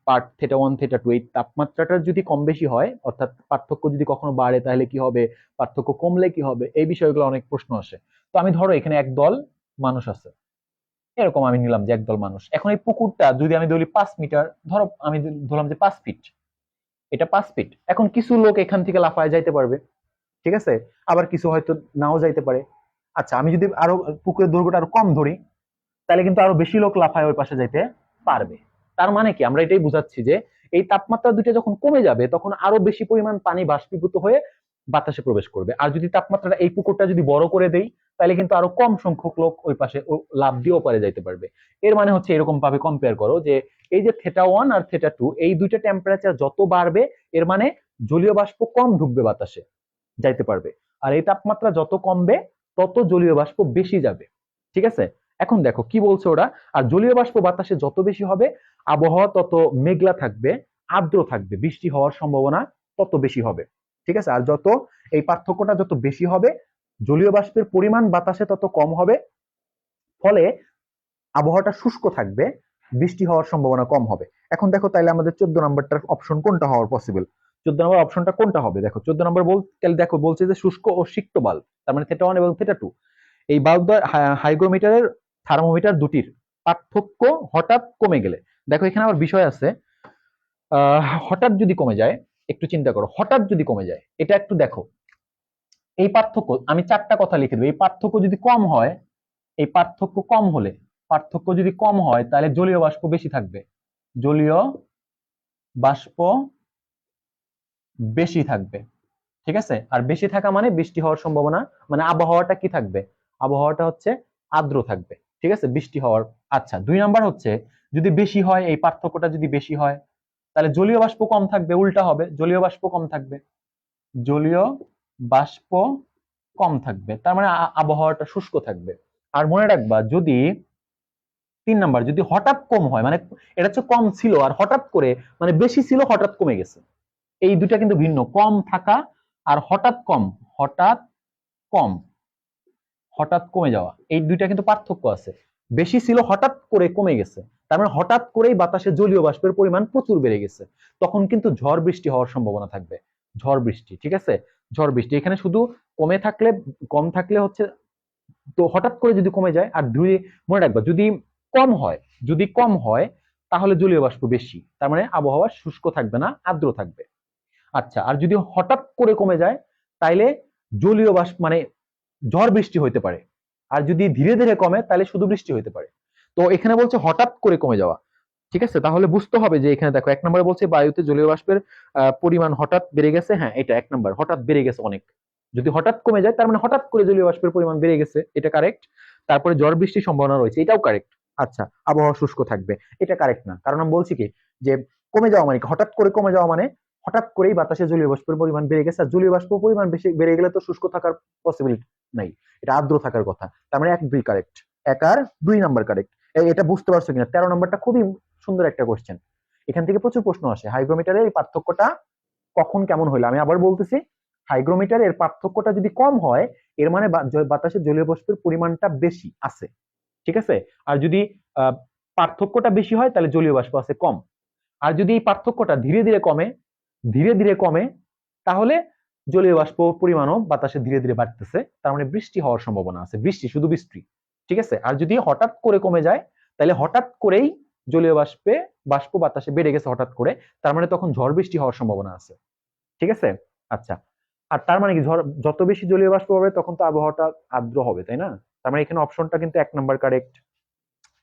পার্ট θ1 θ2, এই তাপমাত্রাটা যদি কম বেশি হয়, অর্থাৎ পার্থক্য যদি কখনো বাড়ে তাহলে কি হবে, পার্থক্য কমলে কি হবে, এই বিষয়গুলো অনেক প্রশ্ন আসে। তো আমি ধরো এখানে একদল মানুষ আছে, এরকম আমি নিলাম যে একদল মানুষ। এখন এই পুকুরটা যদি আমি বলি 5 মিটার, ধরো আমি ধরলাম যে 5 ফিট, এটা 5 ফিট। এখন কিছু লোক এখান থেকে লাফায় যাইতে পারবে, ঠিক আছে, আবার কিছু হয়তো নাও যাইতে পারে। আচ্ছা, আমি যদি আরো পুকুরের দৈর্ঘ্যটা আরো কম ধরি, তাহলে কিন্তু আরো বেশি লোক লাফায় ওই পাশে যাইতে পারবে। তার মানে কি, আমরা এটাই বুঝাচ্ছি যে এই তাপমাত্রা দুইটা যখন কমে যাবে তখন আরো বেশি পরিমাণ পানি বাষ্পীভূত হয়ে বাতাসে প্রবেশ করবে। আর যদি তাপমাত্রাটা, এই পুকুরটা যদি বড় করে দেই, তাহলে কিন্তু আরো কম সংখ্যক লোক ওই পাশে লাফ দিয়েও পারে যাইতে পারবে। এর মানে হচ্ছে এরকম ভাবে কম্পেয়ার করো যে এই যে θ1 আর θ2, এই দুইটা টেম্পারেচার যত বাড়বে, এর মানে জলীয় বাষ্প কম ঢুকবে বাতাসে, যাইতে পারবে। আর এই তাপমাত্রা যত কমবে তত জলীয় বাষ্প বেশি যাবে, ঠিক আছে। এখন দেখো কি বলছে ওরা, আর জলীয় বাষ্প বাতাসে যত বেশি হবে, আবহাওয়া তত মেঘলা থাকবে, আর্দ্র থাকবে, বৃষ্টি হওয়ার সম্ভাবনা তত বেশি হবে, ঠিক আছে। আর যত এই পার্থক্যটা যত বেশি হবে, জলীয় বাষ্পের পরিমাণ বাতাসে তত কম হবে, ফলে আবহাওয়াটা শুষ্ক থাকবে, বৃষ্টি হওয়ার সম্ভাবনা কম হবে। এখন দেখো তাইলে আমাদের 14 নম্বরটার অপশন কোনটা হওয়ার পসিবল, 14 নম্বর অপশনটা কোনটা হবে? দেখো 14 নম্বর তাহলে দেখো বলছে যে শুষ্ক ও সিক্ত বাল্ব, তার মানে θ1 এবং θ2, এই বাল্ব হাইগ্রোমিটারের থার্মোমিটার দুটির পার্থক্য হঠাৎ কমে গেলে, দেখো এখানে আবার বিষয় আছে, হঠাৎ যদি কমে যায়, একটু চিন্তা করো, হঠাৎ যদি কমে যায়, এটা একটু দেখো। এই পার্থক্য আমি 4টা কথা লিখে দেবো। এই পার্থক্য যদি কম হয়, এই পার্থক্য কম হলে, পার্থক্য যদি কম হয় তাহলে জলীয় বাষ্প বেশি থাকবে, জলীয় বাষ্প বেশি থাকবে, ঠিক আছে। আর বেশি থাকা মানে বৃষ্টি হওয়ার সম্ভাবনা, মানে আবহাওয়াটা কি থাকবে, আবহাওয়াটা হচ্ছে আর্দ্র থাকবে, ঠিক আছে, বৃষ্টি হওয়ার। আচ্ছা, 2 নাম্বার হচ্ছে যদি বেশি হয়, এই পার্থক্যটা যদি বেশি হয়, তাহলে জলীয় বাষ্প কম থাকবে, উল্টা হবে, জলীয় বাষ্প কম থাকবে, জলীয় বাষ্প কম থাকবে, তার মানে আবহাওয়াটা শুষ্ক থাকবে। আর মনে রাখবা, যদি 3 নাম্বার যদি হঠাৎ কম হয়, মানে এটা হচ্ছে কম ছিল আর হঠাৎ করে, মানে বেশি ছিল হঠাৎ কমে গেছে, এই দুটা কিন্তু ভিন্ন, কম থাকা আর হঠাৎ কম, হঠাৎ কম, হঠাৎ কমে যাওয়া, এই দুইটা কিন্তু পার্থক্য আছে। বেশি ছিল হঠাৎ করে কমে গেছে, তার মানে হঠাৎ করেই বাতাসে জলীয় বাষ্পের পরিমাণ প্রচুর বেড়ে গেছে, তখন কিন্তু ঝড় বৃষ্টি হওয়ার সম্ভাবনা থাকবে, ঝড় বৃষ্টি, ঠিক আছে, ঝড় বৃষ্টি। এখানে শুধু কম থাকলে হচ্ছে, তো হঠাৎ করে যদি কমে যায়, আর মনে রাখবা যদি কম হয়, যদি কম হয় তাহলে জলীয় বাষ্প বেশি, তার মানে আবহাওয়া শুষ্ক থাকবে না, আর্দ্র থাকবে। আচ্ছা, আর যদি হঠাৎ করে কমে যায় তাইলে জলীয় বাষ্প মানে ঝড় বৃষ্টি হইতে পারে, আর যদি ধীরে ধীরে কমে তাহলে শুধু বৃষ্টি হইতে পারে। তো এখানে বলছে হঠাৎ করে কমে যাওয়া, ঠিক আছে। তাহলে বুঝতে হবে যে এখানে দেখো 1 নম্বরে বলছে বায়ুতে জলীয় বাষ্পের পরিমাণ হঠাৎ বেড়ে গেছে, হ্যাঁ এটা 1 নম্বর, হঠাৎ বেড়ে গেছে অনেক। যদি হঠাৎ কমে যায় তার মানে হঠাৎ করে জলীয় বাষ্পের পরিমাণ বেড়ে গেছে, এটা কারেক্ট। তারপরে ঝড় বৃষ্টির সম্ভাবনা রয়েছে, এটাও কারেক্ট। আচ্ছা, আবহাওয়া শুষ্ক থাকবে, এটা কারেক্ট না, কারণ আমি বলছি কি যে কমে যাওয়া মানে হঠাৎ করে কমে যাওয়া মানে হঠাৎ করেই বাতাসে জলীয় বাষ্পের পরিমাণ বেড়ে গেছে, আর জলীয় বাষ্প পরিমাণ বেশি বেড়ে গেলে তো শুষ্ক থাকার পসিবিলিটি নাই, এটা আর্দ্র থাকার কথা। তার মানে 1 2 কারেক্ট, 1 আর 2 নাম্বার কারেক্ট। এটা বুঝতে পারছো কিনা? 13 নাম্বারটা খুবই সুন্দর একটা কোশ্চেন, এখান থেকে প্রচুর প্রশ্ন আসে। হাইগ্রোমিটারের এই পার্থক্যটা কখন কেমন হইলো, আমি আবার বলতেছি, হাইগ্রোমিটারের পার্থক্যটা যদি কম হয়, এর মানে বাতাসে জলীয় বাষ্পের পরিমাণটা বেশি আছে, ঠিক আছে। আর যদি পার্থক্যটা বেশি হয় তাহলে জলীয় বাষ্প আছে কম। আর যদি এই পার্থক্যটা ধীরে ধীরে কমে, ধীরে ধীরে কমে, তাহলে জলীয় বাষ্প পরিমাণও বাতাসে ধীরে ধীরে বাড়তেছে, তার মানে বৃষ্টি হওয়ার সম্ভাবনা আছে, বৃষ্টি, শুধু বৃষ্টি, ঠিক আছে। আর যদি হঠাৎ করে কমে যায় তাহলে হঠাৎ করেই জলীয় বাষ্প বাতাসে বেড়ে গেছে হঠাৎ করে, তার মানে তখন ঝড় বৃষ্টি হওয়ার সম্ভাবনা আছে, ঠিক আছে। আচ্ছা, আর তার মানে কি যত বেশি জলীয় বাষ্প হবে তখন তো আবহাওয়াটা আর্দ্র হবে, তাই না? তার মানে এখানে অপশনটা কিন্তু 1 নাম্বার কারেক্ট,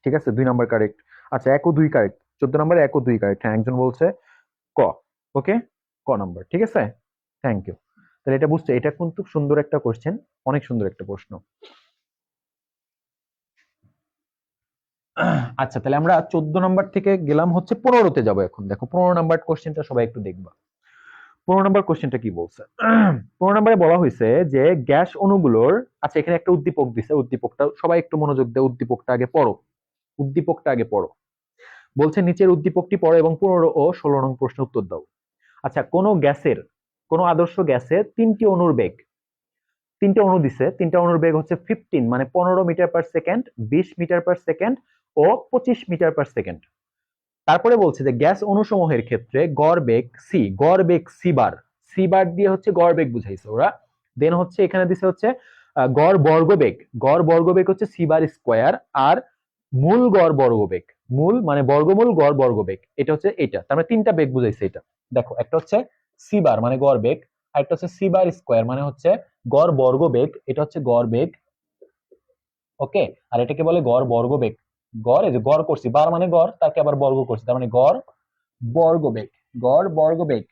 ঠিক আছে, 2 নাম্বার কারেক্ট। আচ্ছা, 1 ও 2 কারেক্ট, 14 নাম্বারে 1 ও 2 কারেক্ট। হ্যাঁ, একজন বলছে ক। ওকে, ক নাম্বার, ঠিক আছে, থ্যাংক ইউ। তাহলে এটা বুঝছো, এটা কিন্তু সুন্দর একটা কোশ্চেন, অনেক সুন্দর একটা প্রশ্ন। আচ্ছা, তাহলে আমরা 14 নাম্বার থেকে গেলাম হচ্ছে 15তে যাবো এখন। দেখো 15 নাম্বার কোশ্চেনটা সবাই একটু দেখবা। 15 নাম্বার কোশ্চেনটা কি বলছে? 15 নাম্বারে বলা হয়েছে যে গ্যাস অণুগুলোর, আচ্ছা এখানে একটা উদ্দীপক দিছে, উদ্দীপকটা সবাই একটু মনোযোগ দিয়ে উদ্দীপকটা আগে পড়ো, উদ্দীপকটা আগে পড়ো। বলছে নিচের উদ্দীপকটি পড়ো এবং 15 ও 16 নং প্রশ্নের উত্তর দাও। আচ্ছা, কোন আদর্শ গ্যাসের 3টি অণুর বেগ, 3টে অণু দিছে, 3টে অণুর বেগ হচ্ছে 15 মানে 15 metre per second, 20 metre per second ও 25 মিটার পার সেকেন্ড। তারপরে বলছে যে গ্যাস অণুসমূহের ক্ষেত্রে গড় বেগ সি বার দিয়ে হচ্ছে গড় বেগ বুঝাইছে ওরা। দেন হচ্ছে এখানে দিছে হচ্ছে গড় বর্গবেগ হচ্ছে সি বার স্কোয়ার, আর মূল গড় বর্গবেগ, মূল মানে বর্গমূল গড় বর্গবেগ, এটা হচ্ছে এটা। তার মানে 3টা বেগ বুঝাইছে এটা। দেখো, একটা হচ্ছে সি বার মানে গড় বেগ, আর একটা হচ্ছে সি বার স্কোয়ার মানে হচ্ছে গড় বর্গবেগ, এটা হচ্ছে গড় বেগ। ওকে, আর এটাকে বলে গড় বর্গবেগ। গড়, এই যে গড় করছি, বার মানে গড়, তাকে আবার বর্গ করছি, তার মানে বর্গবেগ গড় বর্গবেগ।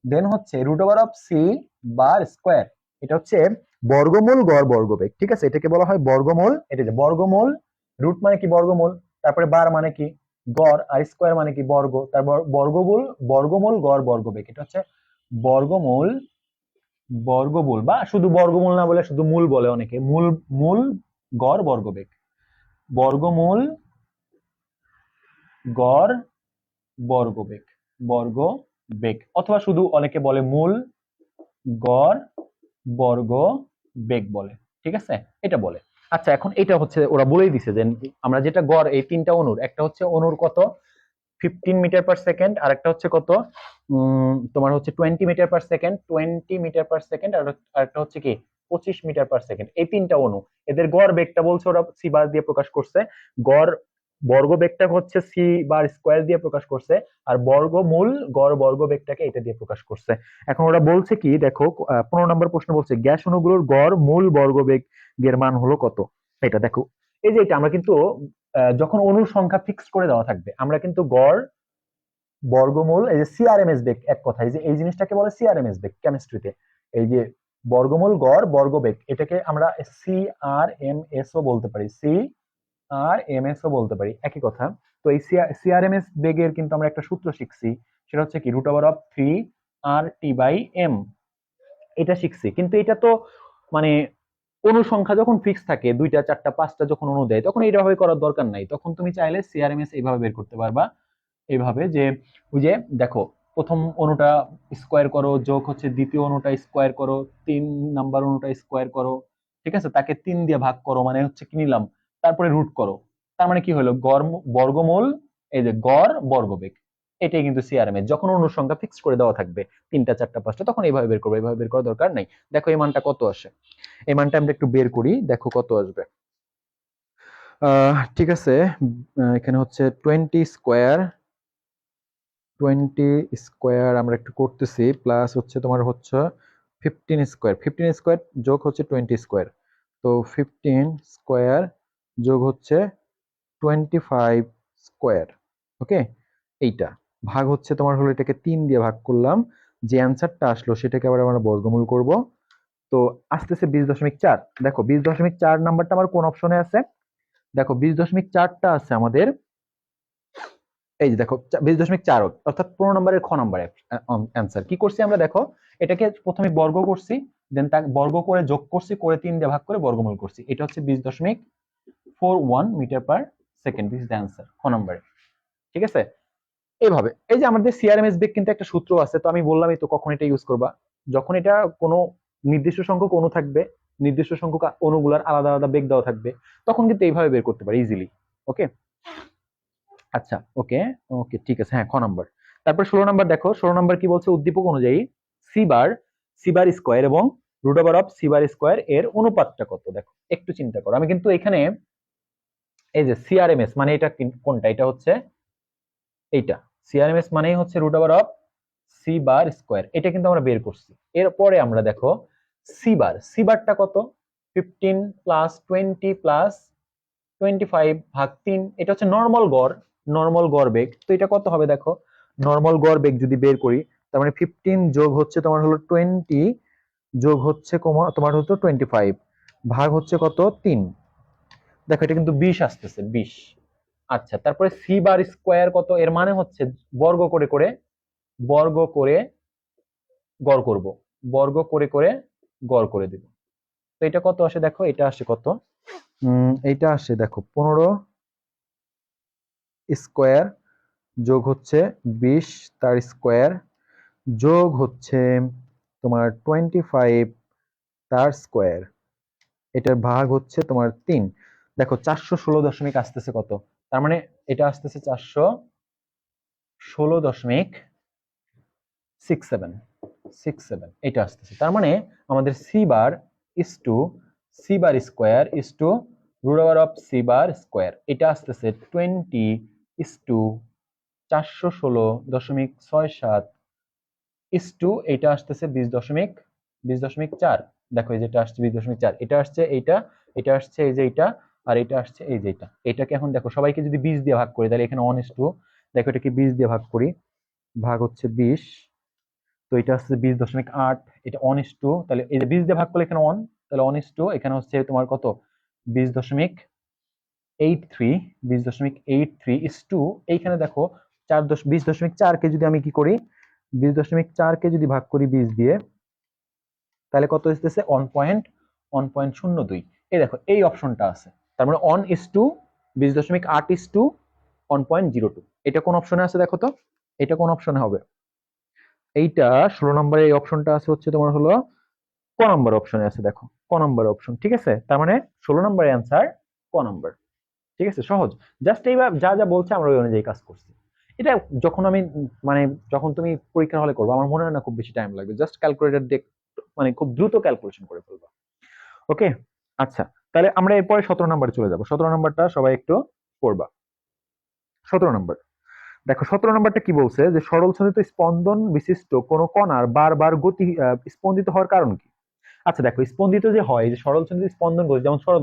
দেন হচ্ছে root over of C bar square, এটা হচ্ছে বর্গমূল গড় বর্গবেগ, ঠিক আছে, এটাকে বলা হয় বর্গমূল। এটা যে বর্গমূল, রুট মানে কি বর্গমূল, তারপরে বার মানে কি গড়, আর স্কোয়ার মানে কি বর্গ, তারপর বর্গমূল গড় বর্গবেগ, এটা হচ্ছে বর্গমূল বা শুধু বর্গমূল না বলে শুধু মূল বলে অনেকে, মূল মূল গড় বর্গবেগ, বর্গমূল গড় বর্গবেগ, অথবা শুধু অনেকে বলে মূল গড় বর্গবেগ বলে, ঠিক আছে, এটা বলে। আচ্ছা, এখন এটা হচ্ছে ওরা বলেই দিছে যে আমরা যেটা গড়, এই 3টা অণুর, একটা হচ্ছে অণুর কত 15 মিটার পার সেকেন্ড, আর একটা হচ্ছে কত তোমার হচ্ছে 20 মিটার পার সেকেন্ড, আর একটা হচ্ছে কি 25 মিটার পার সেকেন্ড। এই 3টা অণু, এদের গড় বেগটা বলছে ওরা সি বার দিয়ে প্রকাশ করছে, গড় বর্গবেগটা হচ্ছে সি বার স্কোয়ার দিয়ে প্রকাশ করছে, আর বর্গমূল গড় বর্গবেগটাকে এটা দিয়ে প্রকাশ করছে। এখন ওরা বলছে কি, দেখো 15 নম্বর প্রশ্ন বলছে গ্যাস অণুগুলোর গড় মূল বর্গবেগের মান হলো কত। এটা দেখো, এই যে এটা আমরা কিন্তু যখন অণুর সংখ্যা ফিক্স করে দেওয়া থাকবে, আমরা কিন্তু গড় বর্গমূল, এই যে সিআরএমএস বেগ, এক কথায় যে এই জিনিসটাকে বলে সিআরএমএস বেগ কেমিস্ট্রিতে, এই যে বর্গমূল গড় বর্গবেগ, এটাকে আমরা সিআরএমএস ও বলতে পারি, সিআরএমএস ও বলতে পারি, একই কথা। তো এই সিআরএমএস বেগের কিন্তু আমরা একটা সূত্র শিখছি, সেটা হচ্ছে কি রুট ওভার অফ 3 RT/m, এটা শিখছি। কিন্তু এটা তো মানে অণু সংখ্যা যখন ফিক্স থাকে, 2টা 4টা 5টা যখন অণু দেয়, তখন এইভাবে করার দরকার নাই, তখন তুমি চাইলে সিআরএমএস এইভাবে বের করতে পারবা, এইভাবে যে ওই যে দেখো, প্রথম অণুটা স্কোয়ার করো, যোগ হচ্ছে দ্বিতীয় অণুটা স্কোয়ার করো, 3 নাম্বার অণুটা স্কোয়ার করো, ঠিক আছে, তাকে 3 দিয়ে ভাগ করো, মানে হচ্ছে কি নিলাম, তারপরে রুট করো, তার মানে কি হলো বর্গমূল, এই যে গড় বর্গবেগ, এটাই কিন্তু সিআরএমএস। যখন অণুর সংখ্যা ফিক্স করে দেওয়া থাকবে 3টা 4টা 5টা, তখন এইভাবে বের করবো, এইভাবে বের করার দরকার নাই। দেখো এই মানটা কত আসে, এই মানটা আমরা একটু বের করি, দেখো কত আসবে। ঠিক আছে, এখানে হচ্ছে 20 স্কোয়ার আমরা একটু করতেছি, প্লাস হচ্ছে তোমার হচ্ছে 15 স্কোয়ার যোগ হচ্ছে 20 স্কোয়ার, তো 15 স্কোয়ার যোগ হচ্ছে 25 স্কোয়ার। ওকে, এইটা ভাগ হচ্ছে তোমার হলো, এটাকে 3 দিয়ে ভাগ করলাম, যে অ্যান্সারটা আসলো সেটাকে আবার আমরা বর্গমূল করব। তো আসতেছে 20.4। দেখো 20.4 নাম্বারটা আমার কোন অপশনে আছে, দেখো 20.4টা আছে আমাদের, এই যে দেখো 20.4, অর্থাৎ 15 নম্বরের খ নম্বরে অ্যান্সার। কি করছি আমরা, দেখো এটাকে প্রথমে বর্গ করছি, দেন তাকে বর্গ করে যোগ করছি, করে 3 দিয়ে ভাগ করে বর্গমূল করছি, এটা হচ্ছে 20.41 meter per second, this is the answer খ নম্বরে, ঠিক আছে। এইভাবে, এই যে আমাদের সিআরএমএস বেগ কিন্তু একটা সূত্র আছে, তো আমি বললামই তো কখন এটা ইউজ করবা, যখন এটা কোনো নির্দিষ্ট সংখ্যক অণু থাকবে, নির্দিষ্ট সংখ্যক অণুগুলার আলাদা আলাদা বেগ দেওয়া থাকবে, তখন কিন্তু এইভাবে বের করতে পারি ইজিলি। ওকে, আচ্ছা, ওকে ওকে, ঠিক আছে, হ্যাঁ খ নাম্বার। তারপর 16 নাম্বার, দেখো 16 নাম্বার কি বলছে, উদ্দীপক অনুযায়ী সি বার স্কোয়ার এবং root over of C bar square এর অনুপাতটা কত। দেখো একটু চিন্তা করো, আমি কিন্তু এখানে এই যে সিআরএমএস মানে এটা কোনটা, এটা হচ্ছে এইটা, সিআরএমএস মানেই হচ্ছে root over of C bar square, এটা কিন্তু আমরা বের করছি। এরপরে আমরা দেখো সি বারটা কত, 15 প্লাস 20 প্লাস 25 ভাগ 3, এটা হচ্ছে নর্মাল গড় বেগ। তো এটা কত হবে দেখো, নর্মাল গড় বেগ যদি বের করি, তার মানে 15 যোগ হচ্ছে তোমার হলো 20 যোগ হচ্ছে তোমার হতো 25 ভাগ হচ্ছে কত 3, দেখো এটা কিন্তু 20 আসতেছে 20। আচ্ছা, তারপরে সি বার স্কোয়ার কত, এর মানে হচ্ছে বর্গ করে করে বর্গ করে গড় করব, বর্গ করে করে গড় করে দিব। তো এটা কত আসে দেখো, এটা আসে কত, এইটা আসে দেখো 15 স্কোয়ার যোগ হচ্ছে 20 তার স্কোয়ার যোগ হচ্ছে তোমার 25 তার স্কোয়ার, এটার ভাগ হচ্ছে তোমার 3। দেখো 416 আসতেছে কত, তার মানে এটা আসতেছে 416.67 এটা আসতেছে। তার মানে আমাদের C bar is to C bar square is to root over of C bar square, এটা আসতেছে 20 ইস টু 416.67 ইস টু এটা আসতেছে 20.4। দেখো এই যেটা আসছে 20.4, এটা আসছে এইটা, এটা আসছে এই যে এইটা, আর এটা আসছে এই যে এটা। এটাকে এখন দেখো সবাইকে যদি 20 দিয়ে ভাগ করি, তাহলে এখানে 1:2, দেখো এটাকে 20 দিয়ে ভাগ করি, ভাগ হচ্ছে 20, তো এটা হচ্ছে 20.8, এটা 1:2, তাহলে এই যে 20 দিয়ে ভাগ করলে এখানে 1, তাহলে 1:2, এখানে হচ্ছে তোমার কত 20.83, 20.83 ইস টু, এইখানে দেখো 20.4 কে যদি আমি কি করি, 20.4 কে যদি ভাগ করি 20 দিয়ে, তাহলে কত আসতেছে 1.02। এই দেখো এই অপশনটা আছে, তার মানে 1:, 20.8 1.02, এটা কোন অপশনে আছে দেখো তো, এটা কোন অপশনে হবে, এইটা 16 নম্বরে এই অপশনটা আছে হচ্ছে তোমার হলো ক নম্বর অপশনে আছে, দেখো ক নম্বর অপশন, ঠিক আছে। তার মানে 16 নম্বরের অ্যান্সার ক নম্বর, ঠিক আছে, সহজ। জাস্ট এইবার যা যা বলছে আমরা ওই অনুযায়ী কাজ করছি। এটা যখন আমি মানে যখন তুমি পরীক্ষার হলে করবো, আমার মনে হয় না খুব বেশি টাইম লাগবে, জাস্ট ক্যালকুলেটর দিয়ে মানে খুব দ্রুত ক্যালকুলেশন করে ফেলবো। ওকে, আচ্ছা, তাহলে আমরা এরপরে 17 নম্বরে চলে যাবো। 17 নম্বরটা সবাই একটু পড়বা। 17 নম্বর দেখো, 17 নম্বরটা কি বলছে, যে সরল ছন্দিত স্পন্দন বিশিষ্ট কোন কণার বারবার গতি স্পন্দিত হওয়ার কারণ কি। আচ্ছা দেখো, স্পন্দিত যে হয়, যে সরল ছন্দিত স্পন্দন গতি, যেমন সরল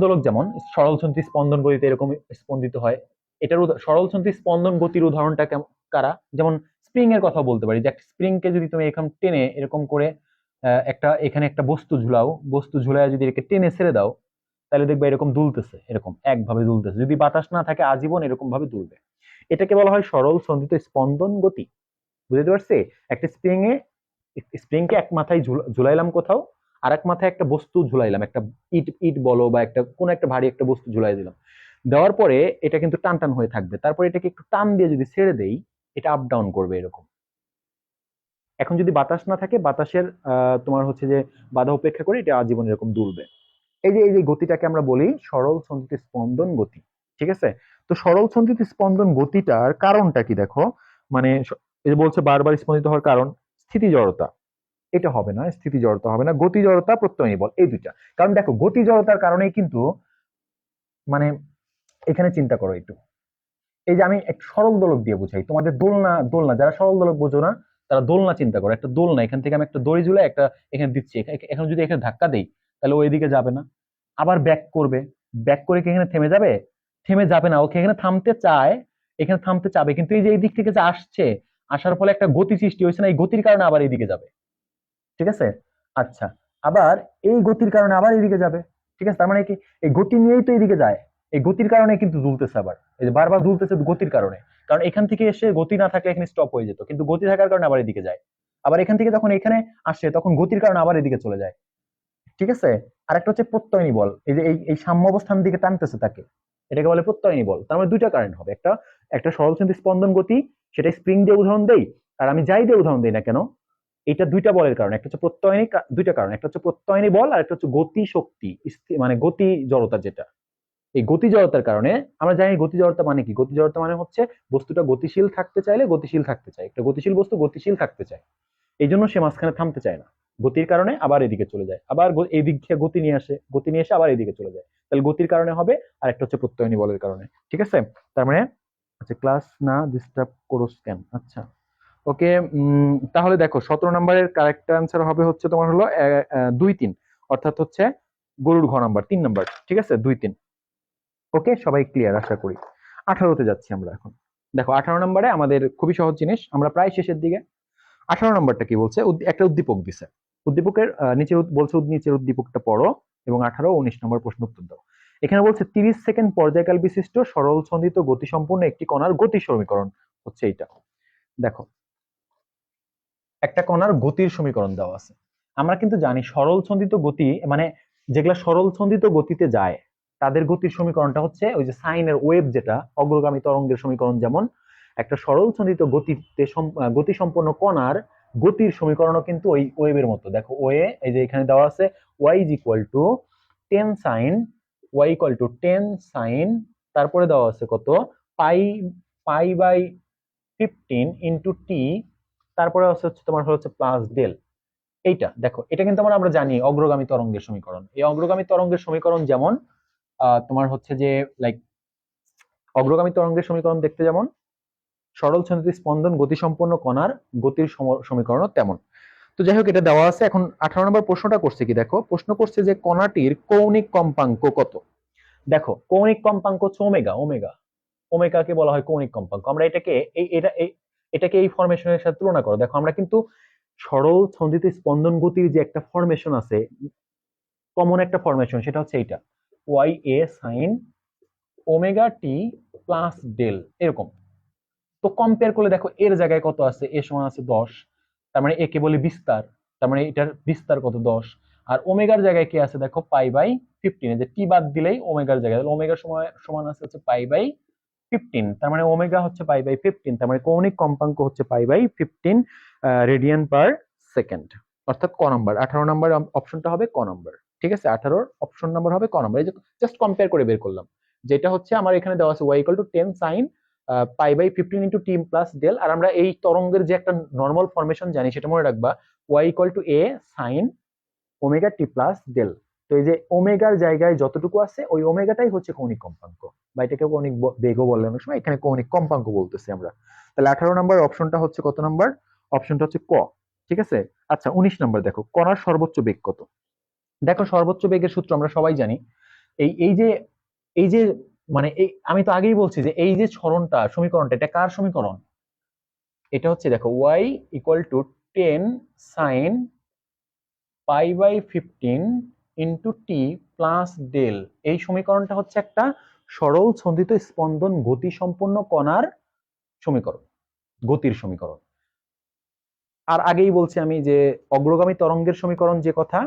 দোলক যেমন সরল ছন্দিত স্পন্দন গতিতে এরকম স্পন্দিত হয়। এটার সরল ছন্দিত স্পন্দন গতির উদাহরণটা কারা, যেমন স্প্রিং এর কথা বলতে পারি, যে একটা স্প্রিং কে যদি তুমি এরকম টেনে এরকম করে একটা এখানে একটা বস্তু ঝুলাও, বস্তু ঝুলায় যদি এটাকে টেনে ছেড়ে দাও, তাহলে দেখবে এরকম দুলতেছে, এরকম একভাবে দুলতেছে, যদি বাতাস না থাকে আজীবন এরকম ভাবে দুলবে। এটাকে বলা হয় সরল ছন্দিত স্পন্দন গতি। বুঝতে পারছি, একটা স্প্রিং কে এক মাথায় ঝুলাইলাম কোথাও, আর এক মাথায় একটা বস্তু ঝুলাইলাম, একটা ইট ইট বলো বা একটা কোন একটা ভারী একটা বস্তু ঝুলাই দিলাম, দেওয়ার পরে এটা কিন্তু টান টান হয়ে থাকবে, তারপরে এটাকে একটু টান দিয়ে যদি ছেড়ে দেই, এটা আপ ডাউন করবে এরকম। এখন যদি বাতাস না থাকে, বাতাসের তোমার হচ্ছে যে বাধা উপেক্ষা করে এটা আজীবন এরকম দুলবে। এই যে গতিটাকে আমরা বলি সরল ছন্দিত স্পন্দন গতি, ঠিক আছে। তো সরল ছন্দিত স্পন্দন গতিটার কারণটা কি দেখো, মানে এই যে বলছে বারবার স্পন্দিত হওয়ার কারণ, স্থিতি জড়তা, এটা হবে না, স্থিতি জড়তা হবে না, গতি জড়তা প্রত্যয়নী বল, এই দুইটা। কারণ দেখো গতি জড়তার কারণেই কিন্তু মানে এখানে চিন্তা করো একটু, এই যে আমি এক সরল দোলক দিয়ে বুঝাই তোমাদের, দোলনা দোলনা যারা সরল দোলক বোঝো না, তারা দোলনা চিন্তা করো, একটা দোলনা, এখান থেকে আমি একটা দড়ি ঝুলে একটা এখানে দিচ্ছি, এখন যদি এখানে ধাক্কা দেই, তাহলে ওই দিকে যাবে না, আবার ব্যাক করবে, ব্যাক করে কি এখানে থেমে যাবে, থেমে যাবে না, ওকে এখানে থামতে চায়, এখানে থামতে চাবে, কিন্তু এই যে এই দিক থেকে যে আসছে, আসার ফলে একটা গতি সৃষ্টি হয়েছে না, এই গতির কারণে আবার এইদিকে যাবে, ঠিক আছে। আচ্ছা, আবার এই গতির কারণে আবার এইদিকে যাবে, ঠিক আছে। তার মানে কি, এই গতি নিয়েই তো এইদিকে যায়, এই গতির কারণে কিন্তু দুলতেছে, আবার এই যে বারবার দুলতেছে গতির কারণে, কারণ এখান থেকে এসে গতি না থাকলে এখানে স্টপ হয়ে যেত, কিন্তু গতি থাকার কারণে আবার এদিকে যায়, আবার এখান থেকে যখন এখানে আসে তখন গতির কারণে আবার এদিকে চলে যায়, ঠিক আছে। আর একটা হচ্ছে প্রত্যয়নী বল, এই যে এই সাম্য অবস্থান দিকে টানতেছে তাকে, এটাকে বলে প্রত্যয়নী বল। তার মানে দুইটা কারেন্ট হবে, একটা একটা সরলছন্দী স্পন্দন গতি, সেটা স্প্রিং দিয়ে উদাহরণ দেই, আর আমি যাই দিয়ে উদাহরণ দেই না কেন, এটা দুইটা বলের কারণে, একটা হচ্ছে প্রত্যয়নী, দুইটা কারণ, একটা হচ্ছে প্রত্যয়নী বল আর একটা হচ্ছে গতি শক্তি, মানে গতি জড়তা যেটা, এই গতি জড়তার কারণে আমরা জানি গতি জড়তা মানে কি, গতি জড়তা মানে হচ্ছে বস্তুটা গতিশীল থাকতে চাইলে গতিশীল থাকতে চায়, একটা গতিশীল বস্তু গতিশীল থাকতে চায়, এই জন্য সে মাঝখানে থামতে চায় না, গতির কারণে আবার এদিকে চলে যায়, আবার এই দিক থেকে গতি নিয়ে আসে, গতি নিয়ে এসে আবার এদিকে চলে যায়, তাহলে গতির কারণে হবে, আর একটা হচ্ছে প্রত্যয়নী বলের কারণে, ঠিক আছে। তার মানে আচ্ছা, ক্লাস না ডিস্টার্ব করো কেন, আচ্ছা ওকে, তাহলে দেখো 17 নম্বরের কারেক্ট অ্যান্সার হবে হচ্ছে তোমার হলো 2-3, অর্থাৎ হচ্ছে গরুর ঘ নাম্বার 3 নাম্বার। ঠিক আছে, 2-3। ওকে, সবাই ক্লিয়ার আশা করি। 18তে যাচ্ছি আমরা এখন। দেখো 18 নম্বরে আমাদের খুবই সহজ জিনিস, আমরা প্রায় শেষের দিকে। 18 নম্বরটা কি বলছে, একটা উদ্দীপক দিছে। উদ্দীপকের নিচের বলছে নিচের উদ্দীপকটা পড়ো এবং 18 ও 19 নম্বর প্রশ্ন উত্তর দাও। এখানে বলছে 30 সেকেন্ড পর্যায়কাল বিশিষ্ট সরল ছন্দিত গতিসম্পন্ন একটি কণার গতি সমীকরণ হচ্ছে এইটা। দেখো একটা কণার গতির সমীকরণ দেওয়া আছে। আমরা কিন্তু জানি সরল ছন্দিত গতি মানে যেগুলা সরল ছন্দিত গতিতে যায় তাদের গতির সমীকরণটা হচ্ছে ওই যে সাইনের ওয়েভ, যেটা অগ্রগামী তরঙ্গের সমীকরণ। যেমন একটা সরল ছন্দিত গতিতে গতি সম্পন্ন কণার গতির সমীকরণও কিন্তু ওই ওয়েভের মতো। দেখো ওয়ে এই যে এখানে দেওয়া আছে y is equal to 10 sine, y equal to 10 sine, তারপরে দেওয়া আছে কত পাই পাই বাই 15 ইন্টু টি, তারপরে হচ্ছে তোমার হচ্ছে প্লাস ডেল। এইটা দেখো, এটা কিন্তু আমরা জানি অগ্রগামী তরঙ্গের সমীকরণ। এই অগ্রগামী তরঙ্গের সমীকরণ যেমন তোমার হচ্ছে যে লাইক অগ্রগামী তরঙ্গের সমীকরণ দেখতে যেমন সরল ছন্দিত স্পন্দন গতিসম্পন্ন কণার গতির সমীকরণ তেমন। তো যাই হোক, এটা দেওয়া আছে। এখন 18 নম্বর প্রশ্নটা করছে কি, দেখো প্রশ্ন করছে যে কণাটির কৌণিক কম্পাঙ্ক কত। দেখো কৌণিক কম্পাঙ্ক হচ্ছে ওমেগা। ওমেগাকে বলা হয় কৌণিক কম্পাঙ্ক। আমরা এটাকে এই ফরমেশনের সাথে তুলনা করো। দেখো আমরা কিন্তু সরল ছন্দিত স্পন্দন গতির যে একটা ফরমেশন আছে, কমন একটা ফরমেশন, সেটা হচ্ছে এইটা Y A sign omega T plus del, এরকম। তো কম্পেয়ার করলে দেখো এর জায়গায় কত আছে, এ সমান আছে 10, তার মানে একে বলে বিস্তার, তার মানে এটার বিস্তার কত 10। আর ওমেগার জায়গায় কি আছে দেখো পাই বাই 15, যে টি বাদ দিলেই ওমেগার জায়গায়, ওমেগার সমান আছে হচ্ছে পাই বাই 15, তার মানে ওমেগা হচ্ছে পাই বাই 15, তার মানে কৌণিক কম্পাঙ্ক হচ্ছে pi by 15 radian per second, অর্থাৎ ক নাম্বার 18 নাম্বার অপশনটা হবে ক নাম্বার। ঠিক আছে, 18 অপশন নাম্বার হবে ক নাম্বার। এই যে জাস্ট কম্পেয়ার করে বের করলাম, যেটা হচ্ছে আমার এখানে দেওয়া আছে y equal to 10 sine pi by 15 into T plus ডেল। আর আমরা এই তরঙ্গের যে একটা নর্মাল ফরমেশন জানি সেটা মনে রাখবা, y equal to a sine omega T plus del. তো এই যে ওমেগার জায়গায় যতটুকু আছে ওই ওমেগাটাই হচ্ছে কৌণিক কম্পাঙ্ক, বা এটাকে কৌণিক বেগও বললে অনেক সময়, এখানে কৌণিক কম্পাঙ্ক বলতেছি আমরা। তাহলে 18 নম্বর অপশনটা হচ্ছে কত নাম্বার, অপশনটা হচ্ছে ক। ঠিক আছে, আচ্ছা 19 নম্বর দেখো কণার সর্বোচ্চ বেগ কত। দেখো সর্বোচ্চ বেগের সূত্র আমরা সবাই জানি। এই যে মানে আমি তো আগেই বলছি যে এই যে সমীকরণটা এটা কার সমীকরণ, এটা হচ্ছে দেখো y equal to 10 sine pi by 15 into T plus del. এই সমীকরণটা হচ্ছে একটা সরল ছন্দিত স্পন্দন গতি সম্পন্ন কণার সমীকরণ, গতির সমীকরণ। আর আগেই বলছি আমি যে অগ্রগামী তরঙ্গের সমীকরণ যে কথা,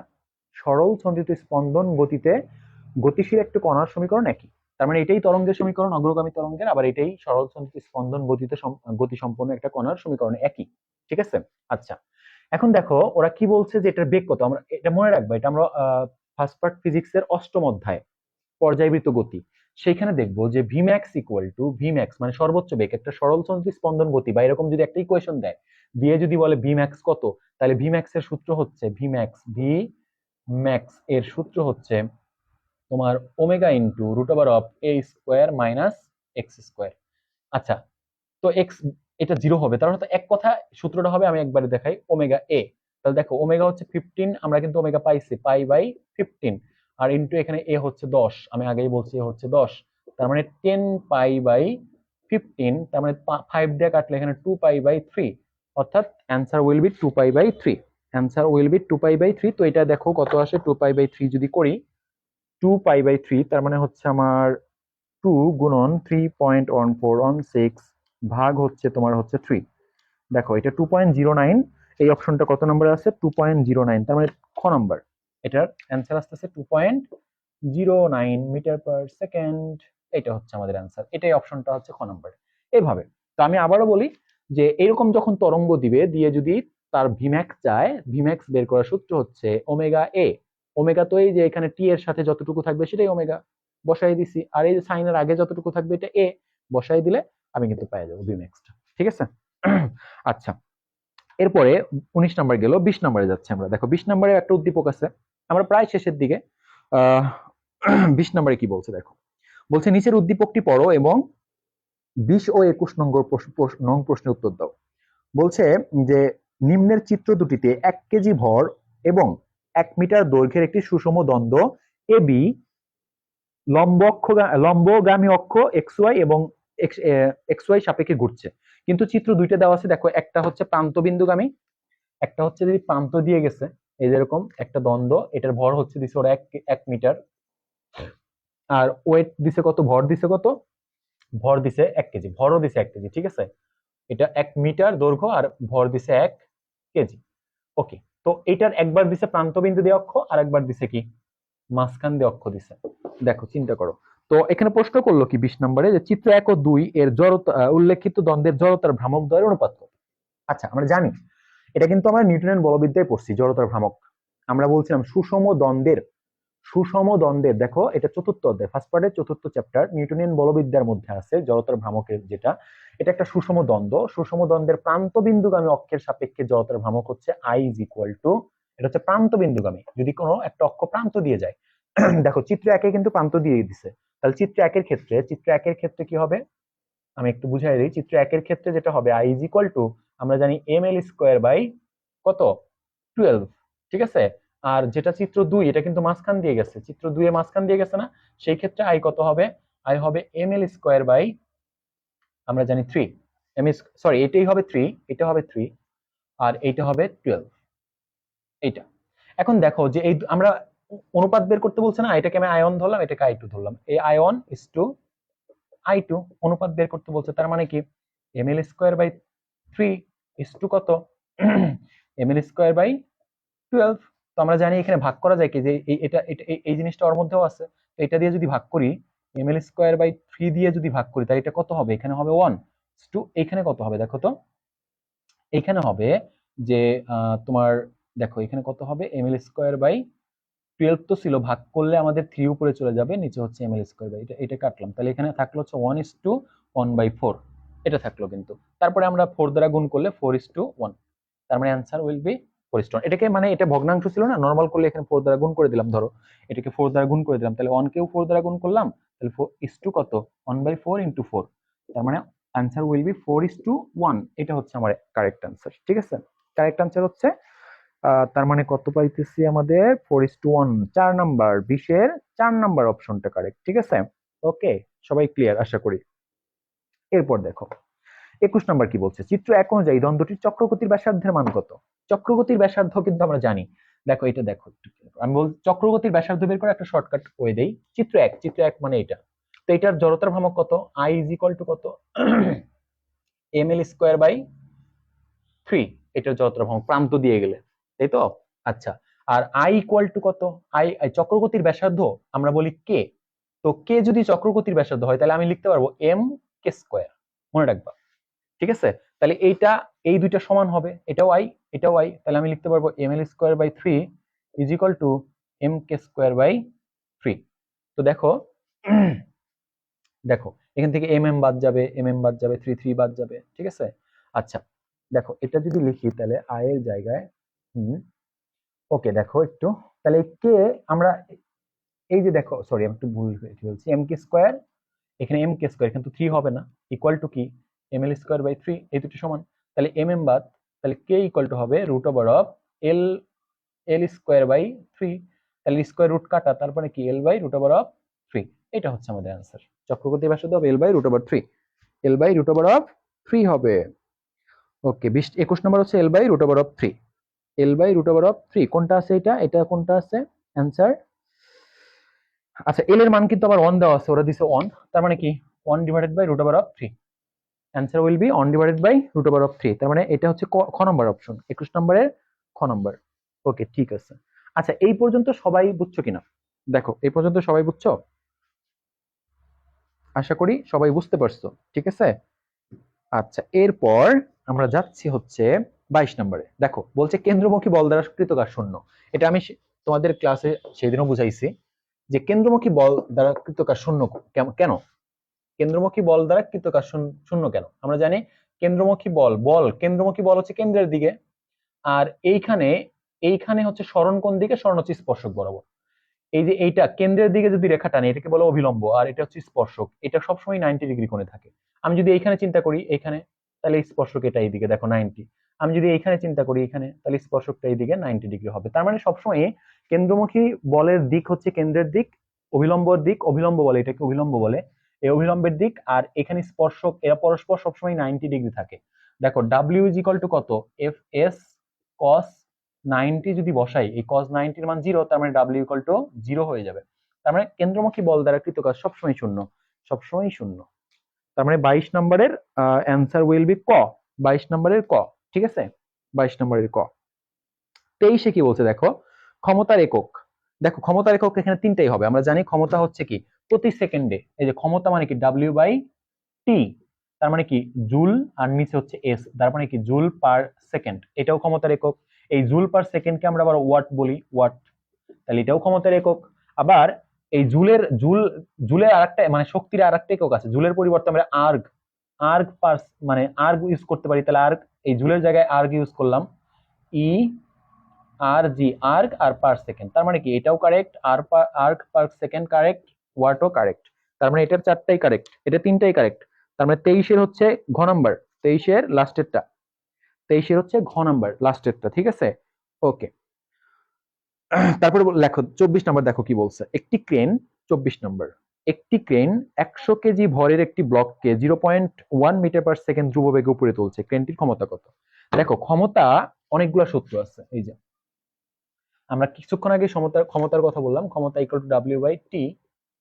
সরল ছন্দিত স্পন্দন গতিতে গতিশীল একটি কণার সমীকরণ একই। তার মানে এটাই তরঙ্গের সমীকরণ অগ্রগামী তরঙ্গের, আবার এটাই সরল ছন্দিত স্পন্দন গতি সম্পন্ন একটা কণার সমীকরণ একই। ঠিক আছে, আচ্ছা এখন দেখো ওরা কি বলছে যে এটার বেগ কত। আমরা এটা মনে রাখবো, এটা আমরা ফার্স্ট পার্ট ফিজিক্সের 8ম অধ্যায় পর্যায়বৃত্ত গতি, সেইখানে দেখবো যে ভিম্যাক্স ইকুয়াল টু ভিম্যাক্স মানে সর্বোচ্চ বেগ একটা সরল ছন্দিত স্পন্দন গতি, বা এরকম যদি একটা ইকুয়েশন দেয় দিয়ে যদি বলে ভিম্যাক্স কত, তাহলে ভিম্যাক্স এর সূত্র হচ্ছে ভিম্যাক্স এর সূত্র হচ্ছে তোমার omega into root over of A square minus X square. আচ্ছা, তো এক্স এটা 0 হবে, তার মানে এক কথা সূত্রটা হবে, আমি একবারে দেখাই, ওমেগা এ। তাহলে দেখো ওমেগা হচ্ছে 15, আমরা কিন্তু ওমেগা পাইছি পাই বাই 15, আর ইন্টু এখানে এ হচ্ছে 10, আমি আগেই বলছি এ হচ্ছে 10, তার মানে 10 পাই বাই 15, তার মানে 5 দিয়ে কাটলে এখানে 2 পাই বাই 3, অর্থাৎ answer will be 2 pi by 3। Answer will be 2 pi by 3। তো এটা দেখো কত আসে, 2 পাই বাই 3 যদি করি, 2 পাই বাই 3 তার মানে হচ্ছে আমার 2 গুণন 3.1416 ভাগ হচ্ছে তোমার হচ্ছে 3। দেখো এটা 2.09, এই অপশনটা কত নম্বরে আছে 2.09, তার মানে খ নাম্বার। এটার অ্যান্সার আসতেছে 2.09 মিটার পার সেকেন্ড। এটা হচ্ছে আমাদের অ্যান্সার, এটাই অপশনটা হচ্ছে খ নাম্বার। এইভাবে তো আমি আবারও বলি যে এরকম যখন তরঙ্গ দিবে দিয়ে যদি তার ভিম্যাক্স চায়, ভিম্যাক্স বের করার সূত্র হচ্ছে ওমেগা এ। ওমেগা তো এই যে এখানে টি এর সাথে যতটুকু থাকবে সেটাই ওমেগা, বসাই দিছি, আর এই যে সাইনের আগে যতটুকু থাকবে এটা এ, বসাই দিলে আমি কিন্তু পেয়ে যাবো ভিম্যাক্সটা। ঠিক আছে, আচ্ছা এরপরে 19 নাম্বার গেল, 20 নাম্বারে যাচ্ছে আমরা। দেখো 20 নাম্বারে একটা উদ্দীপক আছে, আমরা প্রায় শেষের দিকে। 20 নাম্বারে কি বলছে দেখো, বলছে নিচের উদ্দীপকটি পড়ো এবং 20 ও 21 নং প্রশ্নের উত্তর দাও। বলছে যে নিম্নের চিত্র দুটিতে 1 কেজি ভর এবং 1 মিটার দৈর্ঘ্যের একটি সুষম দ্বন্দ্ব এবি লম্বগামী অক্ষ এক্স ওয়াই এবং এক্স ওয়াই সাপেক্ষে ঘুরছে। কিন্তু চিত্র দুইটা দেওয়া আছে, দেখো একটা হচ্ছে প্রান্তবিন্দুগামী, একটা হচ্ছে যদি প্রান্ত দিয়ে গেছে এই যেরকম একটা দ্বন্দ্ব, এটার ভর হচ্ছে দিছে ওরা 1 মিটার, আর ওয়েট দিছে কত, ভর দিছে কত, ভর দিছে 1 কেজি, ভরও দিছে 1 কেজি, ঠিক আছে। এটা 1 মিটার দৈর্ঘ্য আর ভর দিছে 1 কেজি। ওকে, তো এটার একবার দিছে প্রান্তবিন্দু দিয়ে অক্ষ আর একবার দিছে কি মাঝখান দিয়ে অক্ষ দিছে। দেখো চিন্তা করো, তো এখানে প্রশ্ন করলো কি 20 নম্বরে যে চিত্র 1 ও 2 এর জড়তা উল্লেখিত দ্বন্দ্বের জড়তার ভ্রামক দ্বয়ের অনুপাত কত? আচ্ছা, আমরা জানি এটা কিন্তু আমরা নিউটনের বলবিদ্যায় পড়ছি জড়তার ভ্রামক। আমরা বলছিলাম সুষম দ্বন্দ্বের দেখো এটা চতুর্থ অধ্যায়, ফার্স্ট পার্টের চতুর্থ চ্যাপ্টার নিউটনিয়ান বলবিদ্যার মধ্যে আছে জড়তার ভ্রামকের যেটা, এটা একটা সুষম দ্বন্দ্ব। সুষম দ্বন্দ্বের প্রান্তবিন্দুগামী অক্ষের সাপেক্ষে জড়তার ভ্রামক হচ্ছে I ইজ ইকুয়াল টু, এটা হচ্ছে প্রান্তবিন্দুগামী যদি কোনো একটা অক্ষ প্রান্ত দিয়ে যায়। দেখো চিত্র 1 কিন্তু প্রান্ত দিয়ে দিছে, তাহলে চিত্র 1 এর ক্ষেত্রে কি হবে, আমি একটু বুঝাই দিই। চিত্র 1 এর ক্ষেত্রে যেটা হবে I ইজ ইকুয়াল টু, আমরা জানি ml স্কয়ার বাই কত 12, ঠিক আছে। আর যেটা চিত্র 2 এটা কিন্তু মাঝখান দিয়ে গেছে, চিত্র 2 এ মাঝখান দিয়ে গেছে না, সেই ক্ষেত্রে I কত হবে, I হবে ml স্কয়ার বাই আমরা জানি 3 সরি এটাই হবে 3, এটা হবে 3 আর এইটা হবে 12 এইটা। এখন দেখো যে এই আমরা অনুপাত বের করতে বলছে না, এটাকে আমি আয়ন ধরলাম, এটাকে I2 ধরলাম, এই আয়ন ইজ টু I2 অনুপাত বের করতে বলছে, তার মানে কি ml square by 3 is to কত ml স্কয়ার বাই 12। তো আমরা জানি এখানে ভাগ করা যায় কি যে এটা এই জিনিসটা ওর মধ্যেও আছে, তো এটা দিয়ে যদি ভাগ করি ml স্কয়ার বাই 3 দিয়ে যদি ভাগ করি তাহলে এটা কত হবে, এখানে হবে 1 টু, এখানে কত হবে দেখো তো, এখানে হবে যে তোমার দেখো এখানে কত হবে ml স্কয়ার বাই 12 তো ছিল, ভাগ করলে আমাদের 3 উপরে চলে যাবে, নিচে হচ্ছে ml স্কয়ার বাই এটা কাটলাম, তাহলে এখানে থাকলো হচ্ছে 1:1/4 এটা থাকলো কিন্তু, তারপরে আমরা 4 দ্বারা গুণ করলে 4:1, তার মানে অ্যান্সার উইল বি 4:1। এটাকে মানে এটা ভগ্নাংশ ছিল না, নরমাল করলে এখানে 4 দ্বারা গুণ করে দিলাম, ধরো এটাকে 4 দ্বারা গুণ করে দিলাম, তাহলে 1 কেও 4 দ্বারা গুণ করলাম, তাহলে 4:, কত 1/4 × 4, তার মানে অ্যান্সার উইল বি 4:1। এটা হচ্ছে আমার কারেক্ট অ্যান্সার, ঠিক আছে। কারেক্ট অ্যান্সার হচ্ছে তার মানে কত পাইতেছি আমাদের 4:1, 4 নাম্বার 20-এর 4 নাম্বার অপশনটা কারেক্ট, ঠিক আছে। ওকে, সবাই ক্লিয়ার আশা করি। এরপর দেখো 21 নাম্বার কি বলছে, চিত্র 1 অনুযায়ী দ্বন্দ্বটির চক্রগতির ব্যাসার্ধের মান কত? চক্রগতির ব্যাসার্ধ কিন্তু আমরা জানি, দেখো এটা দেখো আমি বল চক্রগতির ব্যাসার্ধ বের করে একটা শর্টকাট ওয়ে দেই। চিত্র 1 মানে এটা, তো এটার জড়তার ভ্রামক কত, I ইজ ইকুয়াল টু কত ml স্কয়ার বাই 3, এটার জড়তার ভ্রামক প্রান্ত দিয়ে গেলে, তাই তো। আচ্ছা, আর I ইকুয়াল টু কত, I চক্রগতির ব্যাসার্ধ আমরা বলি k, তো k যদি চক্রগতির ব্যাসার্ধ হয় তাহলে আমি লিখতে পারবো m k স্কয়ার, মনে রাখবা, ঠিক আছে। তাহলে এই দুইটা সমান হবে, এটাও I, তাহলে আমি লিখতে পারবো ml square by 3 is equal to mk square by 3। তো দেখো দেখো এখান থেকে বাদ যাবে, বাদ যাবে, 3 বাদ যাবে, ঠিক আছে। আচ্ছা দেখো এটা যদি লিখি তাহলে I এর জায়গায় ওকে দেখো একটু, তাহলে কে আমরা এই যে দেখো সরি আমি একটু ভুল বলছি, mk স্কয়ার, এখানে mk স্কয়ার কিন্তু 3 হবে না, ইকুয়াল টু কি ml স্কয়ার বাই 3, এই দুটো সমান, তাহলে বাদ, তাহলে k ইকুয়াল টু হবে l স্কয়ার বাই 3, তাহলে স্কয়ার রুট কাটা, তারপরে কি l/√3, এটা হচ্ছে আমাদের অ্যান্সার। চক্রগতির ব্যাসার্ধ হবে l/√3, l/√3 হবে। ওকে 21 নম্বর হচ্ছে l/√3, l/√3 কোনটা আছে, এটা কোনটা আছে অ্যান্সার। আচ্ছা এল এর মান কিন্তু আবার 1 দেওয়া আছে, ওরা দিছে 1, তার মানে কি 1/√3, অ্যান্সার উইল বি 1/√3, তার মানে এটা হচ্ছে খ নম্বর অপশন, 21 নম্বরের খ নম্বর। ওকে ঠিক আছে। আচ্ছা এই পর্যন্ত সবাই বুঝছো কিনা, দেখো এই পর্যন্ত সবাই বুঝছো, আশা করি সবাই বুঝতে পারছো, ঠিক আছে। আচ্ছা এরপর আমরা যাচ্ছি হচ্ছে 22 নম্বরে, দেখো বলছে কেন্দ্রমুখী বল দ্বারা কৃতকার শূন্য। এটা আমি তোমাদের ক্লাসে সেদিনও বুঝাইছি যে কেন্দ্রমুখী বল দ্বারা কৃতকার শূন্য কেন, কেন্দ্রমুখী বল দ্বারা কৃতকার শূন্য কেন। আমরা জানি কেন্দ্রমুখী কেন্দ্রমুখী বল হচ্ছে কেন্দ্রের দিকে, আর এইখানে হচ্ছে সরণ কোন দিকে, সরণ হচ্ছে স্পর্শক বরাবর। এই যে এইটা কেন্দ্রের দিকে যদি রেখা টানে এটাকে বলে অভিলম্ব, আর এটা হচ্ছে স্পর্শক, এটা সবসময় 90 ডিগ্রি কোণে থাকে। আমি যদি এইখানে চিন্তা করি, এইখানে তাহলে স্পর্শক এটা এইদিকে দেখো 90। আমি যদি এইখানে চিন্তা করি এখানে, তাহলে স্পর্শকটা এইদিকে 90 ডিগ্রি হবে। তার মানে সবসময় কেন্দ্রমুখী বলের দিক হচ্ছে কেন্দ্রের দিক, অভিলম্বর দিক অভিলম্ব বলে, এটাকে অভিলম্ব বলে, এই অভিলম্বের দিক। আর এখানে স্পর্শক এরা পরস্পর সবসময় 90 ডিগ্রি থাকে। দেখো ডাব্লিউ ইজ ইকুয়াল টু কত, এফ এস কস 90 যদি বসাই, এই কস 90 এর মান 0, তার মানে ডাব্লিউ ইকুয়াল টু 0 হয়ে যাবে। তার মানে কেন্দ্রমুখী বল দ্বারা কৃত কাজ সবসময় শূন্য, সবসময় শূন্য। তার মানে 22 নম্বরের অ্যান্সার উইল বি ক, 22 নম্বরের ক। ঠিক আছে, 22 নম্বরের ক। 23-এ কি বলছে দেখো, ক্ষমতার একক। দেখো ক্ষমতার একক এখানে তিনটাই হবে। আমরা জানি ক্ষমতা হচ্ছে কি প্রতি সেকেন্ডে, এই যে ক্ষমতা মানে কি ডাব্লিউ বাই টি, তার মানে কি জুল, আর নিচে হচ্ছে এস, তার মানে কি জুল পার সেকেন্ড, এটাও ক্ষমতার একক। এই জুল পার সেকেন্ডকে আমরা আবার ওয়াট বলি, ওয়াট, তাহলে এটাও ক্ষমতার একক। আবার এই জুলের আরেকটা মানে শক্তির আরেকটা একক আছে, জুলের পরিবর্তে আমরা আর্গ, আর্গ পার মানে আর্গ ইউজ করতে পারি। তাহলে আর্গ, এই জুলের জায়গায় আর্গ ইউজ করলাম, ই আর জি, আর্গ আর পার সেকেন্ড, তার মানে কি এটাও correct, erg per second correct, ওয়াটও কারেক্ট। তার মানে এটার চারটাই কারেক্ট, এটা তিনটাই কারেক্ট। তার মানে 23-এর হচ্ছে ঘ নাম্বার, 23-এর লাস্টেরটা, 23-এর হচ্ছে ঘ নাম্বার লাস্টেরটা। ঠিক আছে, ওকে। তারপরে লেখো 24 নম্বর, দেখো কি বলছে, একটি ক্রেন, 24 নম্বর, একটি ক্রেন 100 কেজি ভরের একটি ব্লককে 0.1 মিটার পার সেকেন্ড ধ্রুব বেগে উপরে তুলছে, ক্রেনটির ক্ষমতা কত? দেখো ক্ষমতা অনেকগুলো সূত্র আছে, এই যে আমরা কিছুক্ষণ আগে ক্ষমতার কথা বললাম, ক্ষমতা equal to W by T.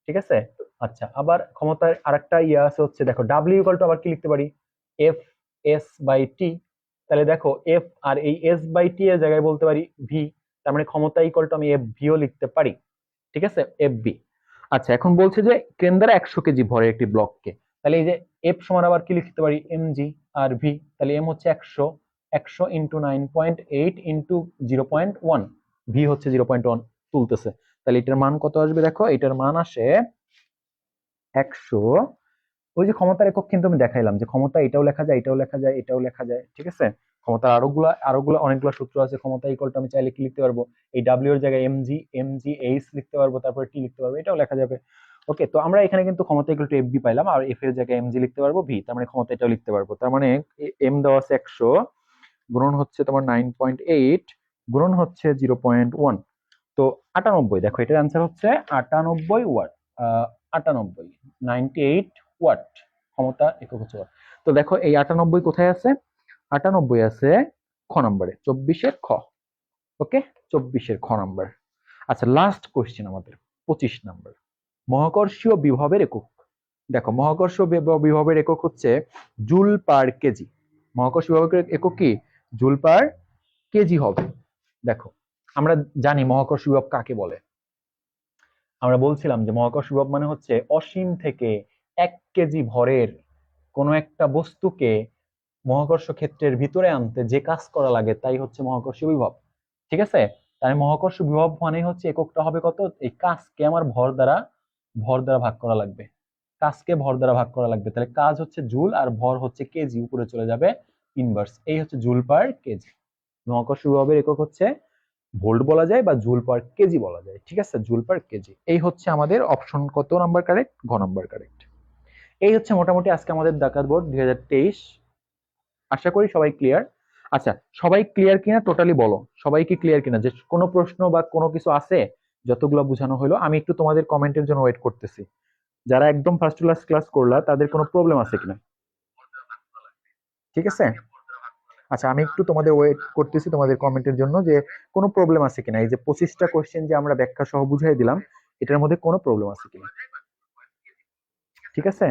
ঠিক আছে, আচ্ছা আবার ক্ষমতার আরেকটা ইয়ে আছে হচ্ছে, দেখো ডাব্লিউ ইকুয়াল টু আবার কি লিখতে পারি, এফ এস বাই টি। তাহলে দেখো এফ আর এই এস বাই টি এর জায়গায় বলতে পারি ভি, তার মানে ক্ষমতা ইকুয়াল টু আমি এফ ভিও লিখতে পারি। ঠিক আছে, এফ বি। আচ্ছা এখন বলছে যে ক্রেন দ্বারা 100 কেজি ভরের একটি ব্লককে, তাহলে এই যে এফ সমান আবার কি লিখতে পারি, এম জি, আর ভি, তাহলে এম হচ্ছে 100, 100 ইন্টু 9.8 ইন্টু 0.1, ভি হচ্ছে 0.1 তুলতেছে। তাহলে এটার মান কত আসবে, দেখো এটার মান আসে 100। ওই যে ক্ষমতার একক কিন্তু আমি দেখাইলাম যে ক্ষমতা এটাও লেখা যায়, এটাও লেখা যায়, এটাও লেখা যায়। ঠিক আছে, ক্ষমতার আরোগুলা অনেকগুলো সূত্র আছে। ক্ষমতা ইকুয়াল টু আমি চাইলে কি লিখতে পারবো, এই ডাব্লিউ এর জায়গায় এমজি এইচ লিখতে পারবো, তারপর টি লিখতে পারবো, এটাও লেখা যাবে। ওকে, তো আমরা এখানে কিন্তু ক্ষমতা ইকুয়াল টু এফ বি পাইলাম, আর এফ এর জায়গায় এমজি লিখতে পারবো, ভি, তার মানে ক্ষমতা এটাও লিখতে পারবো। তার মানে এম দেওয়া আছে 100, গুণন হচ্ছে তোমার 9.8, গুণন হচ্ছে 0.1, তো 98। দেখো এটার অ্যান্সার হচ্ছে 98 ওয়াট, 98, 98 ওয়াট, ক্ষমতা একক হচ্ছে ওয়াট। তো দেখো এই 98 কোথায় আছে, 98 আছে খ নম্বরে, 24-এর খ। ওকে, 24-এর খ নাম্বার। আচ্ছা লাস্ট কোশ্চেন আমাদের 25 নাম্বার, মহাকর্ষীয় বিভবের একক। দেখো মহাকর্ষীয় বিভবের একক হচ্ছে জুল পার কেজি। মহাকর্ষীয় বিভবের একক কি, জুল পার কেজি হবে। দেখো আমরা জানি মহাকর্ষীয় বিভব কাকে বলে, আমরা বলছিলাম যে মহাকর্ষ বিভব মানে হচ্ছে অসীম থেকে 1 কেজি ভরের কোনো একটা বস্তুকে মহাকর্ষ ক্ষেত্রের ভিতরে আনতে যে কাজ করা লাগে তাই হচ্ছে মহাকর্ষ বিভব। ঠিক আছে, তাই মহাকর্ষ বিভব মানে হচ্ছে এককটা হবে কত, এই কাজকে আমার ভর দ্বারা ভাগ করা লাগবে, কাজকে ভর দ্বারা ভাগ করা লাগবে। তাহলে কাজ হচ্ছে জুল আর ভর হচ্ছে কেজি, উপরে চলে যাবে ইনভার্স, এই হচ্ছে জুল পার কেজি। মহাকর্ষ বিভবের একক হচ্ছে ভোল্ট বলা যায় বা জুল পার কেজি বলা যায়। ঠিক আছে, জুল পার কেজি। এই হচ্ছে আমাদের অপশন কত নাম্বার কারেক্ট, ঘ নাম্বার কারেক্ট। এই হচ্ছে মোটামুটি আজকে আমাদের ডাকাত বোর্ড 2023। আশা করি সবাই ক্লিয়ার। আচ্ছা সবাই ক্লিয়ার কিনা টোটালি বলো, সবাই কি ক্লিয়ার কিনা, যে কোনো প্রশ্ন বা কোনো কিছু আছে? যতগুলো বোঝানো হলো, আমি একটু তোমাদের কমেন্টের জন্য ওয়েট করতেছি। যারা একদম ফার্স্ট ক্লাস করলা তাদের কোনো প্রবলেম আছে কিনা? ঠিক আছে, আচ্ছা আমি একটু তোমাদের ওয়েট করতেছি তোমাদের কমেন্টের জন্য, যে কোনো প্রবলেম আছে কিনা। এই যে 25টা কোশ্চেন যে আমরা ব্যাখ্যা সহ বুঝাই দিলাম, এটার মধ্যে কোনো প্রবলেম আছে কিনা। ঠিক আছে,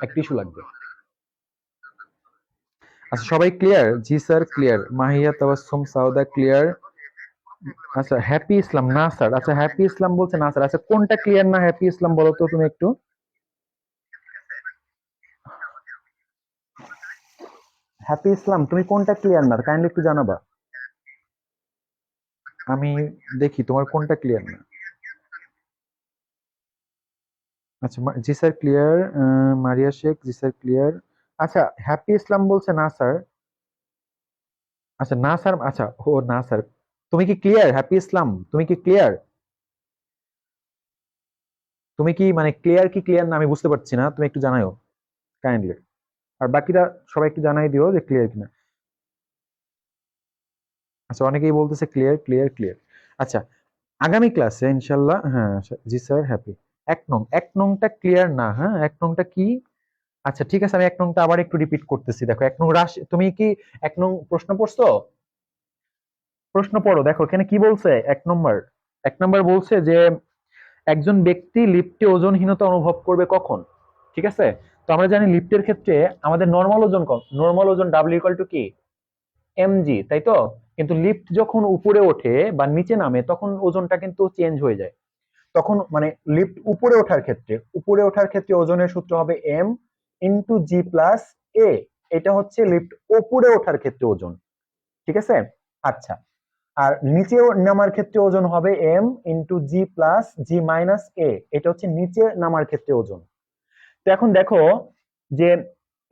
একটা ইস্যু লাগবে। আচ্ছা সবাই ক্লিয়ার? জি sir clear. Mahiya Tabassum Sauda clear. আচ্ছা হ্যাপি ইসলাম, না স্যার। আচ্ছা হ্যাপি ইসলাম বলছে না স্যার। আচ্ছা কোনটা ক্লিয়ার না হ্যাপি ইসলাম বলো তো তুমি একটু। হ্যাপি ইসলাম তুমি কোনটা ক্লিয়ার না, কাইন্ডলি একটু জানাবা। আমি দেখি তোমার কোনটা ক্লিয়ার না। আচ্ছা জি স্যার ক্লিয়ার। মারিয়া শেখ জি স্যার ক্লিয়ার। আচ্ছা হ্যাপি ইসলাম বলছে না স্যার। আচ্ছা না স্যার, আচ্ছা ও না স্যার, তুমি কি ক্লিয়ার? হ্যাপি ইসলাম তুমি কি ক্লিয়ার? তুমি কি মানে ক্লিয়ার কি ক্লিয়ার না আমি বুঝতে পারছি না, তুমি একটু জানাও কাইন্ডলি। আর বাকিরা সবাই একটু জানাই দিও যে ক্লিয়ার কিনা। আচ্ছা অনেকেই বলতেছে ক্লিয়ার ক্লিয়ার ক্লিয়ার। আচ্ছা আগামী ক্লাসে ইনশাল্লাহ, হ্যাঁ আচ্ছা, জি স্যার হ্যাপি। এক নংটা ক্লিয়ার না, হ্যাঁ এক নংটা কি? আচ্ছা ঠিক আছে, আমি এক নংটা আবার একটু রিপিট করতেছি। দেখো এক নং রাশি, তুমি কি এক নং প্রশ্ন পড়ছো? প্রশ্ন পড়ো, দেখো এখানে কি বলছে। এক নম্বর বলছে যে একজন ব্যক্তি লিফটে ওজনহীনতা অনুভব করবে কখন। ঠিক আছে, তো আমরা জানি লিফটের ক্ষেত্রে আমাদের নর্মাল ওজন কম, নর্মাল ওজন ডাব্লিউ ইকুয়াল টু কি এমজি, তাই তো? কিন্তু লিফট যখন উপরে ওঠে বা নিচে নামে তখন ওজনটা কিন্তু চেঞ্জ হয়ে যায়। তখন মানে লিফট উপরে ওঠার ক্ষেত্রে ওজনের সূত্র হবে এম ইন্টু জি প্লাস এ। এটা হচ্ছে লিফট উপরে ওঠার ক্ষেত্রে ওজন। ঠিক আছে, আচ্ছা। আর নিচে নামার ক্ষেত্রে ওজন হবে এম ইন্টু জি প্লাস জি মাইনাস এ। এটা হচ্ছে নিচে নামার ক্ষেত্রে ওজন। তো এখন দেখো যে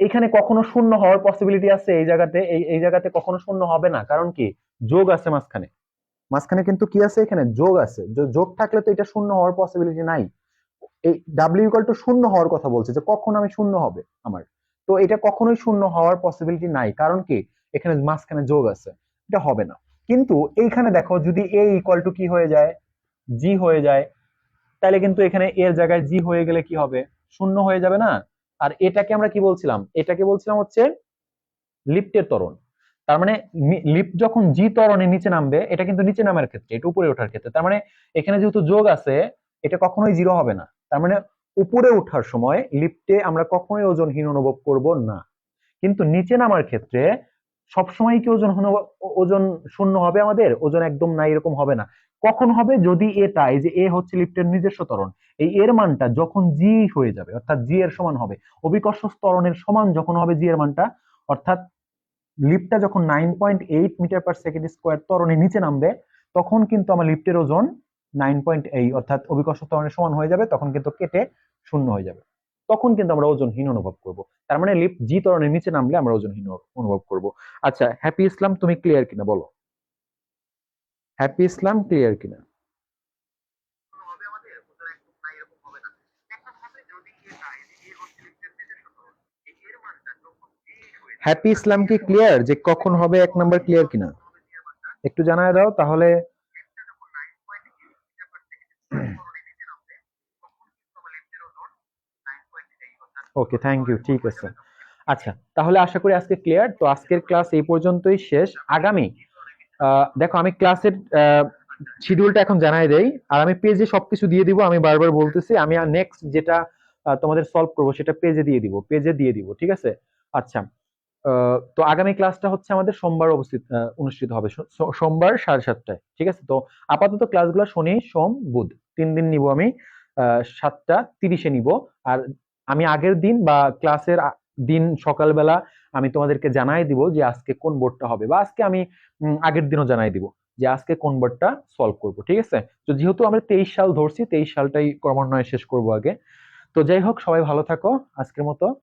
এখানে কখনো শূন্য হওয়ার পসিবিলিটি আছে, এই জায়গাতে এই জায়গাতে কখনো শূন্য হবে না, কারণ কি যোগ আছে মাঝখানে। মাঝখানে কিন্তু কি আছে, এখানে যোগ আছে। যোগ থাকলে তো এটা শূন্য হওয়ার পসিবিলিটি নাই। এই ডাব্লিউ ইকুয়াল টু শূন্য হওয়ার কথা বলছে, যে কখন আমি শূন্য হবে আমার। তো এটা কখনোই শূন্য হওয়ার পসিবিলিটি নাই, কারণ কি এখানে মাঝখানে যোগ আছে, এটা হবে না। কিন্তু এইখানে দেখো যদি এ ইকুয়াল টু কি হয়ে যায়, জি হয়ে যায়, তাহলে কিন্তু এখানে এর জায়গায় জি হয়ে গেলে কি হবে, শূন্য হয়ে যাবে না? আর এটাকে আমরা কি বলছিলাম, এটাকে বলছিলাম হচ্ছে লিফটের ত্বরণ। তার মানে লিফট যখন জি ত্বরণে নিচে নামবে, এটা কিন্তু নিচে নামার ক্ষেত্রে, এটা উপরে ওঠার ক্ষেত্রে। তার মানে এখানে যেহেতু যোগ আছে, এটা কখনোই জিরো হবে না। তার মানে উপরে ওঠার সময় লিফটে আমরা কখনোই ওজনহীন অনুভব করব না। কিন্তু নিচে নামার ক্ষেত্রে সবসময় কি ওজন শূন্য হবে, আমাদের ওজন একদম নাই এরকম হবে না। কখন হবে, যদি এটা এই যে এ হচ্ছে লিফটের নিজস্ব ত্বরণ, এই এর মানটা যখন জি হয়ে যাবে, অর্থাৎ জি এর সমান হবে, অভিকর্ষ ত্বরণের সমান যখন হবে জি এর মানটা, অর্থাৎ লিফটটা যখন 9.8 মিটার পার সেকেন্ড স্কোয়ার ত্বরণে নিচে নামবে, তখন কিন্তু আমার লিফটের ওজন 9.8 অর্থাৎ অভিকর্ষ ত্বরণের সমান হয়ে যাবে, তখন কিন্তু কেটে শূন্য হয়ে যাবে। তখন কিন্তু আমরা ওজনহীন অনুভব করব। তার মানে লিফট জি ত্বরণের নিচে নামলে আমরা ওজনহীন অনুভব করব। আচ্ছা হ্যাপি ইসলাম তুমি ক্লিয়ার কিনা বলো, হ্যাপি ইসলাম ক্লিয়ার কিনা? হ্যাপি ইসলাম কি ক্লিয়ার যে কখন হবে, এক নাম্বার ক্লিয়ার কিনা একটু জানায় দাও তাহলে। ওকে থ্যাংক ইউ, ঠিক আছে। আচ্ছা তাহলে আশা করি আজকে ক্লিয়ার। তো আজকের ক্লাস এই পর্যন্তই শেষ। আগামী দেখো আমি ক্লাসের শিডিউলটা এখন জানাই দেই, আর আমি পেজে সবকিছু দিয়ে দিব। আমি বারবার বলতেছি, আমি আর নেক্সট যেটা তোমাদের সলভ করব সেটা পেজে দিয়ে দিব, ঠিক আছে? আচ্ছা তো আগামী ক্লাসটা হচ্ছে আমাদের সোমবার অনুষ্ঠিত হবে, সোমবার 7:30টায়, ঠিক আছে? তো আপাতত ক্লাসগুলো শনি সোম বুধ 3 দিন নিব আমি, 7:30-এ নিব। আর আমি আগের দিন বা ক্লাসের দিন সকালবেলা আমি তোমাদেরকে জানাই দিব যে আজকে কোন বোর্ডটা হবে, বা আজকে আমি আগের দিনও জানাই দিব যে আজকে কোন বোর্ডটা সলভ করব, ঠিক আছে? তো যেহেতু আমরা 23 সাল ধরছি, 23 সালটাই ক্রমান্বয়ে শেষ করব আগে। তো যাই হোক, সবাই ভালো থাকো আজকের মতো।